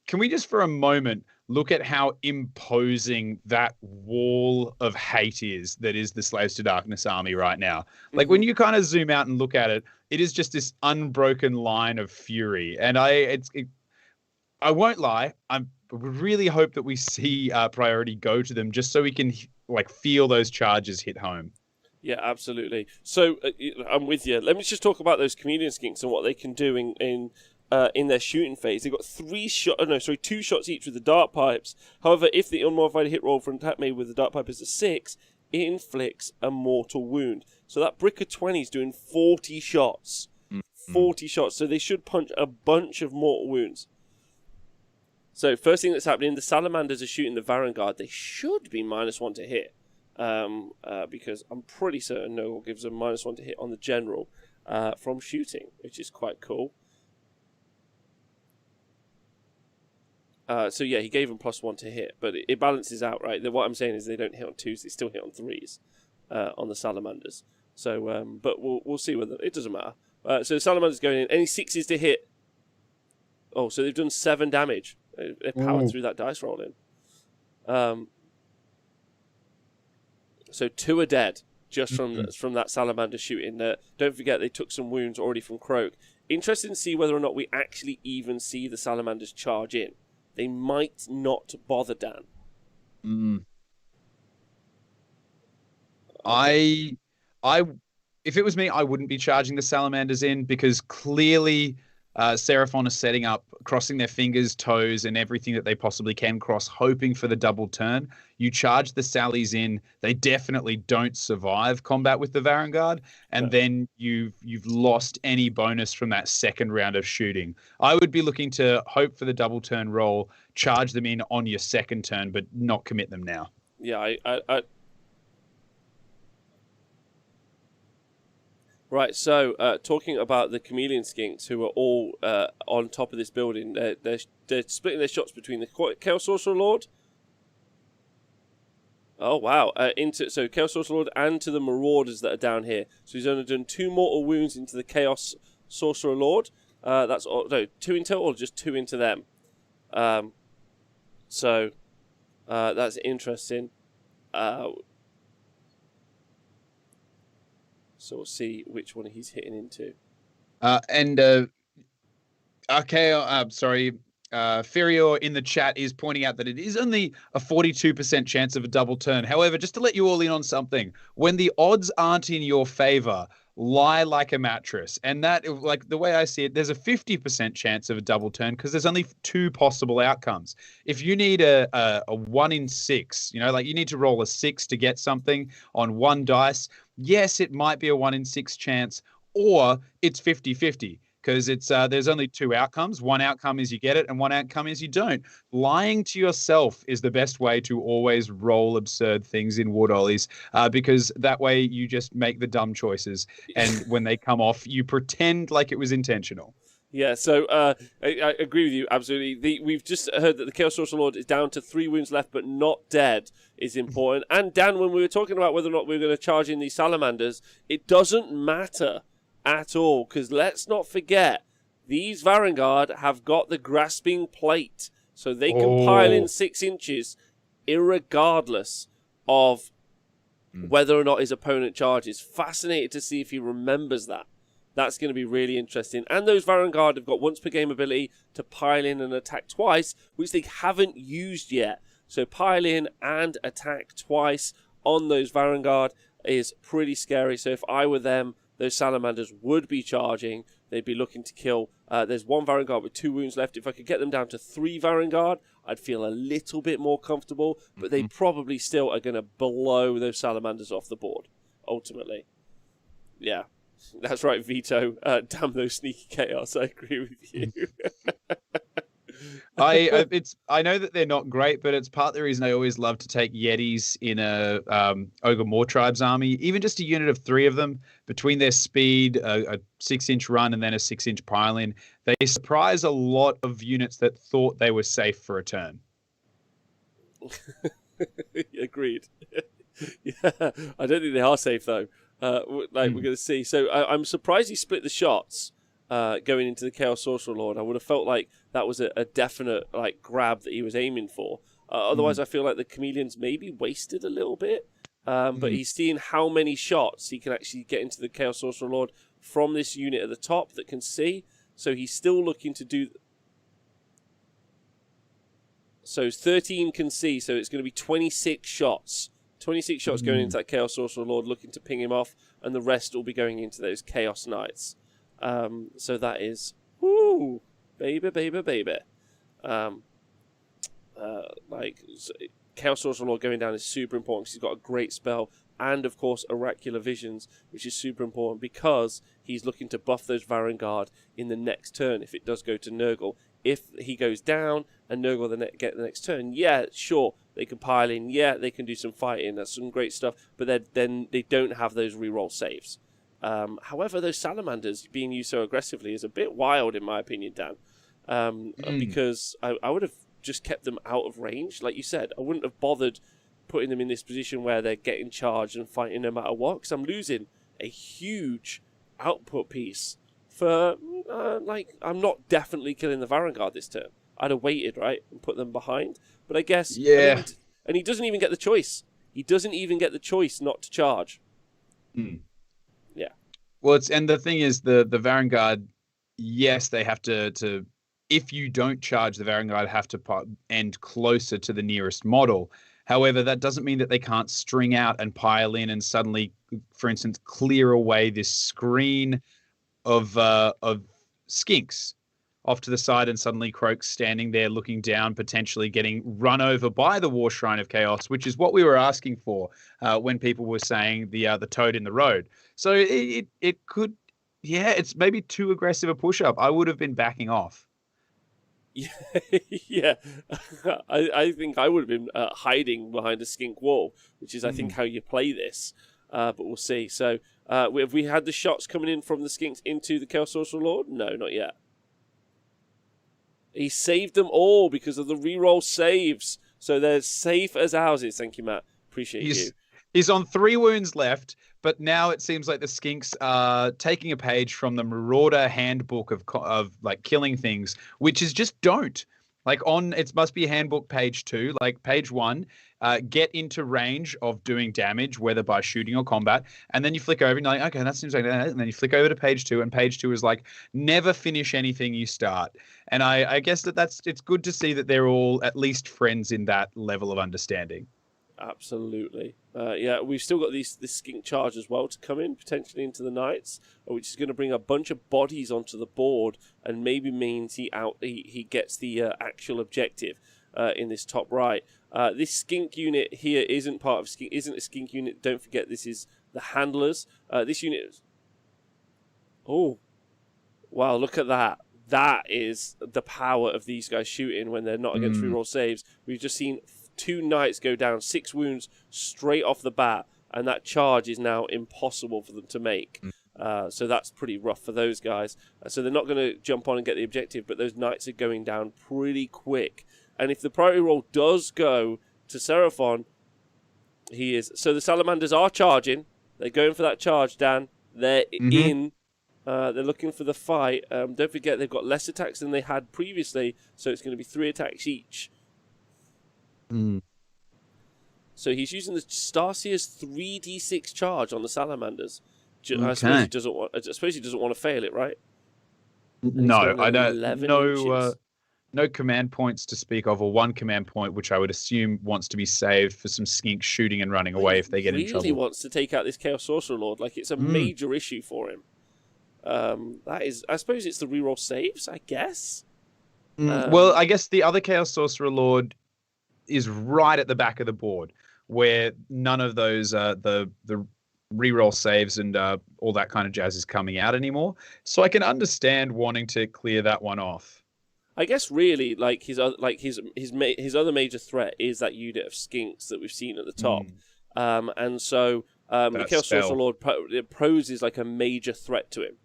can we just for a moment look at how imposing that wall of hate is that is the Slaves to Darkness army right now? Like when you kind of zoom out and look at it, it is just this unbroken line of fury. And I won't lie, I really hope that we see priority go to them just so we can feel those charges hit home. Yeah, absolutely. So I'm with you. Let me just talk about those Chameleon Skinks and what they can do in their shooting phase. They've got 2 shots each with the dart pipes. However, if the unmodified hit roll for an attack made with the dart pipe is a 6, it inflicts a mortal wound. So that brick of 20 is doing 40 shots. 40 shots. So they should punch a bunch of mortal wounds. So first thing that's happening, the Salamanders are shooting the Varaunguard. They should be -1 to hit. Because I'm pretty certain Noel gives them -1 to hit on the general from shooting, which is quite cool. So yeah, he gave them +1 to hit, but it balances out, right? What I'm saying is they don't hit on 2s, they still hit on 3s on the Salamanders. So, but we'll see whether it doesn't matter. So the Salamanders going in, any 6s to hit. Oh, so they've done 7 damage. They powered through that dice roll in. So 2 are dead just from that Salamander shooting. Don't forget they took some wounds already from Kroak. Interested to see whether or not we actually even see the Salamanders charge in. They might not bother, Dan. I if it was me, I wouldn't be charging the Salamanders in because clearly Seraphon is setting up, crossing their fingers, toes, and everything that they possibly can cross, hoping for the double turn. You charge the Sallies in, they definitely don't survive combat with the Varaunguard, and then you've lost any bonus from that second round of shooting. I would be looking to hope for the double turn roll, charge them in on your second turn, but not commit them now. Yeah, Right, so talking about the Chameleon Skinks, who are all on top of this building, they're splitting their shots between the Chaos Sorcerer Lord. Oh wow! So Chaos Sorcerer Lord and to the Marauders that are down here. So he's only done 2 mortal wounds into the Chaos Sorcerer Lord. That's 2 in total, or just 2 into them. So that's interesting. So we'll see which one he's hitting into. Ferior in the chat is pointing out that it is only a 42% chance of a double turn. However, just to let you all in on something, when the odds aren't in your favor, lie like a mattress. And that, like the way I see it, there's a 50% chance of a double turn because there's only 2 possible outcomes. If you need a 1 in 6, like you need to roll a 6 to get something on 1 dice, yes, it might be a 1 in 6 chance, or it's 50-50. Because there's only 2 outcomes. One outcome is you get it, and one outcome is you don't. Lying to yourself is the best way to always roll absurd things in Wood Ollies, because that way you just make the dumb choices, and when they come off, you pretend like it was intentional. Yeah, so I agree with you, absolutely. We've just heard that the Chaos Sorcerer Lord is down to 3 wounds left, but not dead, is important. And Dan, when we were talking about whether or not we were going to charge in these salamanders, it doesn't matter at all, because let's not forget, these Varaunguard have got the grasping plate, so they can pile in 6 inches irregardless of whether or not his opponent charges. Fascinated to see if he remembers that. That's going to be really interesting. And those Varaunguard have got once per game ability to pile in and attack twice, which they haven't used yet. So pile in and attack twice on those Varaunguard is pretty scary. So if I were them, those salamanders would be charging. They'd be looking to kill. There's 1 Varaunguard with 2 wounds left. If I could get them down to 3 Varaunguard, I'd feel a little bit more comfortable. But they probably still are going to blow those salamanders off the board, ultimately. Yeah, that's right, Vito. Damn those sneaky chaos. I agree with you. I know that they're not great, but it's part of the reason I always love to take Yetis in a Ogre Moor Tribes army. Even just a unit of 3 of them, between their speed, a 6-inch run, and then a 6-inch pile-in, they surprise a lot of units that thought they were safe for a turn. Agreed. Yeah, I don't think they are safe though. We're going to see. So I'm surprised he split the shots. Going into the Chaos Sorcerer Lord, I would have felt like that was a definite grab that he was aiming for. Otherwise, I feel like the Chameleon's maybe wasted a little bit. But he's seeing how many shots he can actually get into the Chaos Sorcerer Lord from this unit at the top that can see. So he's still looking to do. So 13 can see, so it's going to be 26 shots. 26 shots going into that Chaos Sorcerer Lord, looking to ping him off, and the rest will be going into those Chaos Knights. So that is, woo, baby. Chaos Sorcerer Lord going down is super important because he's got a great spell, and of course Oracular Visions, which is super important because he's looking to buff those Varaunguard in the next turn if it does go to Nurgle. If he goes down and Nurgle get the next turn, yeah, sure, they can pile in, yeah, they can do some fighting, that's some great stuff, but then they don't have those reroll saves. However, those salamanders being used so aggressively is a bit wild, in my opinion, Dan. Because I would have just kept them out of range, like you said. I wouldn't have bothered putting them in this position where they're getting charged and fighting no matter what, because I'm losing a huge output piece for, I'm not definitely killing the Varaunguard this turn. I'd have waited, right, and put them behind. But I guess... Yeah. And he doesn't even get the choice. He doesn't even get the choice not to charge. Yeah. Well, and the thing is, the Varaunguard, yes, they have to if you don't charge, the Varaunguard have to end closer to the nearest model. However, that doesn't mean that they can't string out and pile in and suddenly, for instance, clear away this screen of skinks off to the side, and suddenly Kroak's standing there looking down, potentially getting run over by the War Shrine of Chaos, which is what we were asking for when people were saying the toad in the road. So it could, yeah, it's maybe too aggressive a push-up. I would have been backing off. Yeah, I think I would have been hiding behind a skink wall, which is, I think, how you play this. But we'll see. So have we had the shots coming in from the skinks into the Chaos Sorcerer Lord? No, not yet. He saved them all because of the reroll saves. So they're safe as houses. Thank you, Matt. Appreciate you. He's on 3 wounds left, but now it seems like the skinks are taking a page from the Marauder handbook of killing things, which is just don't. Like it must be handbook page 2, like page 1, get into range of doing damage, whether by shooting or combat. And then you flick over and you're like, okay, that seems like that. And then you flick over to page 2, and page 2 is like, never finish anything you start. And I guess it's good to see that they're all at least friends in that level of understanding. Absolutely. Yeah, we've still got this skink charge as well to come in, potentially into the Knights, which is going to bring a bunch of bodies onto the board and maybe means he gets the actual objective in this top right. This skink unit here isn't a skink unit. Don't forget, this is the handlers. This unit... Oh, wow, look at that. That is the power of these guys shooting when they're not against reroll saves. We've just seen 2 Knights go down, 6 wounds straight off the bat, and that charge is now impossible for them to make. So that's pretty rough for those guys. So they're not going to jump on and get the objective, but those Knights are going down pretty quick. And if the priority roll does go to Seraphon, he is... So the Salamanders are charging. They're going for that charge, Dan. They're in. They're looking for the fight. Don't forget, they've got less attacks than they had previously, so it's going to be 3 attacks each. So he's using the Starseer's 3d6 charge on the Salamanders. Okay. I suppose he doesn't want to fail it, right? No, I don't. No command points to speak of, or 1 command point, which I would assume wants to be saved for some skink shooting and running away if they get in trouble. He really wants to take out this Chaos Sorcerer Lord. Like, it's a major issue for him. That is, I suppose it's the reroll saves, I guess. Well, I guess the other Chaos Sorcerer Lord is right at the back of the board, where none of those the reroll saves and all that kind of jazz is coming out anymore. So I can understand wanting to clear that one off. I guess really, like his other major threat is that unit of skinks that we've seen at the top, and so the Chaos Sorcerer Lord poses like a major threat to him.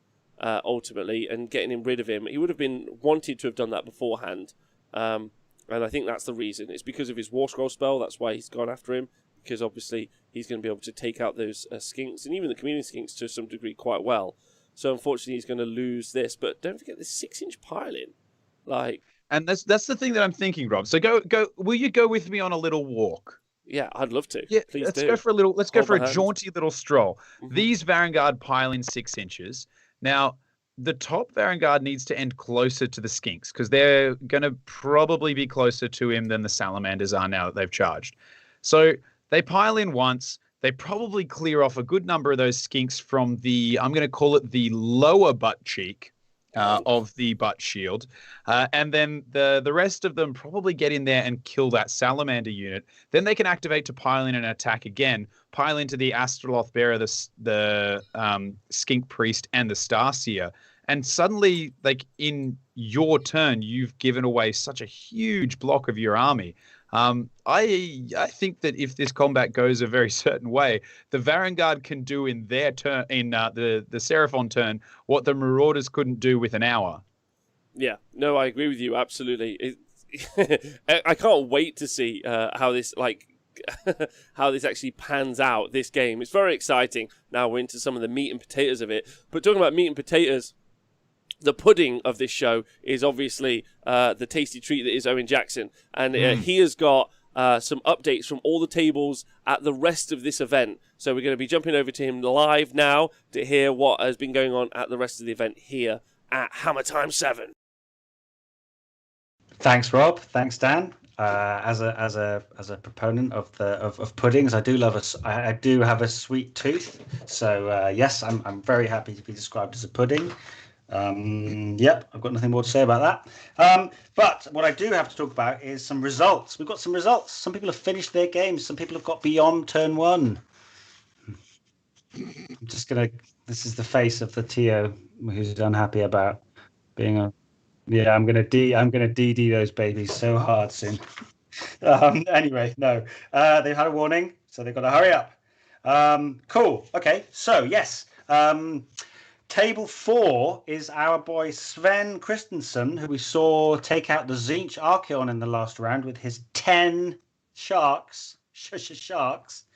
Ultimately, and getting him rid of him, he would have been wanted to have done that beforehand. And I think that's the reason. It's because of his War Scroll spell. That's why he's gone after him, because obviously he's going to be able to take out those skinks, and even the community skinks to some degree quite well. So unfortunately, he's going to lose this. But don't forget this 6-inch piling. And that's the thing that I'm thinking, Rob. So go. Will you go with me on a little walk? Yeah, I'd love to. Yeah, please let's do. go for a jaunty little stroll. These Varaunguard pile in 6 inches. Now, the top Varaunguard needs to end closer to the skinks, because they're going to probably be closer to him than the Salamanders are now that they've charged. So they pile in once. They probably clear off a good number of those skinks from I'm going to call it the lower butt cheek of the butt shield. And then the rest of them probably get in there and kill that Salamander unit. Then they can activate to pile in and attack again. Pile into the Astroloth Bearer, the Skink Priest, and the Starseer. And suddenly, like, in your turn, you've given away such a huge block of your army. I think that if this combat goes a very certain way, the Varaunguard can do in their turn, in the Seraphon turn, what the Marauders couldn't do with an hour. Yeah, no, I agree with you absolutely. I can't wait to see how this how this actually pans out. This game, it's very exciting. Now we're into some of the meat and potatoes of it. But talking about meat and potatoes, the pudding of this show is obviously the tasty treat that is Owen Jackson. And he has got some updates from all the tables at the rest of this event. So we're going to be jumping over to him live now to hear what has been going on at the rest of the event here at Hammer Time 7. Thanks, Rob. Thanks, Dan. As a proponent of puddings, I do have a sweet tooth. So yes, I'm very happy to be described as a pudding. Yep, I've got nothing more to say about that. But what I do have to talk about is some results. We've got some results. Some people have finished their games. Some people have got beyond turn 1. I'm just gonna. This is the face of the Tio who's unhappy about being a. Yeah, I'm gonna DD those babies so hard soon. Anyway, no. They've had a warning, so they've got to hurry up. Cool. Okay. So yes. Table 4 is our boy Sven Christensen, who we saw take out the Tzeentch Archeon in the last round with his 10 sharks. Sharks.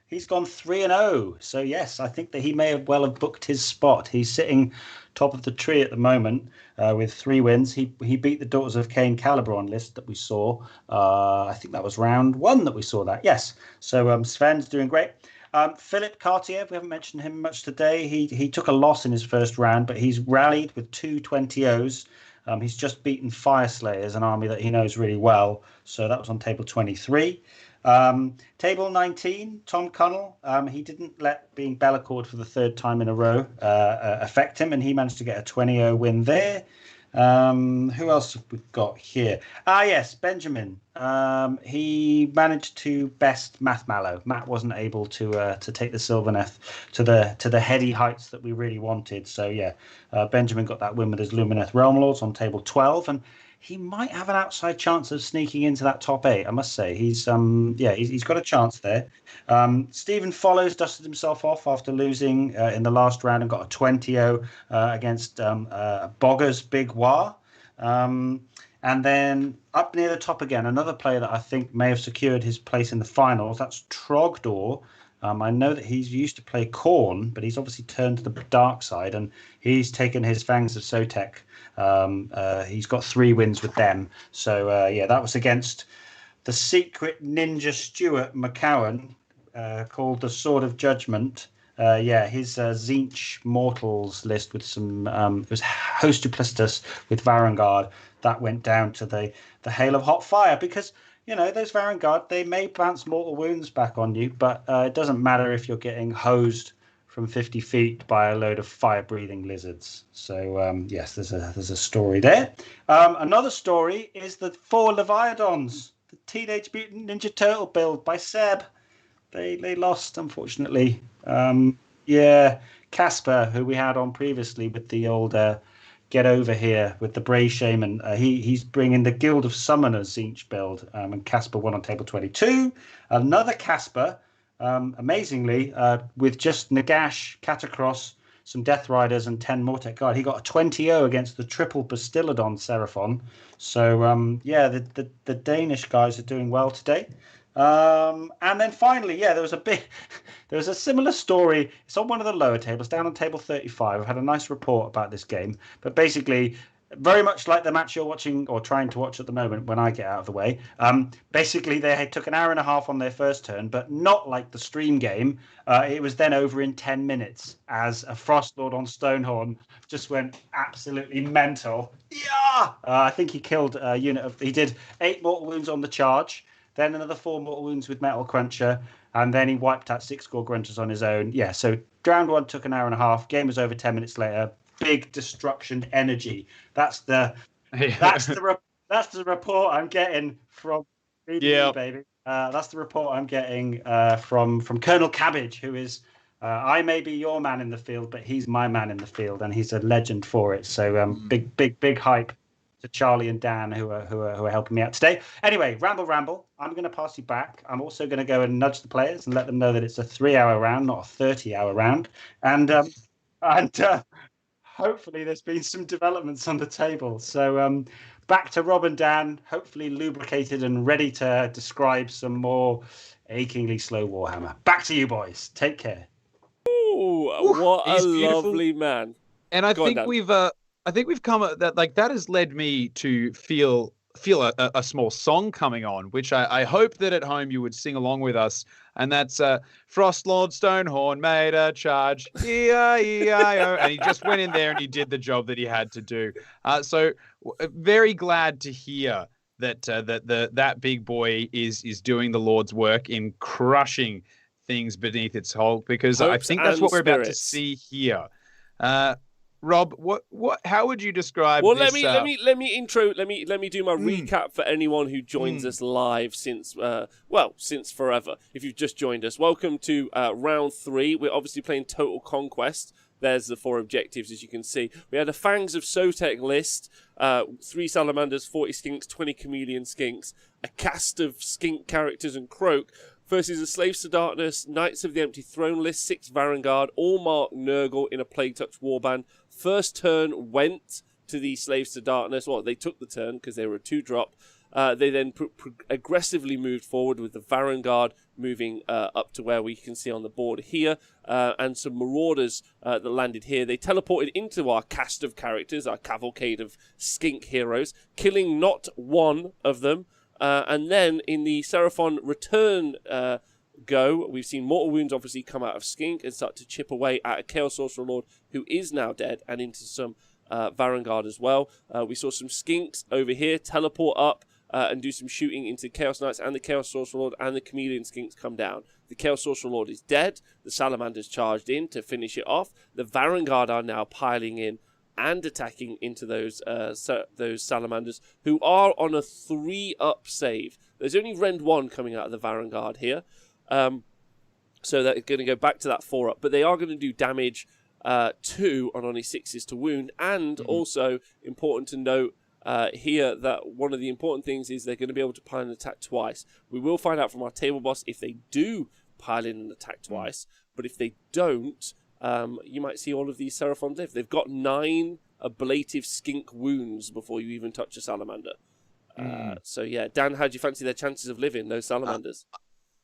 He's gone 3-0. So yes, I think that he may have booked his spot. He's sitting top of the tree at the moment with 3 wins. He beat the Daughters of Cain Calibron list that we saw. I think that was round 1 that we saw that. Yes. So Sven's doing great. Philip Cartier, we haven't mentioned him much today. He took a loss in his first round, but he's rallied with 2 20-0s. He's just beaten Fireslayers, an army that he knows really well. So that was on table 23. Table 19, Tom Connell. He didn't let being Bellacord for the 3rd time in a row affect him, and he managed to get a 20-0 win there. Who else have we got here? Yes, Benjamin. He managed to best Matt Mallow. Matt wasn't able to take the Sylvaneth to the heady heights that we really wanted. So yeah, Benjamin got that win with his Lumineth Realm Lords on table 12, and he might have an outside chance of sneaking into that top 8. I must say he's got a chance there. Stephen Follows dusted himself off after losing in the last round and got a 20-0 against Bogger's Big War. And then up near the top again, another player that I think may have secured his place in the finals. That's Trogdor. I know that he's used to play Khorne, but he's obviously turned to the dark side, and he's taken his Fangs of Sotek. He's got 3 wins with them. So, that was against the secret ninja Stuart McCowan, called the Sword of Judgment. His Zinch Mortals list with some... it was Host Duplicitous with Varaunguard. That went down to the Hail of Hot Fire, because... those Varaunguard, they may bounce mortal wounds back on you, but it doesn't matter if you're getting hosed from 50 feet by a load of fire-breathing lizards. So, yes, there's a story there. Another story is the 4 Leviathans, the Teenage Mutant Ninja Turtle build by Seb. They lost, unfortunately. Casper, who we had on previously with the old... Get Over Here with the Bray Shaman. He's bringing the Guild of Summoners Zinch build, and Casper won on table 22. Another Casper, amazingly, with just Nagash, Catacross, some Death Riders, and 10 Mortek Guard. He got a 20-0 against the triple Bastillodon Seraphon. So, the Danish guys are doing well today. And then finally, there was a similar story. It's on one of the lower tables, down on table 35. I've had a nice report about this game, but basically, very much like the match you're watching or trying to watch at the moment when I get out of the way. Basically, they took an hour and a half on their first turn, but not like the stream game. It was then over in 10 minutes as a Frostlord on Stonehorn just went absolutely mental. Yeah! I think he killed a unit of... He did 8 mortal wounds on the charge. Then another 4 mortal wounds with Metal Cruncher, and then he wiped out 6 Gore Grunters on his own. Yeah, so round 1 took an hour and a half. Game was over 10 minutes later. Big destruction energy. That's the report I'm getting from BDE, baby. That's the report I'm getting from Colonel Cabbage, who is I may be your man in the field, but he's my man in the field, and he's a legend for it. So big hype to Charlie and Dan who are helping me out today. Anyway, ramble. I'm going to pass you back. I'm also going to go and nudge the players and let them know that it's a 3-hour round, not a 30-hour round. And hopefully there's been some developments on the table. So back to Rob and Dan, hopefully lubricated and ready to describe some more achingly slow Warhammer. Back to you, boys. Take care. Ooh, what a lovely man. And I think we've come at that, like, that has led me to feel a small song coming on, which I hope that at home you would sing along with us. And that's Frostlord Stonehorn made a charge, E-I-E-I-O. And he just went in there and he did the job that he had to do. So very glad to hear that that big boy is doing the Lord's work in crushing things beneath its hull, because I think that's what we're about to see here. Rob, how would you describe this? Let me do my recap for anyone who joins us live since forever. If you've just joined us, welcome to round 3. We're obviously playing Total Conquest. There's the 4 objectives, as you can see. We had a Fangs of Sotek list, 3 Salamanders, 40 Skinks, 20 Chameleon Skinks, a cast of Skink characters and Kroak, versus the Slaves to Darkness, Knights of the Empty Throne list, 6 Varaunguard, all marked Nurgle in a Plague Touch warband. First turn went to the Slaves to Darkness. Well, they took the turn because they were a 2-drop. They then aggressively moved forward with the Varaunguard, moving up to where we can see on the board here, and some marauders that landed here. They teleported into our cast of characters, our cavalcade of skink heroes, killing not one of them. And then in the Seraphon return go, we've seen mortal wounds obviously come out of Skink and start to chip away at a Chaos Sorcerer Lord who is now dead, and into some Varaunguard as well. We saw some Skinks over here teleport up and do some shooting into Chaos Knights, and the Chaos Sorcerer Lord and the Chameleon Skinks come down. The Chaos Sorcerer Lord is dead. The Salamanders charged in to finish it off. The Varaunguard are now piling in and attacking into those Salamanders, who are on a 3-up save. There's only Rend 1 coming out of the Varaunguard here. So they're going to go back to that 4-up. But they are going to do damage 2 on only 6s to wound. And also, important to note here that one of the important things is they're going to be able to pile in and attack twice. We will find out from our table boss if they do pile in and attack twice. But if they don't, you might see all of these Seraphon live. They've got 9 ablative skink wounds before you even touch a salamander. So yeah, Dan, how do you fancy their chances of living, those salamanders?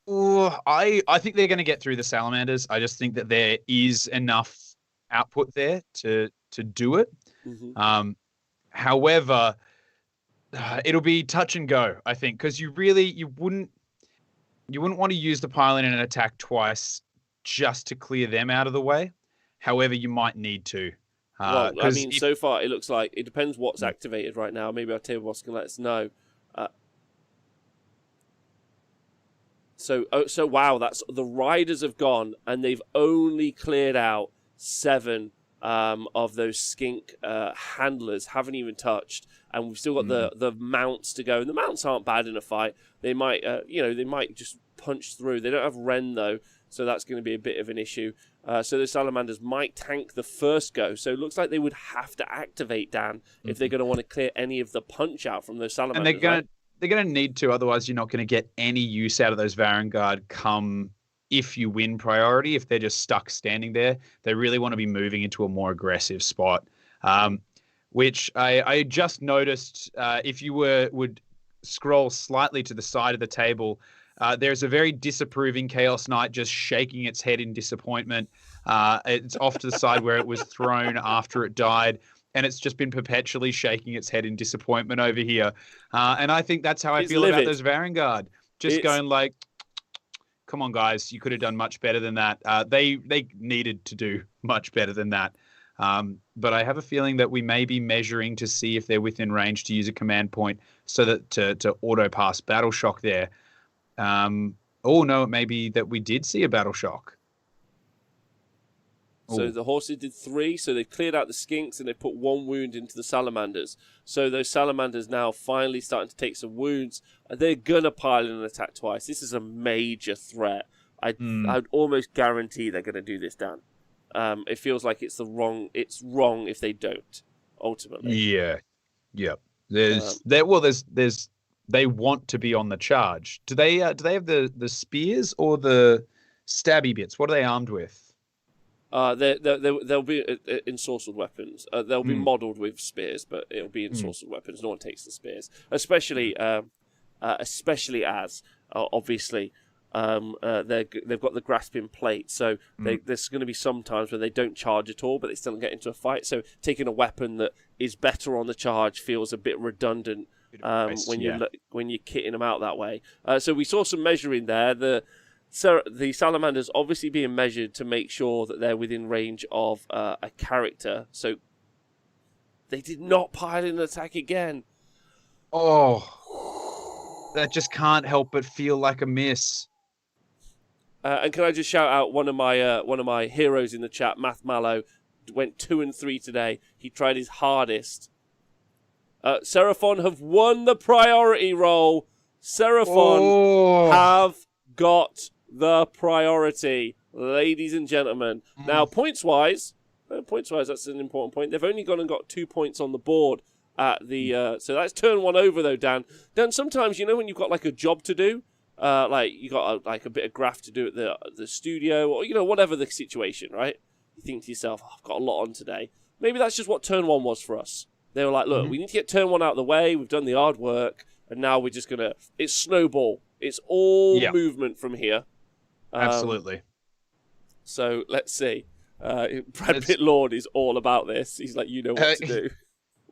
I think they're going to get through the salamanders. I just think that there is enough output there to do it. However, it'll be touch and go, I think, because you wouldn't want to use the pile-in and attack twice just to clear them out of the way. However, you might need to. Well, I mean, so far it looks like it depends what's activated right now. Maybe our table boss can let us know. So wow, that's the riders have gone and they've only cleared out 7 of those skink handlers. Haven't even touched, and we've still got the mounts to go. And the mounts aren't bad in a fight. They might, they might just punch through. They don't have Ren though, so that's going to be a bit of an issue. So the salamanders might tank the first go. So it looks like they would have to activate, Dan, if they're going to want to clear any of the punch out from those salamanders. And they're going to need to, otherwise you're not going to get any use out of those Varaunguard come if you win priority. If they're just stuck standing there, they really want to be moving into a more aggressive spot, which I just noticed. If you would scroll slightly to the side of the table, there's a very disapproving Chaos Knight just shaking its head in disappointment. It's off to the side where it was thrown after it died, and it's just been perpetually shaking its head in disappointment over here. And I think that's how I feel about those Varaunguard. Just going like, come on, guys, you could have done much better than that. They needed to do much better than that. But I have a feeling that we may be measuring to see if they're within range to use a command point so that to auto-pass Battle Shock there. No, it may be that we did see a Battle Shock. So the horses did 3, so they've cleared out the skinks and they put 1 wound into the salamanders. So those salamanders now finally starting to take some wounds. They're going to pile in and attack twice. This is a major threat. I'd almost guarantee they're going to do this, Dan. It feels like it's wrong if they don't, ultimately. Yeah. There's they want to be on the charge. Do they have the spears or the stabby bits? What are they armed with? They'll be ensorcelled weapons. They'll be modelled with spears, but it'll be ensorcelled weapons. No one takes the spears, especially as obviously they've got the grasping plate. So there's going to be some times where they don't charge at all, but they still get into a fight. So taking a weapon that is better on the charge feels a bit redundant when you're kitting them out that way. So we saw some measuring there. The salamanders obviously being measured to make sure that they're within range of a character. So they did not pile in an attack again. Oh, that just can't help but feel like a miss. And can I just shout out one of my heroes in the chat, Math Mallow, went 2 and 3 today. He tried his hardest. Seraphon have won the priority roll. Seraphon have got the priority, ladies and gentlemen. Now, points-wise, that's an important point. They've only gone and got 2 points on the board at the. So that's turn 1 over, though, Dan. Dan, sometimes when you've got like a job to do, like you got a bit of graft to do at the studio, or whatever the situation, right? You think to yourself, I've got a lot on today. Maybe that's just what turn 1 was for us. They were like, look, we need to get turn 1 out of the way. We've done the hard work, and now we're just gonna. It's snowball. It's all Yeah. movement from here. Absolutely. So let's see. Brad Pitt Lord is all about this. He's like, you know what to do.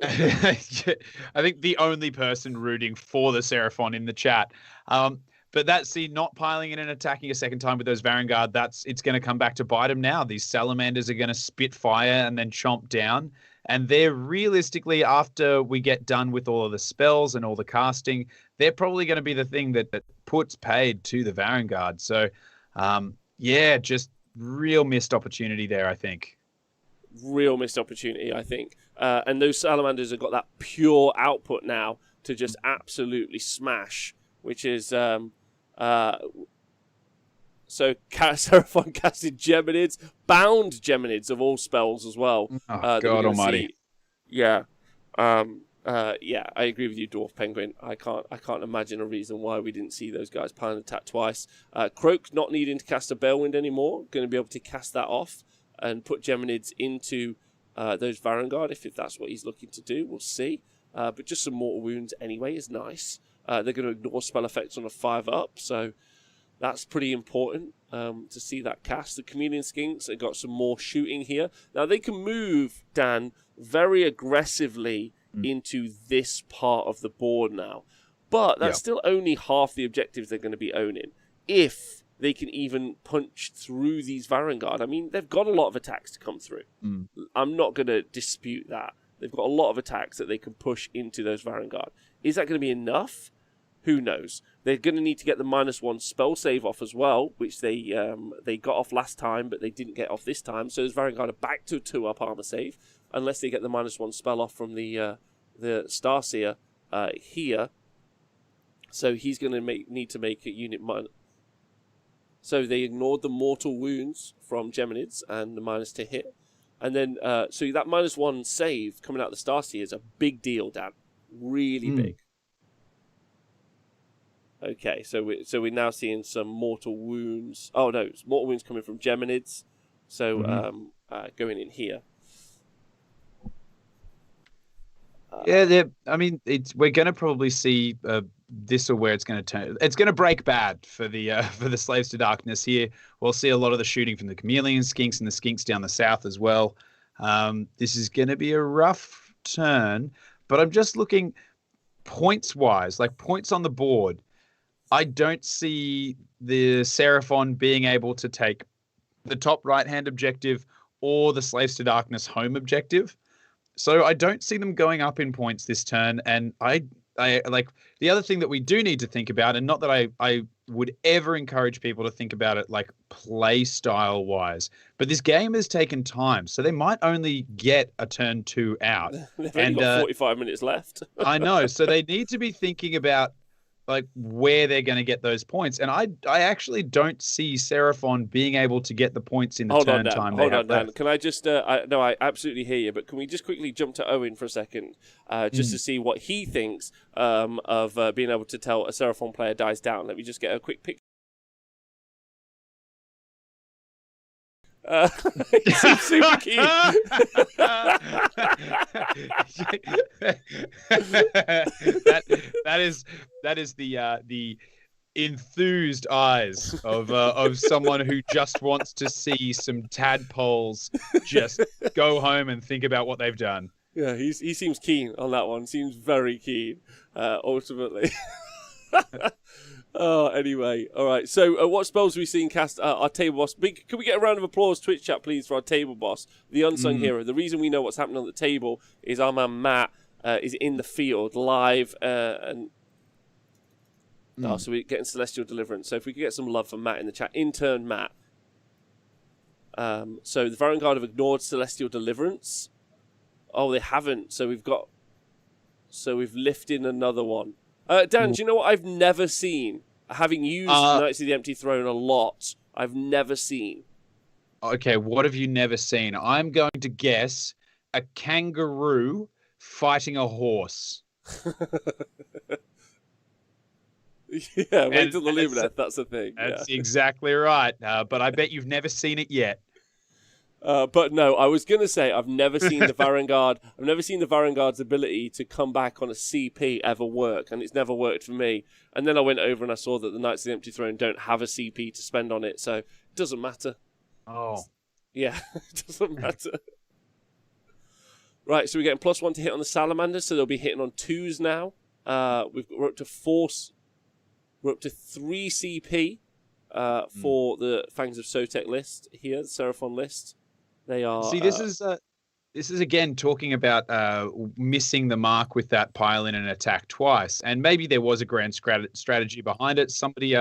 I think the only person rooting for the Seraphon in the chat. But that scene, not piling in and attacking a second time with those Varaunguard, it's going to come back to bite him now. These salamanders are going to spit fire and then chomp down. And they're realistically, after we get done with all of the spells and all the casting, they're probably going to be the thing that puts paid to the Varaunguard. So, yeah, just real missed opportunity there, I think. Real missed opportunity, I think. And those salamanders have got that pure output now to just absolutely smash, which is... so Seraphon casted Geminids, bound Geminids of all spells as well. Oh, God almighty. Yeah. Yeah, I agree with you, Dwarf Penguin. I can't imagine a reason why we didn't see those guys pile and attack twice. Kroak not needing to cast a Balewind anymore, going to be able to cast that off and put Geminids into those Varaunguard if that's what he's looking to do. We'll see. But just some mortal wounds anyway is nice. They're going to ignore spell effects on a 5-up, so that's pretty important to see that cast. The Chameleon Skinks have got some more shooting here. Now they can move, Dan, very aggressively into this part of the board now. But that's still only half the objectives they're going to be owning. If they can even punch through these Varaunguard. I mean, they've got a lot of attacks to come through. I'm not going to dispute that. They've got a lot of attacks that they can push into those Varaunguard. Is that going to be enough? Who knows? They're going to need to get the -1 spell save off as well, which they got off last time, but they didn't get off this time. So those Varaunguard are back to a 2-up armor save, unless they get the -1 spell off from the Starseer here. So he's going to need to make a unit So they ignored the mortal wounds from Geminids and the minus to hit. And then, so that -1 save coming out of the Starseer is a big deal, Dan. Really big. Okay, so we're now seeing some mortal wounds. Oh, no, it's mortal wounds coming from Geminids. So going in here. Yeah, I mean, we're going to probably see this or where it's going to turn. It's going to break bad for the Slaves to Darkness here. We'll see a lot of the shooting from the Chameleon Skinks and the Skinks down the south as well. This is going to be a rough turn, but I'm just looking points-wise, like points on the board. I don't see the Seraphon being able to take the top right-hand objective or the Slaves to Darkness home objective. So I don't see them going up in points this turn. And I like the other thing that we do need to think about, and not that I would ever encourage people to think about it like play style wise, but this game has taken time. So they might only get a turn 2 out. They've only got 45 minutes left. I know. So they need to be thinking about like where they're going to get those points. And I actually don't see Seraphon being able to get the points in the turn time. Hold on, Dan. Can I just, I absolutely hear you, but can we just quickly jump to Owen for a second, just to see what he thinks of being able to tell a Seraphon player dies down? Let me just get a quick picture. He seems super keen. that is the enthused eyes of someone who just wants to see some tadpoles just go home and think about what they've done. Yeah, he seems keen on that one. Seems very keen. Ultimately. Oh, anyway, all right. So, what spells have we seen cast? Our table boss. Can we get a round of applause, Twitch chat, please, for our table boss, the unsung hero? The reason we know what's happening on the table is our man Matt is in the field live, so we're getting Celestial Deliverance. So, if we could get some love for Matt in the chat, intern Matt. So the Varaunguard have ignored Celestial Deliverance. Oh, they haven't. So we've lifted another one. Dan, do you know what I've never seen? Having used Knights of the Empty Throne a lot, I've never seen. Okay, what have you never seen? I'm going to guess a kangaroo fighting a horse. Yeah, wait till the Lumineth, that's the thing. That's exactly right. But I bet you've never seen it yet. But no, I was gonna say I've never seen the Varaunguard. I've never seen the Varaunguard's ability to come back on a CP ever work, and it's never worked for me. And then I went over and I saw that the Knights of the Empty Throne don't have a CP to spend on it, so it doesn't matter. Oh, yeah, it doesn't matter. Right, so we're getting +1 to hit on the Salamanders, so they'll be hitting on 2s now. We're up to 4. We're up to 3 CP for the Fangs of Sotek list here, the Seraphon list. They are. See, this is again talking about missing the mark with that pile in and attack twice, and maybe there was a grand strategy behind it. Somebody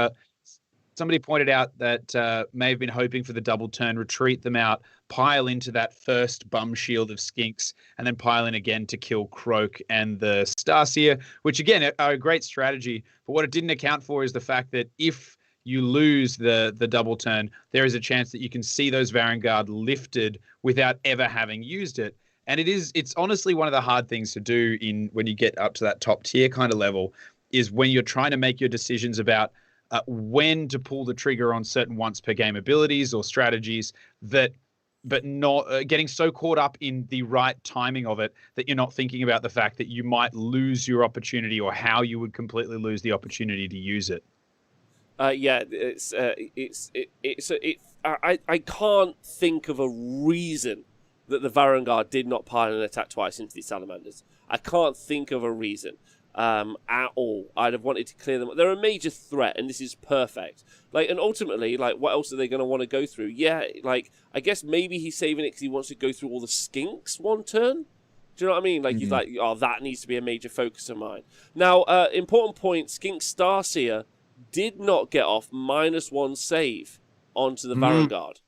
pointed out that may have been hoping for the double turn, retreat them out, pile into that first bum shield of Skinks, and then pile in again to kill Kroak and the Starseer, which again are a great strategy. But what it didn't account for is the fact that if you lose the double turn, there is a chance that you can see those Varaunguard lifted without ever having used it. And it's honestly one of the hard things to do when you get up to that top tier kind of level, is when you're trying to make your decisions about when to pull the trigger on certain once per game abilities or strategies, but not getting so caught up in the right timing of it that you're not thinking about the fact that you might lose your opportunity, or how you would completely lose the opportunity to use it. Yeah, I can't think of a reason that the Varaunguard did not pile and attack twice into these Salamanders. I can't think of a reason at all. I'd have wanted to clear them. They're a major threat, and this is perfect. And ultimately, what else are they going to want to go through? Yeah, I guess maybe he's saving it because he wants to go through all the Skinks one turn. Do you know what I mean? He's like, oh, that needs to be a major focus of mine. Now, important point, Skink Starseer did not get off -1 save onto the Varaunguard.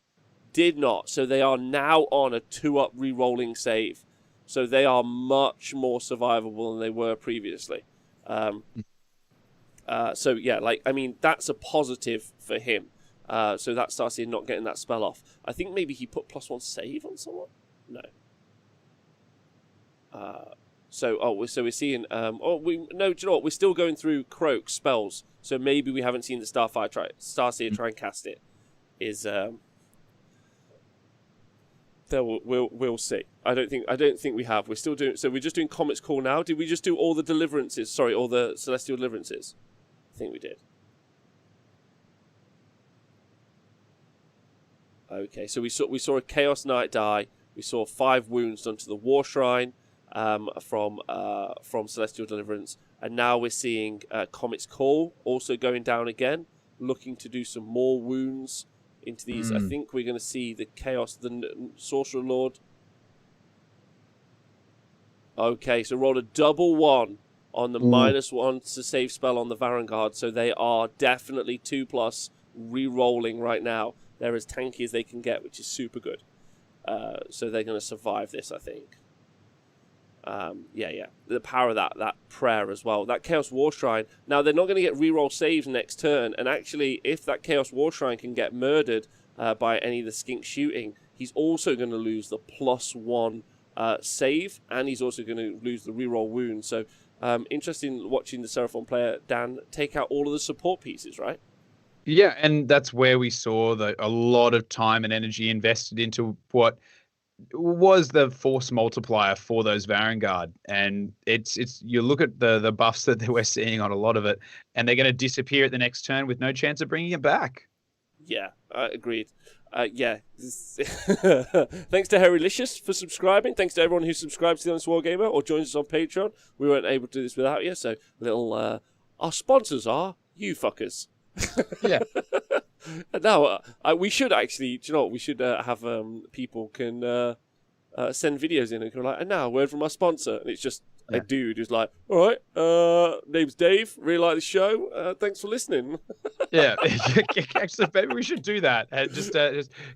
Did not. So they are now on a 2-up re-rolling save. So they are much more survivable than they were previously. So yeah, that's a positive for him. So that starts in not getting that spell off. I think maybe he put +1 save on someone? No. So we're seeing. Do you know what? We're still going through Kroak spells. So maybe we haven't seen the Starseer try and cast it. We'll see. I don't think we have. We're still doing. So we're just doing Comet's Call now. Did we just do all the deliverances? Sorry, all the celestial deliverances. I think we did. Okay, so we saw a Chaos Knight die. We saw 5 wounds done to the War Shrine. From Celestial Deliverance, and now we're seeing Comet's Call also going down again, looking to do some more wounds into these. I think we're going to see the Sorcerer Lord. Okay, so rolled a double 1 on the -1 to save spell on the Varaunguard, so they are definitely 2+ re-rolling right now. They're as tanky as they can get, which is super good. So they're going to survive this, I think. The power of that prayer as well. That Chaos War Shrine. Now, they're not going to get reroll saves next turn, and actually, if that Chaos War Shrine can get murdered by any of the Skink shooting, he's also going to lose the +1 save, and he's also going to lose the reroll wound. So, interesting watching the Seraphon player, Dan, take out all of the support pieces, right? Yeah, and that's where we saw a lot of time and energy invested into what was the force multiplier for those Varaunguard, and it's you look at the buffs that we're seeing on a lot of it, and they're going to disappear at the next turn with no chance of bringing it back. Yeah, agreed. Thanks to Harrylicious for subscribing. Thanks to everyone who subscribes to the Honest Wargamer or joins us on Patreon. We weren't able to do this without you, so our sponsors are you fuckers. Yeah. Now, we should actually, do you know what? We should have people can send videos in and go like, and now, a word from our sponsor. And it's just a dude who's like, all right, name's Dave, really like the show. Thanks for listening. Yeah, actually, maybe we should do that. Just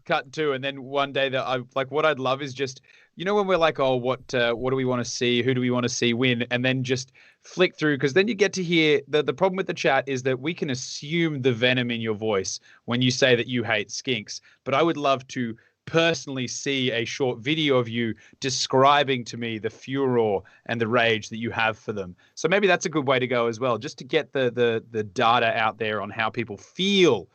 cut to, and then one day what I'd love is just, when we're like, oh, what do we want to see? Who do we want to see win? And then just flick through, because then you get to hear the problem with the chat is that we can assume the venom in your voice when you say that you hate Skinks. But I would love to personally see a short video of you describing to me the furor and the rage that you have for them. So maybe that's a good way to go as well, just to get the data out there on how people feel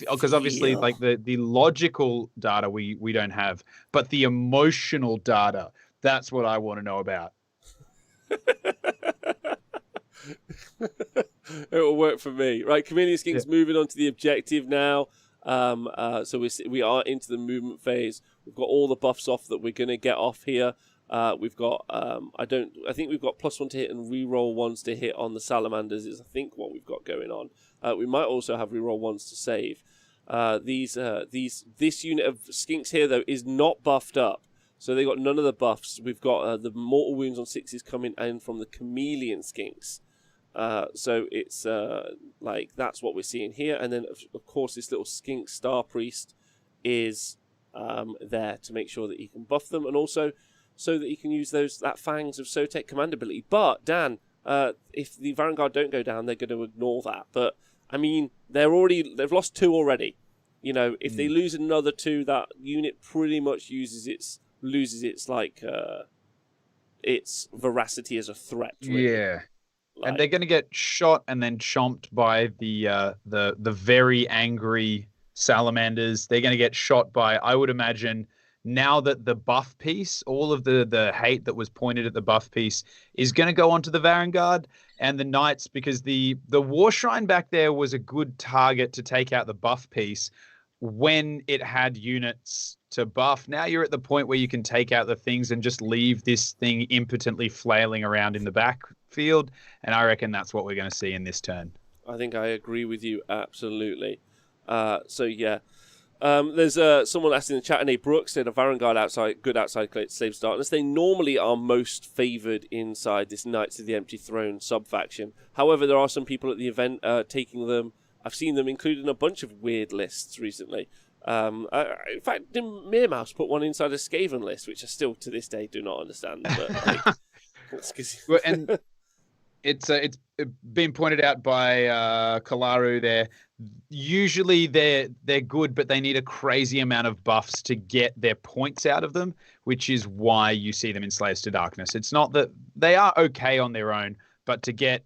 because obviously Feel. like the logical data we don't have, but the emotional data, that's what I want to know about. It will work for me. Right, Chameleon Skink's Yeah. moving on to the objective now. So we are into the movement phase. We've got all the buffs off that we're going to get off here. We've got I think we've got +1 to hit and reroll 1s to hit on the salamanders is I think what we've got going on. We might also have reroll 1s to save. This unit of skinks here though is not buffed up. So they got none of the buffs. We've got the mortal wounds on 6s coming in from the chameleon skinks. So it's like that's what we're seeing here, and then of course this little skink star priest is there to make sure that he can buff them, and also so that he can use that Fangs of Sotek command ability. But Dan, if the Varaunguard don't go down, they're going to ignore that. But I mean, they've lost 2 already. You know, if they lose another 2, that unit pretty much loses its veracity as a threat. Really. Yeah. And they're going to get shot and then chomped by the very angry salamanders. They're going to get shot by, I would imagine, now that the buff piece, all of the hate that was pointed at the buff piece is going to go onto the Varaunguard and the knights, because the war shrine back there was a good target to take out the buff piece when it had units to buff. Now you're at the point where you can take out the things and just leave this thing impotently flailing around in the backfield, and I reckon that's what we're going to see in this turn. I think I agree with you absolutely. So yeah, there's someone asked in the chat, and a Brooks said a Varaunguard good outside Slaves of Darkness. They normally are most favoured inside this Knights of the Empty Throne sub-faction. However, there are some people at the event taking them. I've seen them included in a bunch of weird lists recently. In fact, Meermouse put one inside a Skaven list, which I still to this day do not understand. But like, well, and it's been pointed out by Kalaru there. Usually they're good, but they need a crazy amount of buffs to get their points out of them, which is why you see them in Slaves to Darkness. It's not that they are okay on their own, but to get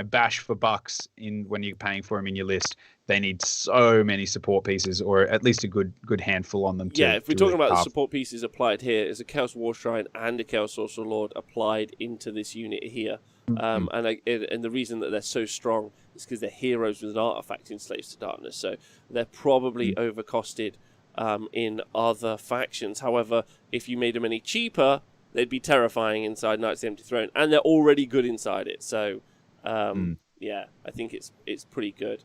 bash for bucks when you're paying for them in your list, they need so many support pieces, or at least a good handful on them. If we're talking about the support pieces applied here, is a Chaos War Shrine and a Chaos Sorcerer Lord applied into this unit here. And the reason that they're so strong is because they're heroes with an artifact in Slaves to Darkness, so they're probably overcosted in other factions. However, if you made them any cheaper, they'd be terrifying inside Knights of the Empty Throne, and they're already good inside it. So yeah, I think it's pretty good.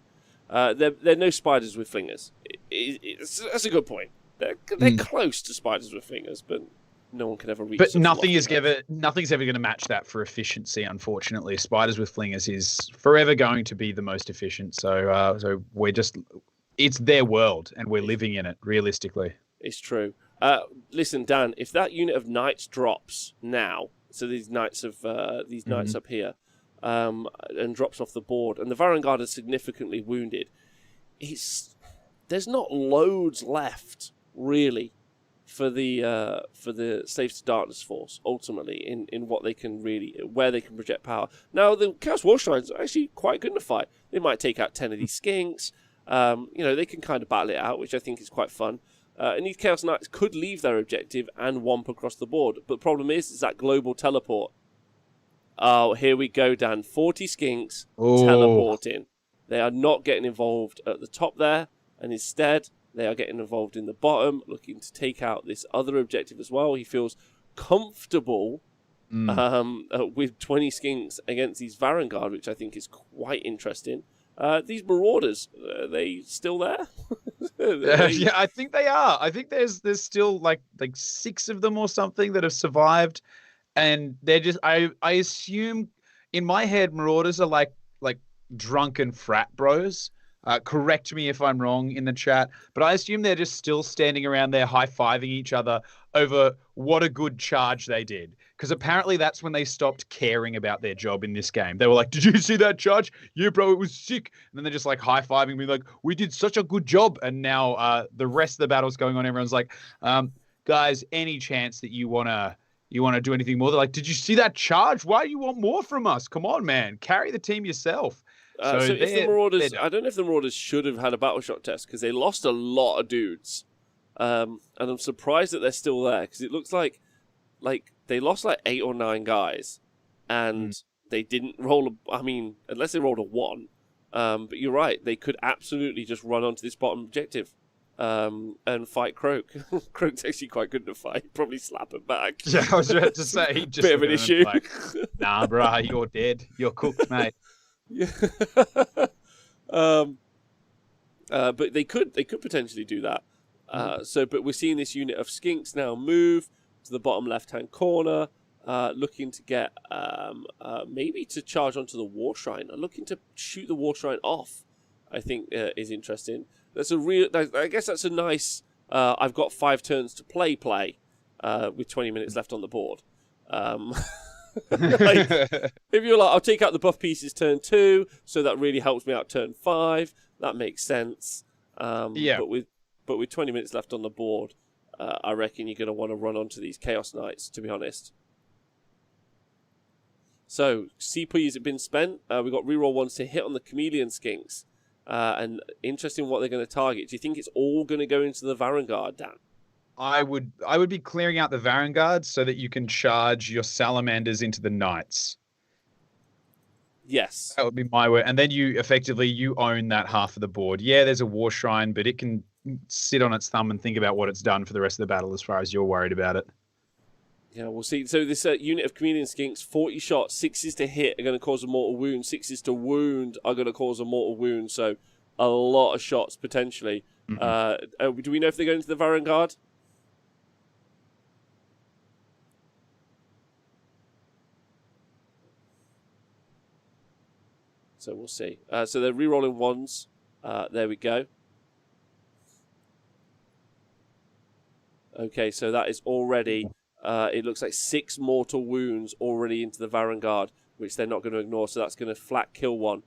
They're no spiders with flingers. That's a good point. They're close to spiders with flingers, but no one can ever reach. But nothing's ever going to match that for efficiency. Unfortunately, spiders with flingers is forever going to be the most efficient. So we're it's their world, and we're living in it realistically. It's true. Listen, Dan, if that unit of knights drops now, so these knights up here. And drops off the board, and the Varaunguard is significantly wounded. There's not loads left really for the Slaves to Darkness force ultimately in what they can where they can project power. Now the Chaos War Shrines are actually quite good in a fight. They might take out 10 of these skinks. They can kind of battle it out, which I think is quite fun. And these Chaos Knights could leave their objective and womp across the board. But the problem is that global teleport. Oh, here we go, Dan. 40 skinks teleporting. They are not getting involved at the top there, and instead they are getting involved in the bottom, looking to take out this other objective as well. He feels comfortable with 20 skinks against these Varaunguard, which I think is quite interesting. These Marauders, are they still there? Yeah, I think they are. I think there's still like 6 of them or something that have survived. And they're just, I assume, in my head, Marauders are like drunken frat bros. Correct me if I'm wrong in the chat, but I assume they're just still standing around there high-fiving each other over what a good charge they did. Because apparently that's when they stopped caring about their job in this game. They were like, did you see that charge? Yeah, bro, it was sick. And then they're just like high-fiving me like, we did such a good job. And now the rest of the battle's going on. Everyone's like, guys, any chance that you want to do anything more? They're like, did you see that charge? Why do you want more from us? Come on, man. Carry the team yourself. So if the Marauders, I don't know if the Marauders should have had a battle shot test because they lost a lot of dudes, and I'm surprised that they're still there because it looks like they lost like 8 or 9 guys, and they didn't roll. Unless they rolled a 1. But you're right, they could absolutely just run onto this bottom objective and fight Kroak. Kroak's actually quite good in a fight. Probably slap him back. Yeah, I was about to say, just bit of an issue. Like, nah, bruh, you're dead. You're cooked, mate. Yeah. But they could potentially do that. But we're seeing this unit of Skinks now move to the bottom left-hand corner, looking to get maybe to charge onto the War Shrine, looking to shoot the War Shrine off. I think is interesting. That's a real. I guess that's a nice. I've got 5 turns to play with 20 minutes left on the board. If you're like, I'll take out the buff pieces turn 2, so that really helps me out turn 5. That makes sense. Yeah. But with 20 minutes left on the board, I reckon you're going to want to run onto these Chaos Knights, to be honest. So, CPs have been spent. We've got reroll 1s to hit on the Chameleon Skinks. And interesting what they're going to target. Do you think it's all going to go into the Varaunguard, Dan? I would be clearing out the Varaunguard so that you can charge your Salamanders into the Knights. Yes. That would be my word. And then you own that half of the board. Yeah, there's a War Shrine, but it can sit on its thumb and think about what it's done for the rest of the battle as far as you're worried about it. Yeah, we'll see. So this unit of Chameleon Skinks, 40 shots, 6s to hit are going to cause a mortal wound, 6s to wound are going to cause a mortal wound. So a lot of shots potentially. Mm-hmm. Do we know if they're going to the Varaunguard? So we'll see. So they're re-rolling 1s. There we go. Okay, so that is already... it looks like 6 mortal wounds already into the Varaunguard, which they're not going to ignore, so that's going to flat kill 1.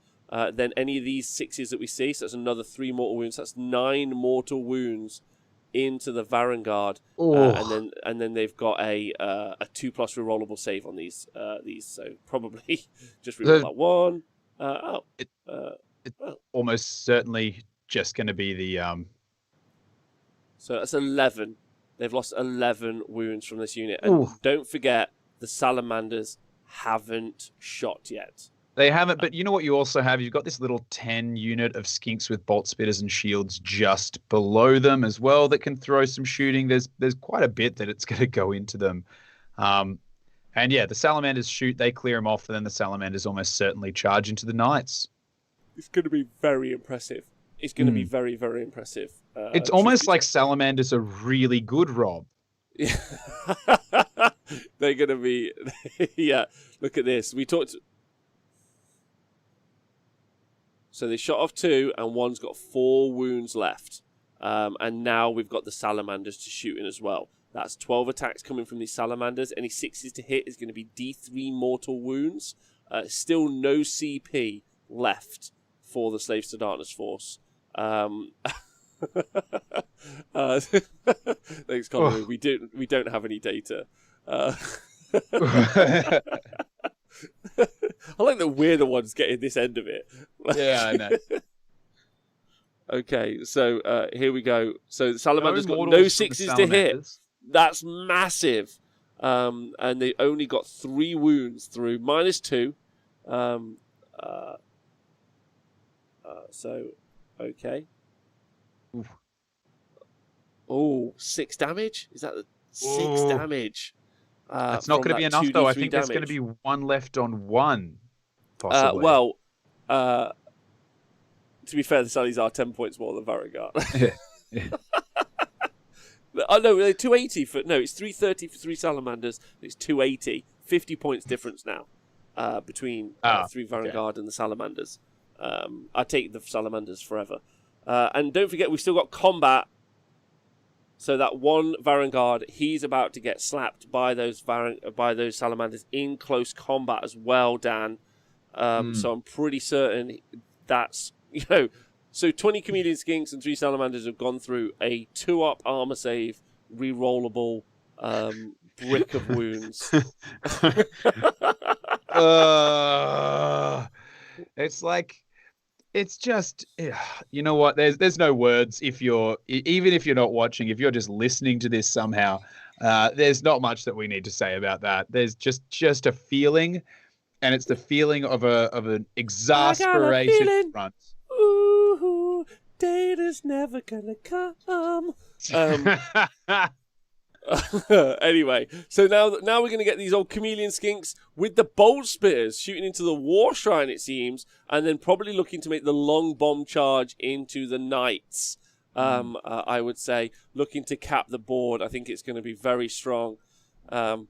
Then any of these 6s that we see, so that's another 3 mortal wounds. That's 9 mortal wounds into the Varaunguard. And then they've got a 2+ rerollable save on these. So probably just reroll that 1. It's almost certainly just going to be the... So that's 11. They've lost 11 wounds from this unit. And don't forget, the Salamanders haven't shot yet. They haven't, but you know what you also have? You've got this little 10 unit of Skinks with bolt spitters and shields just below them as well that can throw some shooting. There's quite a bit that it's going to go into them. And yeah, the Salamanders shoot, they clear them off, and then the Salamanders almost certainly charge into the Knights. It's going to be very impressive. It's going to be very, very impressive. It's almost like Salamanders are really good, Rob. Yeah. They're going to be... yeah, look at this. We talked... So they shot off 2, and 1's got 4 wounds left. And now we've got the Salamanders to shoot in as well. That's 12 attacks coming from these Salamanders. Any 6s to hit is going to be D3 mortal wounds. Still no CP left for the Slaves to Darkness force. Thanks, Colin. We don't have any data. I like that we're the ones getting this end of it. Yeah, I know. Okay, so here we go. So the Salamander's got no 6s to hit. That's massive. And they only got 3 wounds through -2. So, okay. Oh, 6 damage? Is that the 6 damage? That's not going to be enough, though. I think there's going to be 1 left on 1, possibly. To be fair, the Sallies are 10 points more than Varaunguard. Oh, no, they're 280 for... No, it's 330 for 3 Salamanders. It's 280. 50 points difference now between 3 Varaunguard and the Salamanders. I take the Salamanders forever. And don't forget, we've still got combat. So that 1 Varaunguard, he's about to get slapped by those Salamanders in close combat as well, Dan. So I'm pretty certain that's... So 20 Chameleon Skinks and 3 Salamanders have gone through a 2-up armor save, re-rollable brick of wounds. It's like It's just, you know what? There's no words even if you're not watching, if you're just listening to this somehow, there's not much that we need to say about that. There's just a feeling, and it's the feeling of an I got a exasperation feeling. front. Ooh, data's never gonna come. Anyway, so now we're going to get these old chameleon skinks with the bolt spears shooting into the war shrine, it seems, and then probably looking to make the long bomb charge into the knights. I would say looking to cap the board. I think it's going to be very strong. So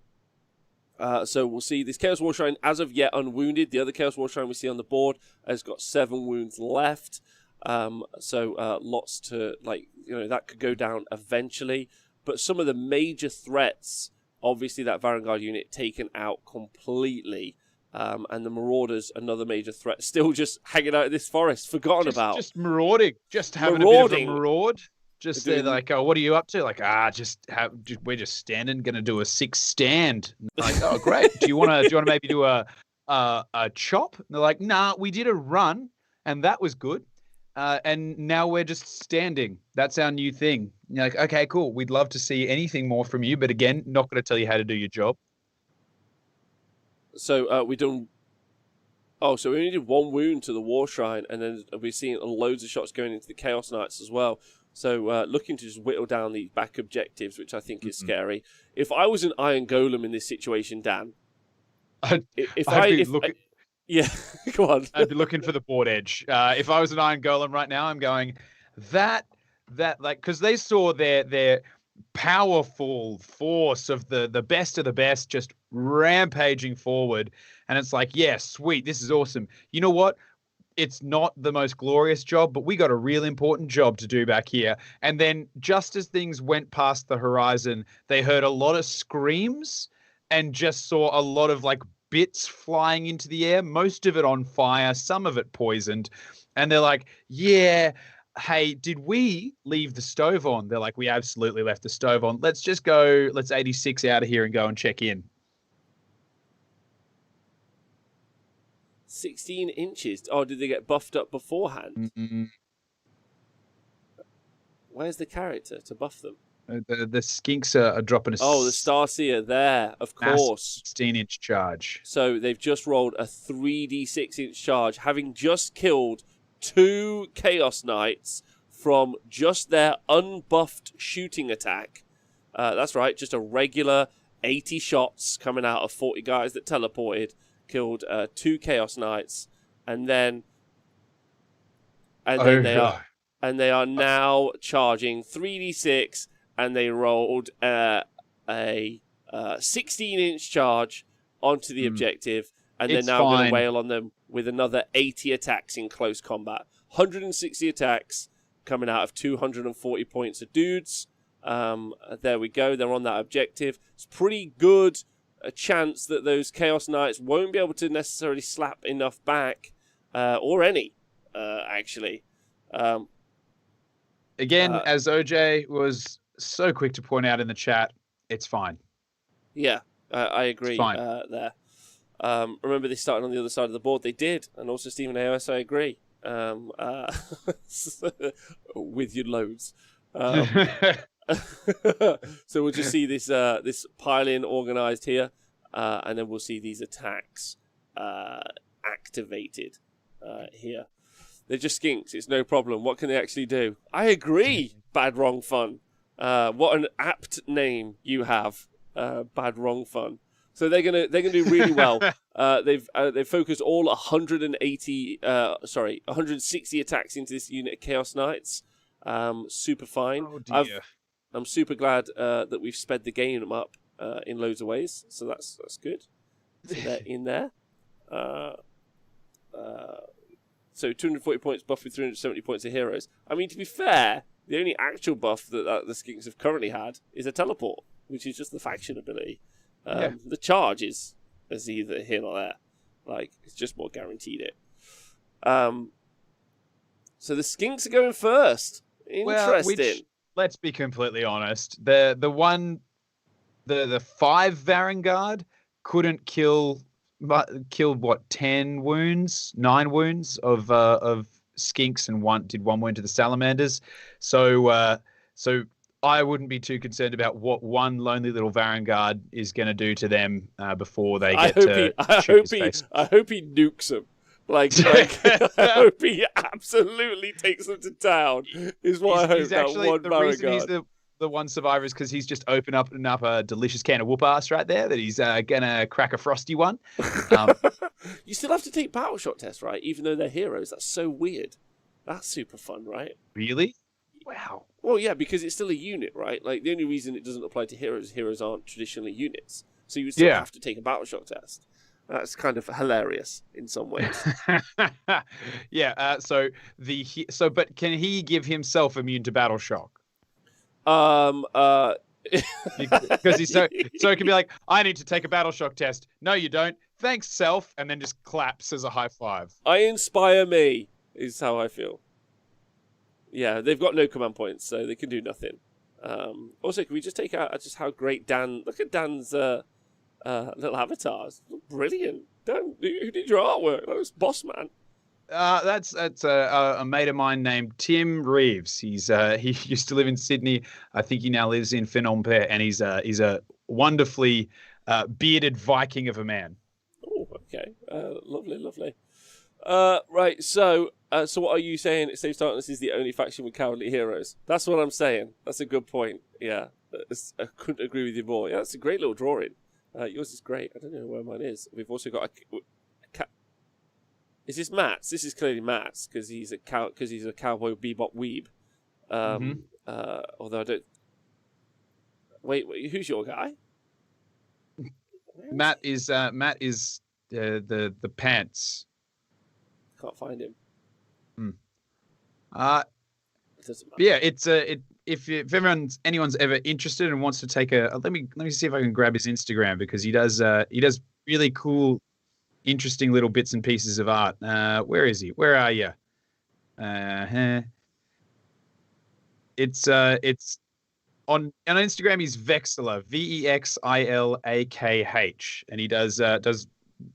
we'll see this Chaos War Shrine as of yet unwounded. The other Chaos War Shrine we see on the board has got 7 wounds left. So lots to that could go down eventually. But some of the major threats, obviously that Varaunguard unit taken out completely. And the Marauders, another major threat, still just hanging out in this forest, forgotten about. Just marauding, just having a bit of a maraud. Just they're like, oh, what are you up to? Like, we're just standing, gonna do a 6 stand. Like, oh, great. Do you wanna maybe do a chop? And they're like, nah, we did a run, and that was good. And now we're just standing. That's our new thing. And you're like, okay, cool. We'd love to see anything more from you, but again, not going to tell you how to do your job. So we done. Oh, so we only did 1 wound to the War Shrine, and then we're seeing loads of shots going into the Chaos Knights as well. So looking to just whittle down these back objectives, which I think is scary. If I was an Iron Golem in this situation, Dan, yeah, go on. I'd be looking for the board edge. If I was an Iron Golem right now, I'm going that because they saw their powerful force of the best of the best just rampaging forward, and it's like, yeah, sweet, this is awesome. You know what? It's not the most glorious job, but we got a real important job to do back here. And then just as things went past the horizon, they heard a lot of screams and just saw a lot of bits flying into the air, most of it on fire, some of it poisoned. And they're like, yeah, hey, did we leave the stove on? They're like, we absolutely left the stove on. Let's 86 out of here and go and check in. 16 inches. Oh, did they get buffed up beforehand? Mm-hmm. Where's the character to buff them? The skinks are dropping the Starseer there, of course. 16-inch charge. So they've just rolled a 3d6-inch charge, having just killed 2 Chaos Knights from just their unbuffed shooting attack. That's right, just a regular 80 shots coming out of 40 guys that teleported, killed 2 Chaos Knights, and then they are now charging 3d6. And they rolled a 16-inch charge onto the objective, and they're now going to wail on them with another 80 attacks in close combat. 160 attacks coming out of 240 points of dudes. There we go. They're on that objective. It's pretty good a chance that those Chaos Knights won't be able to necessarily slap enough back, or any, actually. Again, as OJ was so quick to point out in the chat, it's fine. Yeah, I agree. It's fine. There. Remember, they started on the other side of the board. They did, and also Stephen AOS, I agree. With your loads. So we'll just see this pile-in organised here, and then we'll see these attacks activated here. They're just skinks. It's no problem. What can they actually do? I agree. Bad Wrong Fun. What an apt name you have, Bad Wrong Fun. So they're gonna do really well. They've focused all 160 attacks into this unit of Chaos Knights. Super fine. Oh dear. I'm super glad that we've sped the game up in loads of ways. So that's good. So they're in there. So 240 points buff with 370 points of heroes. I mean, to be fair, the only actual buff that the Skinks have currently had is a teleport, which is just the faction ability. The charge is either here or there. It's just more guaranteed it. So the Skinks are going first. Interesting. Let's be completely honest. The 5 Varaunguard couldn't kill what, 10 wounds, 9 wounds of skinks and one went to the salamanders. So I wouldn't be too concerned about what one lonely little Varaunguard is going to do to them before they get to shoot his face. I hope he nukes them. Like I hope he absolutely takes them to town. Is what I hope. He's actually that one the Varaunguard. reason he's the one survivor is because he's just opened up a delicious can of whoop ass right there that he's gonna crack a frosty one. You still have to take battle shot tests, right? Even though they're heroes. That's so weird. That's super fun, right? Really? Wow. Well, yeah, because it's still a unit, right? Like the only reason it doesn't apply to heroes aren't traditionally units, so you still have to take a battle shock test. That's kind of hilarious in some ways. Yeah. But can he give himself immune to battle shock? Because he's so it can be like, I need to take a battle shock test. No, you don't. Thanks, self, and then just claps as a high five. I inspire me is how I feel. Yeah, they've got no command points, so they can do nothing. Also, can we just take out just how great Dan? Look at Dan's little avatars. Brilliant. Dan, who did your artwork? That was Boss Man. That's a mate of mine named Tim Reeves. He used to live in Sydney. I think he now lives in Phnom Penh, and he's a wonderfully bearded Viking of a man. Oh, okay. Lovely. Right. So what are you saying? Slave Darkness is the only faction with cowardly heroes. That's what I'm saying. That's a good point. Yeah, I couldn't agree with you more. Yeah, that's a great little drawing. Yours is great. I don't know where mine is. We've also got a Is this Matt's? This is clearly Matt's because he's a cowboy bebop weeb. Although I don't. Wait, who's your guy? Matt is the pants. Can't find him. It doesn't matter. Yeah, if anyone's ever interested and wants to take let me see if I can grab his Instagram because he does really cool, interesting little bits and pieces of art. Where is he? Where are you? It's on Instagram. He's Vexilakh, Vexilakh, and he does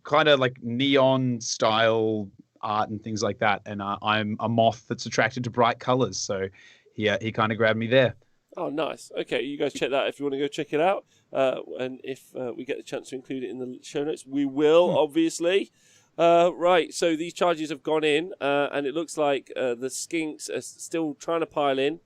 kind of like neon style art and things like that. And I'm a moth that's attracted to bright colors, so he kind of grabbed me there. Oh, nice. Okay, you guys check that if you want to go check it out. And if we get the chance to include it in the show notes, we will, obviously. Right, so these charges have gone in, and it looks like the Skinks are still trying to pile in.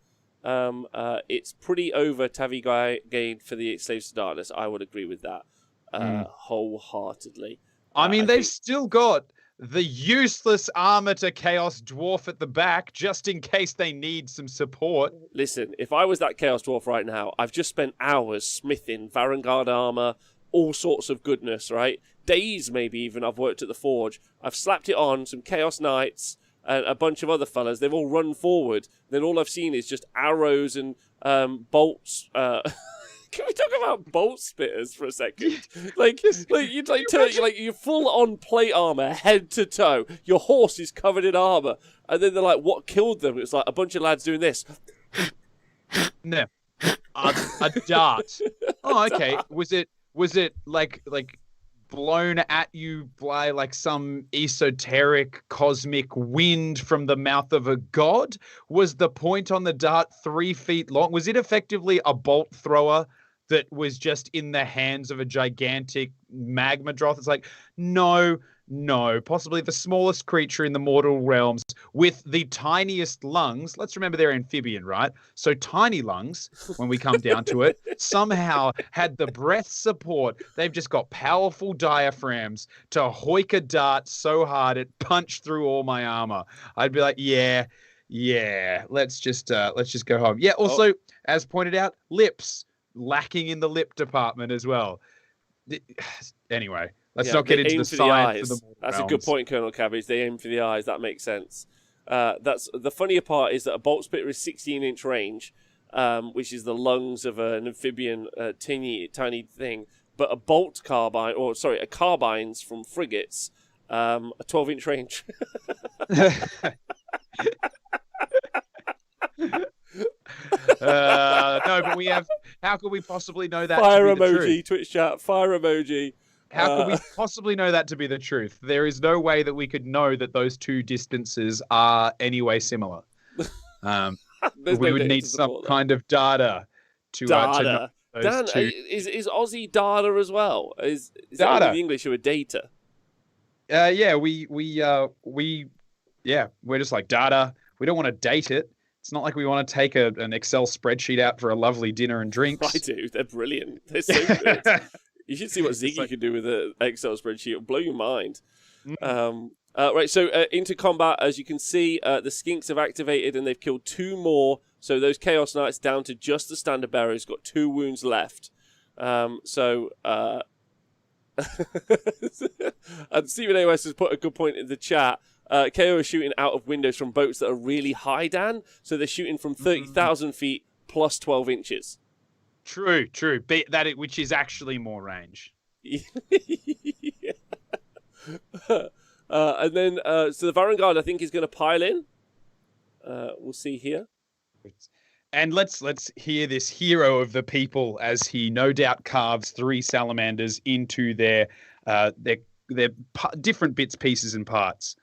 It's pretty over Tavi Gain for the Slaves to Darkness. I would agree with that wholeheartedly. I mean, they've still got the useless armor to Chaos Dwarf at the back, just in case they need some support. Listen, if I was that Chaos Dwarf right now, I've just spent hours smithing Varaunguard armor, all sorts of goodness, right? Days, maybe even, I've worked at the Forge. I've slapped it on, some Chaos Knights, and a bunch of other fellas. They've all run forward. Then all I've seen is just arrows and bolts. Can we talk about bolt spitters for a second? You're full on plate armor, head to toe. Your horse is covered in armor, and then they're like, "What killed them?" It's like a bunch of lads doing this. No, a dart. Oh, okay. Was it like blown at you by like some esoteric cosmic wind from the mouth of a god? Was the point on the dart 3 feet long? Was it effectively a bolt thrower that was just in the hands of a gigantic magma droth? It's like, no, possibly the smallest creature in the mortal realms with the tiniest lungs. Let's remember they're amphibian, right? So tiny lungs, when we come down to it, somehow had the breath support. They've just got powerful diaphragms to hoik a dart so hard it punched through all my armor. I'd be like, yeah, let's just go home. Yeah, also, as pointed out, lips. Lacking in the lip department as well. Anyway, let's not get into the science of the That's a good point, Colonel Cabbage. They aim for the eyes. That makes sense. That's the funnier part is that a bolt spitter is 16-inch range, which is the lungs of an amphibian, tiny thing. But a carbines from frigates, a 12-inch range. No, but we have. How could we possibly know that? Fire to be emoji, the truth? Twitch chat. Fire emoji. How could we possibly know that to be the truth? There is no way that we could know that those two distances are anyway similar. We would need some kind of data to know those Dan, two. is Aussie data as well? Is that Data. only the English or data? Yeah, we're just like data. We don't want to date it. It's not like we want to take an Excel spreadsheet out for a lovely dinner and drinks. I do. They're brilliant. They're so good. You should see what Ziggy can do with an Excel spreadsheet. It'll blow your mind. Right, so into combat, as you can see, the Skinks have activated and they've killed 2 more. So those Chaos Knights down to just the Standard Bearer who's got 2 wounds left. And Stephen AOS has put a good point in the chat. KO is shooting out of windows from boats that are really high, Dan. So they're shooting from 30,000 feet plus 12 inches. True. Which is actually more range. And then, so the Varaunguard, I think, is going to pile in. We'll see here. And let's hear this hero of the people as he no doubt carves 3 salamanders into their different bits, pieces, and parts.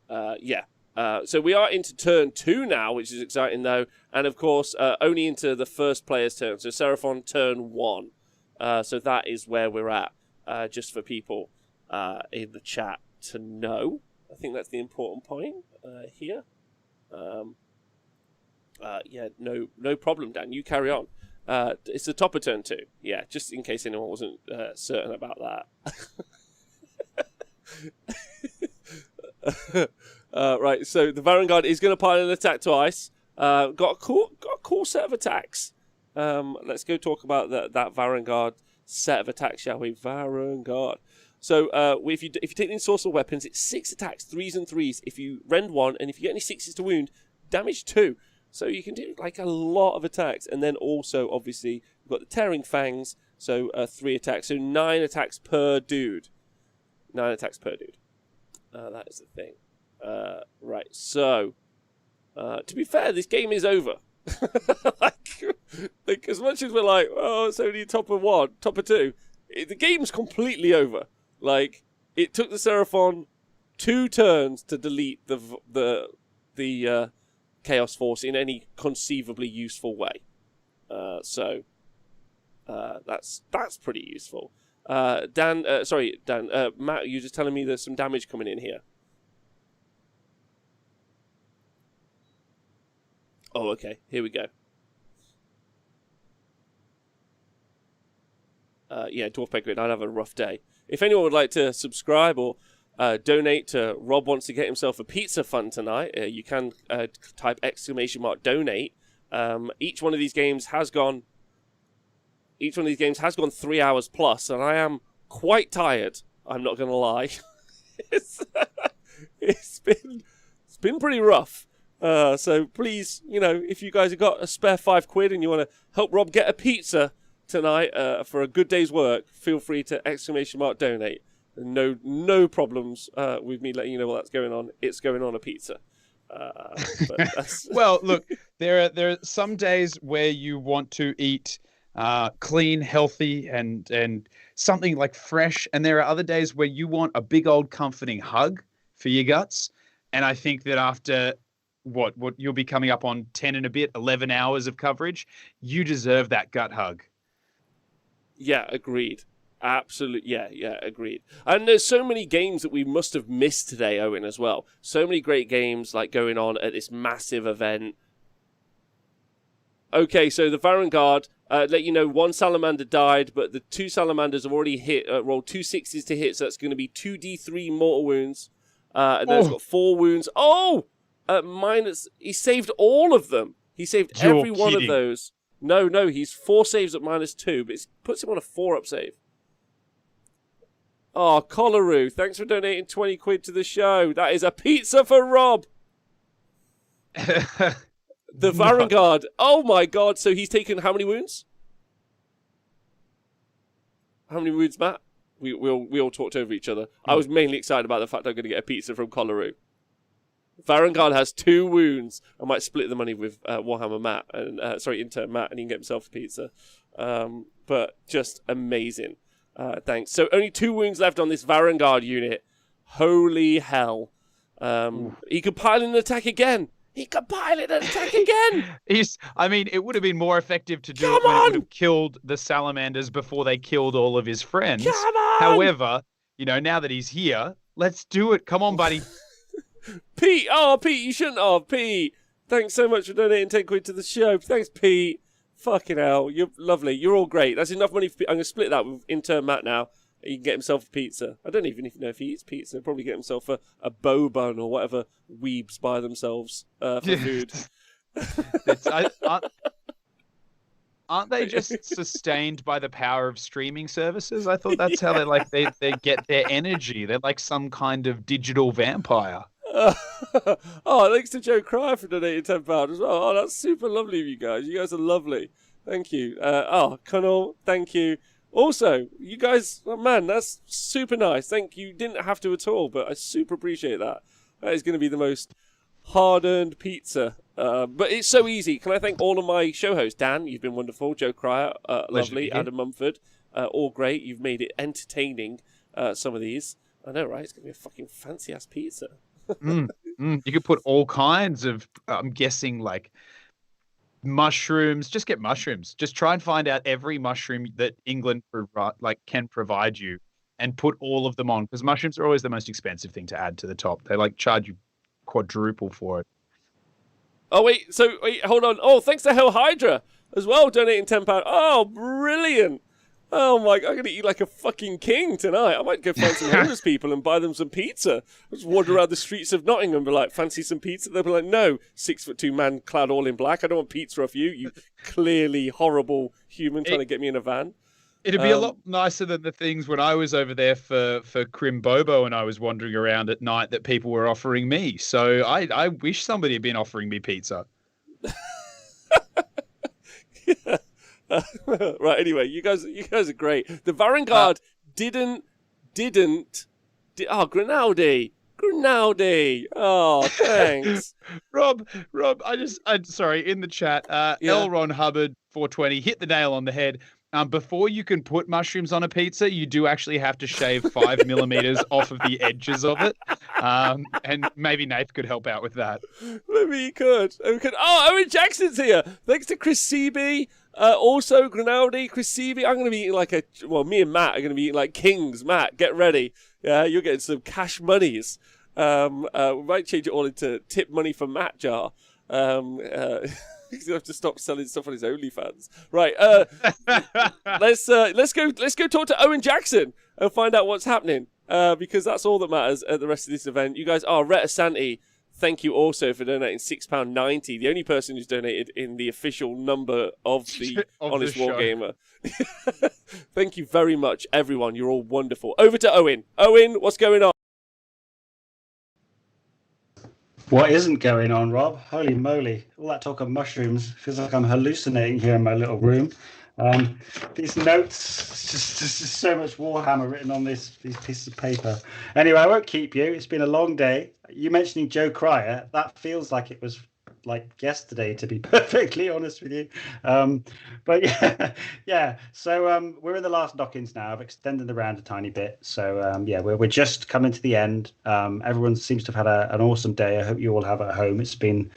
So we are into turn 2 now, which is exciting though, and of course only into the first player's turn. So Seraphon turn 1. So that is where we're at. Just for people in the chat to know. I think that's the important point here. No problem, Dan. You carry on. It's the top of turn 2. Yeah, just in case anyone wasn't certain about that. Right, so the Varaunguard is going to pile an attack twice. Got a cool set of attacks. Let's go talk about that Varaunguard set of attacks, shall we? Varaunguard. So if you take the ensorcel weapons, it's 6 attacks, 3s and 3s. If you rend 1, and if you get any 6s to wound, damage 2. So you can do like a lot of attacks, and then also obviously you've got the tearing fangs, so 3 attacks, so 9 attacks per dude. 9 attacks per dude. That is the thing. Right. So to be fair, this game is over. like as much as we're like, oh, it's only top of 1, top of 2. The game's completely over. Like it took the Seraphon 2 turns to delete the Chaos Force in any conceivably useful way. So that's pretty useful. Dan, Matt, you're just telling me there's some damage coming in here. Oh, okay. Here we go. Dwarf Penguin, I'd have a rough day. If anyone would like to subscribe or donate to Rob wants to get himself a pizza fund tonight, you can type !donate. Each one of these games has gone 3 hours plus, and I am quite tired. I'm not going to lie. It's been pretty rough. So please, if you guys have got a spare £5 and you want to help Rob get a pizza tonight for a good day's work, feel free to !donate. No problems with me letting you know what's going on. It's going on a pizza. Well, look, there are some days where you want to eat clean, healthy, and something like fresh, and there are other days where you want a big old comforting hug for your guts. And I think that after what you'll be coming up on 10 and a bit, 11 hours of coverage, you deserve that gut hug. Yeah, agreed. Absolutely, yeah, agreed. And there's so many games that we must have missed today, Owen, as well. So many great games like going on at this massive event. Okay, so the Varaunguard, let you know, 1 salamander died, but the 2 salamanders have already rolled 2 6s to hit, so that's going to be 2d3 mortal wounds. And then it's got 4 wounds. He saved all of them. He saved every one of those. No, he's 4 saves at -2, but it puts him on a 4-up save. Oh, Collaroo, thanks for donating £20 to the show. That is a pizza for Rob. The Varaunguard. Oh my God! So he's taken how many wounds? How many wounds, Matt? We all talked over each other. I was mainly excited about the fact I'm going to get a pizza from Collaroo. Varaunguard has 2 wounds. I might split the money with Warhammer Matt and intern Matt, and he can get himself a pizza. But just amazing. Thanks. So only 2 wounds left on this Varaunguard unit. Holy hell. He could pile in an attack again. It would have been more effective to do it when it would have killed the salamanders before they killed all of his friends. Come on! However, now that he's here, let's do it. Come on, buddy. Pete, you shouldn't have. Pete, thanks so much for donating 10 quid to the show. Thanks, Pete. Fucking hell, you're lovely. You're all great. That's enough money for Pete. I'm going to split that with intern Matt now. He can get himself a pizza. I don't even know if he eats pizza. He'll probably get himself a bow bun or whatever weebs buy themselves for food. Aren't they just sustained by the power of streaming services? I thought that's how they get their energy. They're like some kind of digital vampire. Thanks to Joe Cryer for donating £10 as well. Oh, that's super lovely of you guys. You guys are lovely. Thank you. Connell, thank you. Also, you guys, man, that's super nice. Thank you. Didn't have to at all, but I super appreciate that. That is going to be the most hard-earned pizza. But it's so easy. Can I thank all of my show hosts? Dan, you've been wonderful. Joe Cryer, lovely. Adam Mumford, all great. You've made it entertaining, some of these. I know, right? It's going to be a fucking fancy-ass pizza. You could put all kinds of, I'm guessing, like, mushrooms. Just get mushrooms. Just try and find out every mushroom that England can provide you and put all of them on, because mushrooms are always the most expensive thing to add to the top. They charge you quadruple for it. Oh wait, hold on. Oh, thanks to Hell Hydra as well, donating £10. Oh, brilliant. Oh my God, I'm going to eat like a fucking king tonight. I might go find some homeless people and buy them some pizza. I'll just wander around the streets of Nottingham and be like, fancy some pizza? They'll be like, no, 6'2" man clad all in black. I don't want pizza off you, you clearly horrible human trying to get me in a van. It'd be a lot nicer than the things when I was over there for Crimbobo and I was wandering around at night that people were offering me. So I wish somebody had been offering me pizza. Yeah. Right, anyway, you guys are great. The Varaunguard didn't. Grinaldi. Oh, thanks. Rob, I'm sorry, in the chat, L. Ron Hubbard 420 hit the nail on the head. Before you can put mushrooms on a pizza, you do actually have to shave 5 millimeters off of the edges of it. And maybe Nath could help out with that. Maybe he could. Oh, Owen Jackson's here. Thanks to Chris Seeby. Also, Grinaldi, Chris Seeby. I'm going to be eating me and Matt are going to be eating like kings. Matt, get ready. Yeah, you're getting some cash monies. We might change it all into tip money for Matt jar. He's gonna have to stop selling stuff on his OnlyFans. Right. Let's go talk to Owen Jackson and find out what's happening. Because that's all that matters at the rest of this event. You guys are Retta Santi. Thank you also for donating £6.90. The only person who's donated in the official number of the Honest Wargamer. Thank you very much, everyone. You're all wonderful. Over to Owen. Owen, what's going on? What isn't going on, Rob? Holy moly. All that talk of mushrooms feels like I'm hallucinating here in my little room. These notes, just so much Warhammer written on these pieces of paper. Anyway, I won't keep you. It's been a long day. You mentioning Joe Cryer, that feels like it was like yesterday, to be perfectly honest with you. But yeah. So we're in the last knock-ins now. I've extended the round a tiny bit. So we're just coming to the end. Everyone seems to have had an awesome day. I hope you all have at home. It's been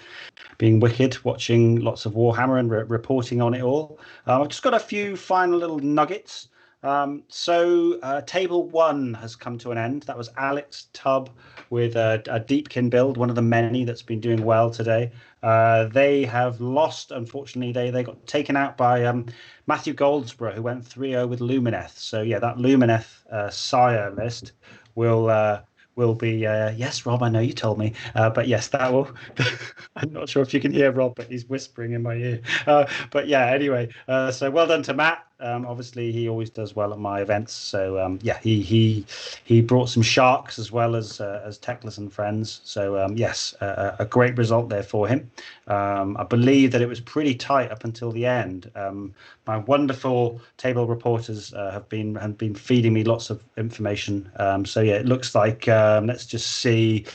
wicked watching lots of Warhammer and reporting on it all. I've just got a few final little nuggets. Table 1 has come to an end. That was Alex Tubb with a Deepkin build, one of the many that's been doing well today. They have lost, unfortunately. They got taken out by Matthew Goldsborough, who went 3-0 with Lumineth. So yeah, that Lumineth sire list will be yes, Rob, I know you told me, but yes, that will. I'm not sure if you can hear Rob, but he's whispering in my ear. But yeah, anyway, so well done to Matt. Obviously, he always does well at my events. So he brought some sharks as well as Techless and friends. So yes, a great result there for him. I believe that it was pretty tight up until the end. My wonderful table reporters have been feeding me lots of information. So yeah, it looks like let's just see.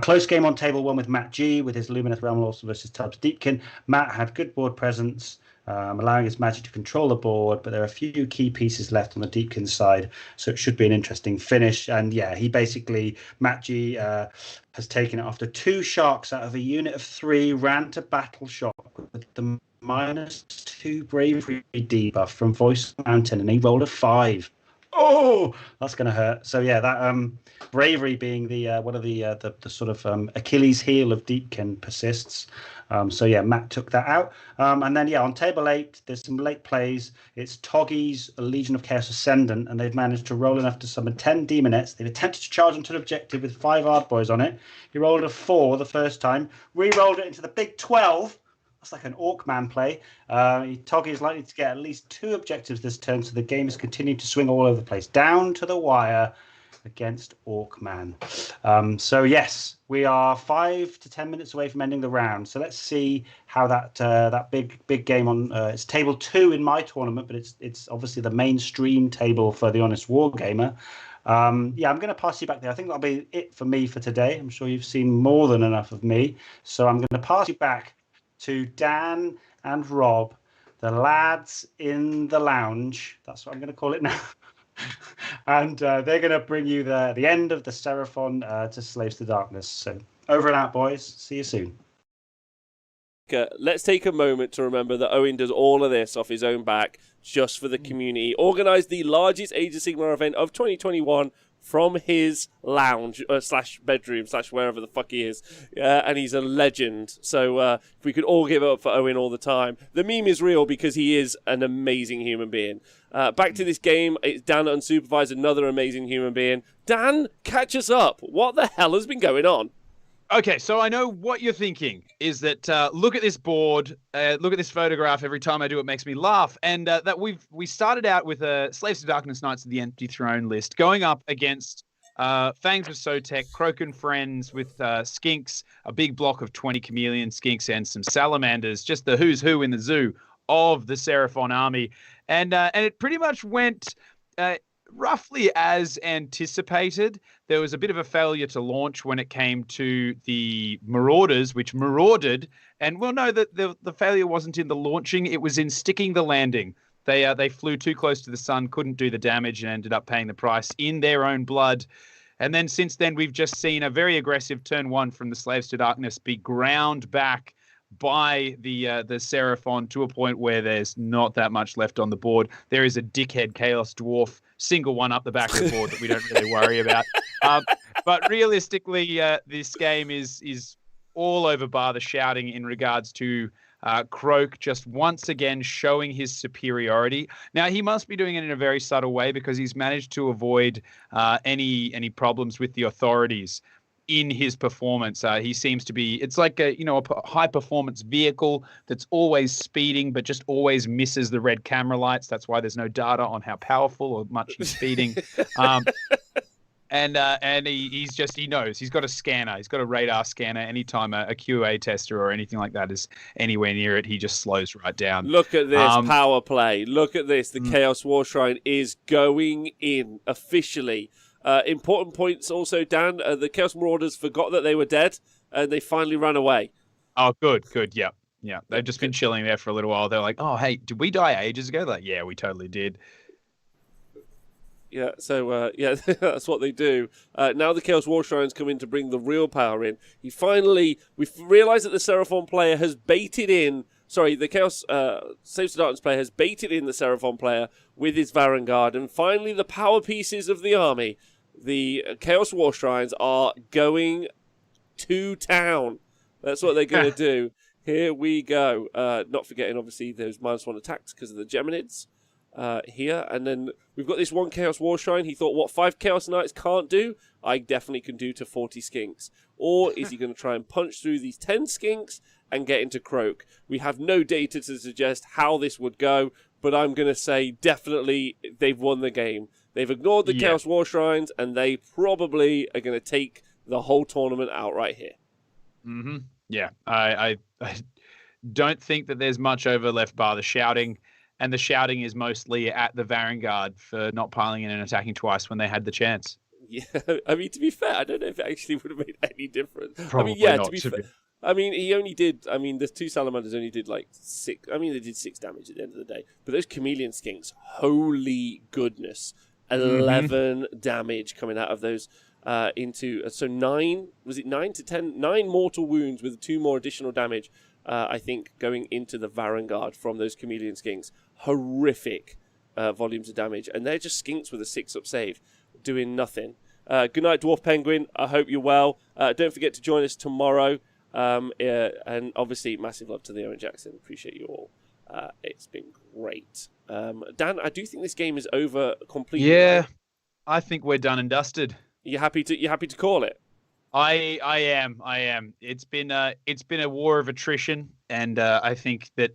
Close game on table 1 with Matt G with his Lumineth Realm Lords versus Tubbs Deepkin. Matt had good board presence. allowing his magic to control the board, but there are a few key pieces left on the Deepkin side, so it should be an interesting finish. And yeah, he basically, Matt G has taken it after 2 sharks out of a unit of 3, ran to battle shock with the -2 bravery debuff from Voice Mountain, and he rolled a 5. Oh, that's going to hurt. So yeah, that bravery being the one of the sort of Achilles heel of Deepkin persists. So yeah, Matt took that out. And then yeah, on table 8, there's some late plays. It's Toggy's Legion of Chaos Ascendant, and they've managed to roll enough to summon 10 demonettes. They've attempted to charge onto an objective with 5 hard boys on it. He rolled a 4 the first time, re-rolled it into the big 12. That's like an Orc-man play. Toggy is likely to get at least 2 objectives this turn, so the game is continuing to swing all over the place. Down to the wire against Orc-man. So yes, we are 5 to 10 minutes away from ending the round. So let's see how that big game on it's table 2 in my tournament, but it's obviously the mainstream table for the Honest Wargamer. Yeah, I'm going to pass you back there. I think that'll be it for me for today. I'm sure you've seen more than enough of me. So I'm going to pass you back to Dan and Rob, the lads in the lounge. That's what I'm going to call it now. And they're going to bring you the end of the Seraphon to Slaves to Darkness. So over and out, boys. See you soon. Let's take a moment to remember that Owen does all of this off his own back just for the community. Organised the largest Age of Sigmar event of 2021 from his lounge / bedroom / wherever the fuck he is, and he's a legend. So if we could all give it up for Owen all the time. The meme is real because he is an amazing human being. Back to this game, it's Dan unsupervised, another amazing human being. Dan, catch us up. What the hell has been going on? Okay, so I know what you're thinking is that look at this board, look at this photograph. Every time I do, it makes me laugh. And that we started out with Slaves to Darkness, Knights of the Empty Throne list, going up against Fangs with Sotek, Kroak and Friends with Skinks, a big block of 20 chameleon skinks and some salamanders, just the who's who in the zoo of the Seraphon army. And it pretty much went roughly as anticipated. There was a bit of a failure to launch when it came to the Marauders, which marauded. And well, no, the failure wasn't in the launching. It was in sticking the landing. They flew too close to the sun, couldn't do the damage, and ended up paying the price in their own blood. And then since then, we've just seen a very aggressive turn 1 from the Slaves to Darkness be ground back by the Seraphon to a point where there's not that much left on the board. There is a dickhead Chaos Dwarf single one up the back of the board that we don't really worry about. But realistically, this game is all over bar the shouting in regards to Kroak just once again showing his superiority. Now, he must be doing it in a very subtle way because he's managed to avoid any problems with the authorities in his performance. He seems to be, it's like a high performance vehicle that's always speeding, but just always misses the red camera lights. That's why there's no data on how powerful or much he's speeding. And he knows he's got a scanner. He's got a radar scanner. Anytime a QA tester or anything like that is anywhere near it, he just slows right down. Look at this power play. Look at this. The Chaos War Shrine is going in officially. Important points also, Dan. The Chaos Marauders forgot that they were dead, and they finally ran away. Oh, good. Yeah. They've just been chilling there for a little while. They're like, oh, hey, did we die ages ago? Like, yeah, we totally did. Yeah, so, that's what they do. Now the Chaos War Shrines come in to bring the real power in. We've realised that the Seraphon player has baited in... Sorry, the Chaos Slaves to Darkness player has baited in the Seraphon player with his Varaunguard, and finally the power pieces of the army, the Chaos War Shrines, are going to town. That's what they're going to do. Here we go. Not forgetting, obviously, there's -1 attacks because of the Geminids here. And then we've got this one Chaos War Shrine. He thought, what 5 Chaos Knights can't do, I definitely can do to 40 Skinks. Or is he going to try and punch through these 10 Skinks and get into Kroak? We have no data to suggest how this would go, but I'm going to say definitely they've won the game. They've ignored the Chaos War Shrines, and they probably are going to take the whole tournament outright here. Mm-hmm. Yeah, I don't think that there's much over left bar the shouting, and the shouting is mostly at the Varaunguard for not piling in and attacking twice when they had the chance. Yeah, I mean, to be fair, I don't know if it actually would have made any difference. Probably I mean, yeah, not, to be fair. I mean, he only did. I mean, the two salamanders only did like 6. I mean, they did 6 damage at the end of the day. But those chameleon skinks, holy goodness, 11 damage coming out of those into. So 9. Was it 9 to 10? 9 mortal wounds with 2 more additional damage. I think going into the Varaunguard from those chameleon skinks. Horrific volumes of damage, and they're just skinks with a 6-up save, doing nothing. Good night, Dwarf Penguin. I hope you're well. Don't forget to join us tomorrow. And obviously, massive love to the Owen Jackson. Appreciate you all. It's been great. Dan, I do think this game is over completely. Yeah, right? I think we're done and dusted. You happy to call it? I am. It's been a war of attrition, and I think that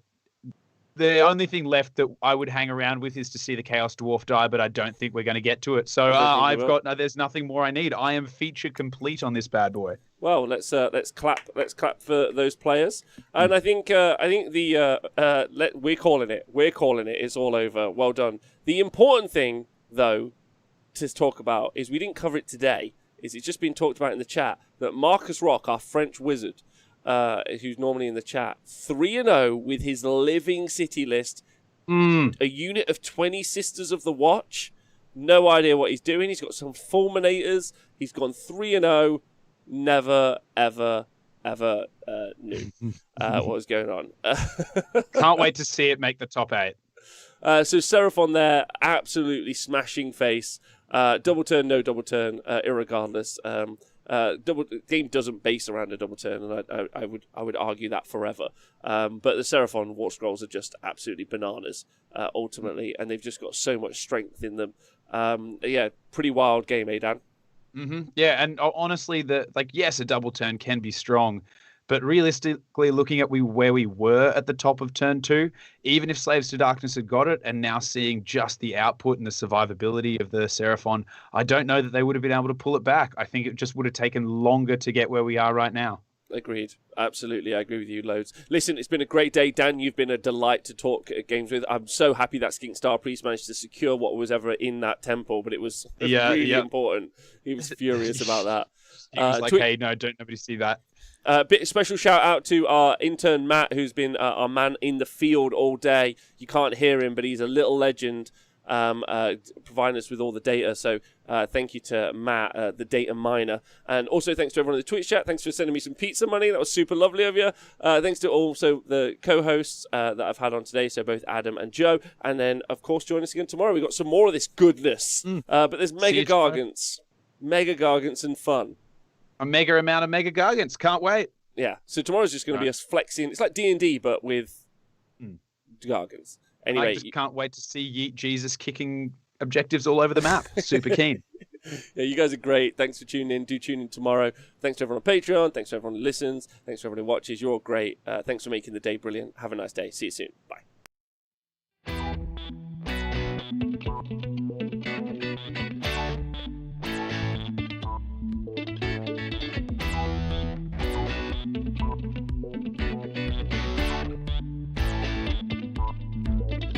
the only thing left that I would hang around with is to see the Chaos Dwarf die, but I don't think we're going to get to it. So there's nothing more I need. I am feature complete on this bad boy. Well, let's clap for those players, and I think we're calling it. We're calling it. It's all over. Well done. The important thing, though, to talk about is we didn't cover it today. It's just been talked about in the chat that Marcus Rock, our French wizard, who's normally in the chat, 3-0 with his Living City list, a unit of 20 Sisters of the Watch. No idea what he's doing. He's got some Fulminators. He's gone 3-0. Never, ever knew what was going on. Can't wait to see it make the top 8. So Seraphon there, absolutely smashing face. Double turn, no double turn, irregardless. Game doesn't base around a double turn, and I would argue that forever. But the Seraphon War Scrolls are just absolutely bananas, ultimately, and they've just got so much strength in them. Yeah, pretty wild game, Dan? Yeah, and honestly, yes, a double turn can be strong, but realistically, looking at where we were at the top of turn 2, even if Slaves to Darkness had got it, and now seeing just the output and the survivability of the Seraphon, I don't know that they would have been able to pull it back. I think it just would have taken longer to get where we are right now. Agreed. Absolutely. I agree with you loads. Listen, it's been a great day. Dan, you've been a delight to talk games with. I'm so happy that Skink Star Priest managed to secure what was ever in that temple, but it was really important. He was furious about that. He was like, hey, no, don't nobody see that. Special shout out to our intern Matt, who's been our man in the field all day. You can't hear him, but he's a little legend, providing us with all the data. So thank you to Matt, the data miner. And also thanks to everyone in the Twitch chat. Thanks for sending me some pizza money. That was super lovely of you. Thanks to also the co-hosts that I've had on today, so both Adam and Joe. And then, of course, join us again tomorrow. We've got some more of this goodness. But there's Mega Gargants. Mega Gargants and fun. A mega amount of Mega Gargants. Can't wait. Yeah. So tomorrow's just going to be us flexing. It's like D&D, but with Gargants. Anyway, I just can't wait to see Yeet Jesus kicking objectives all over the map. Super keen. Yeah, you guys are great. Thanks for tuning in. Do tune in tomorrow. Thanks to everyone on Patreon. Thanks to everyone who listens. Thanks to everyone who watches. You're all great. Thanks for making the day brilliant. Have a nice day. See you soon. Bye.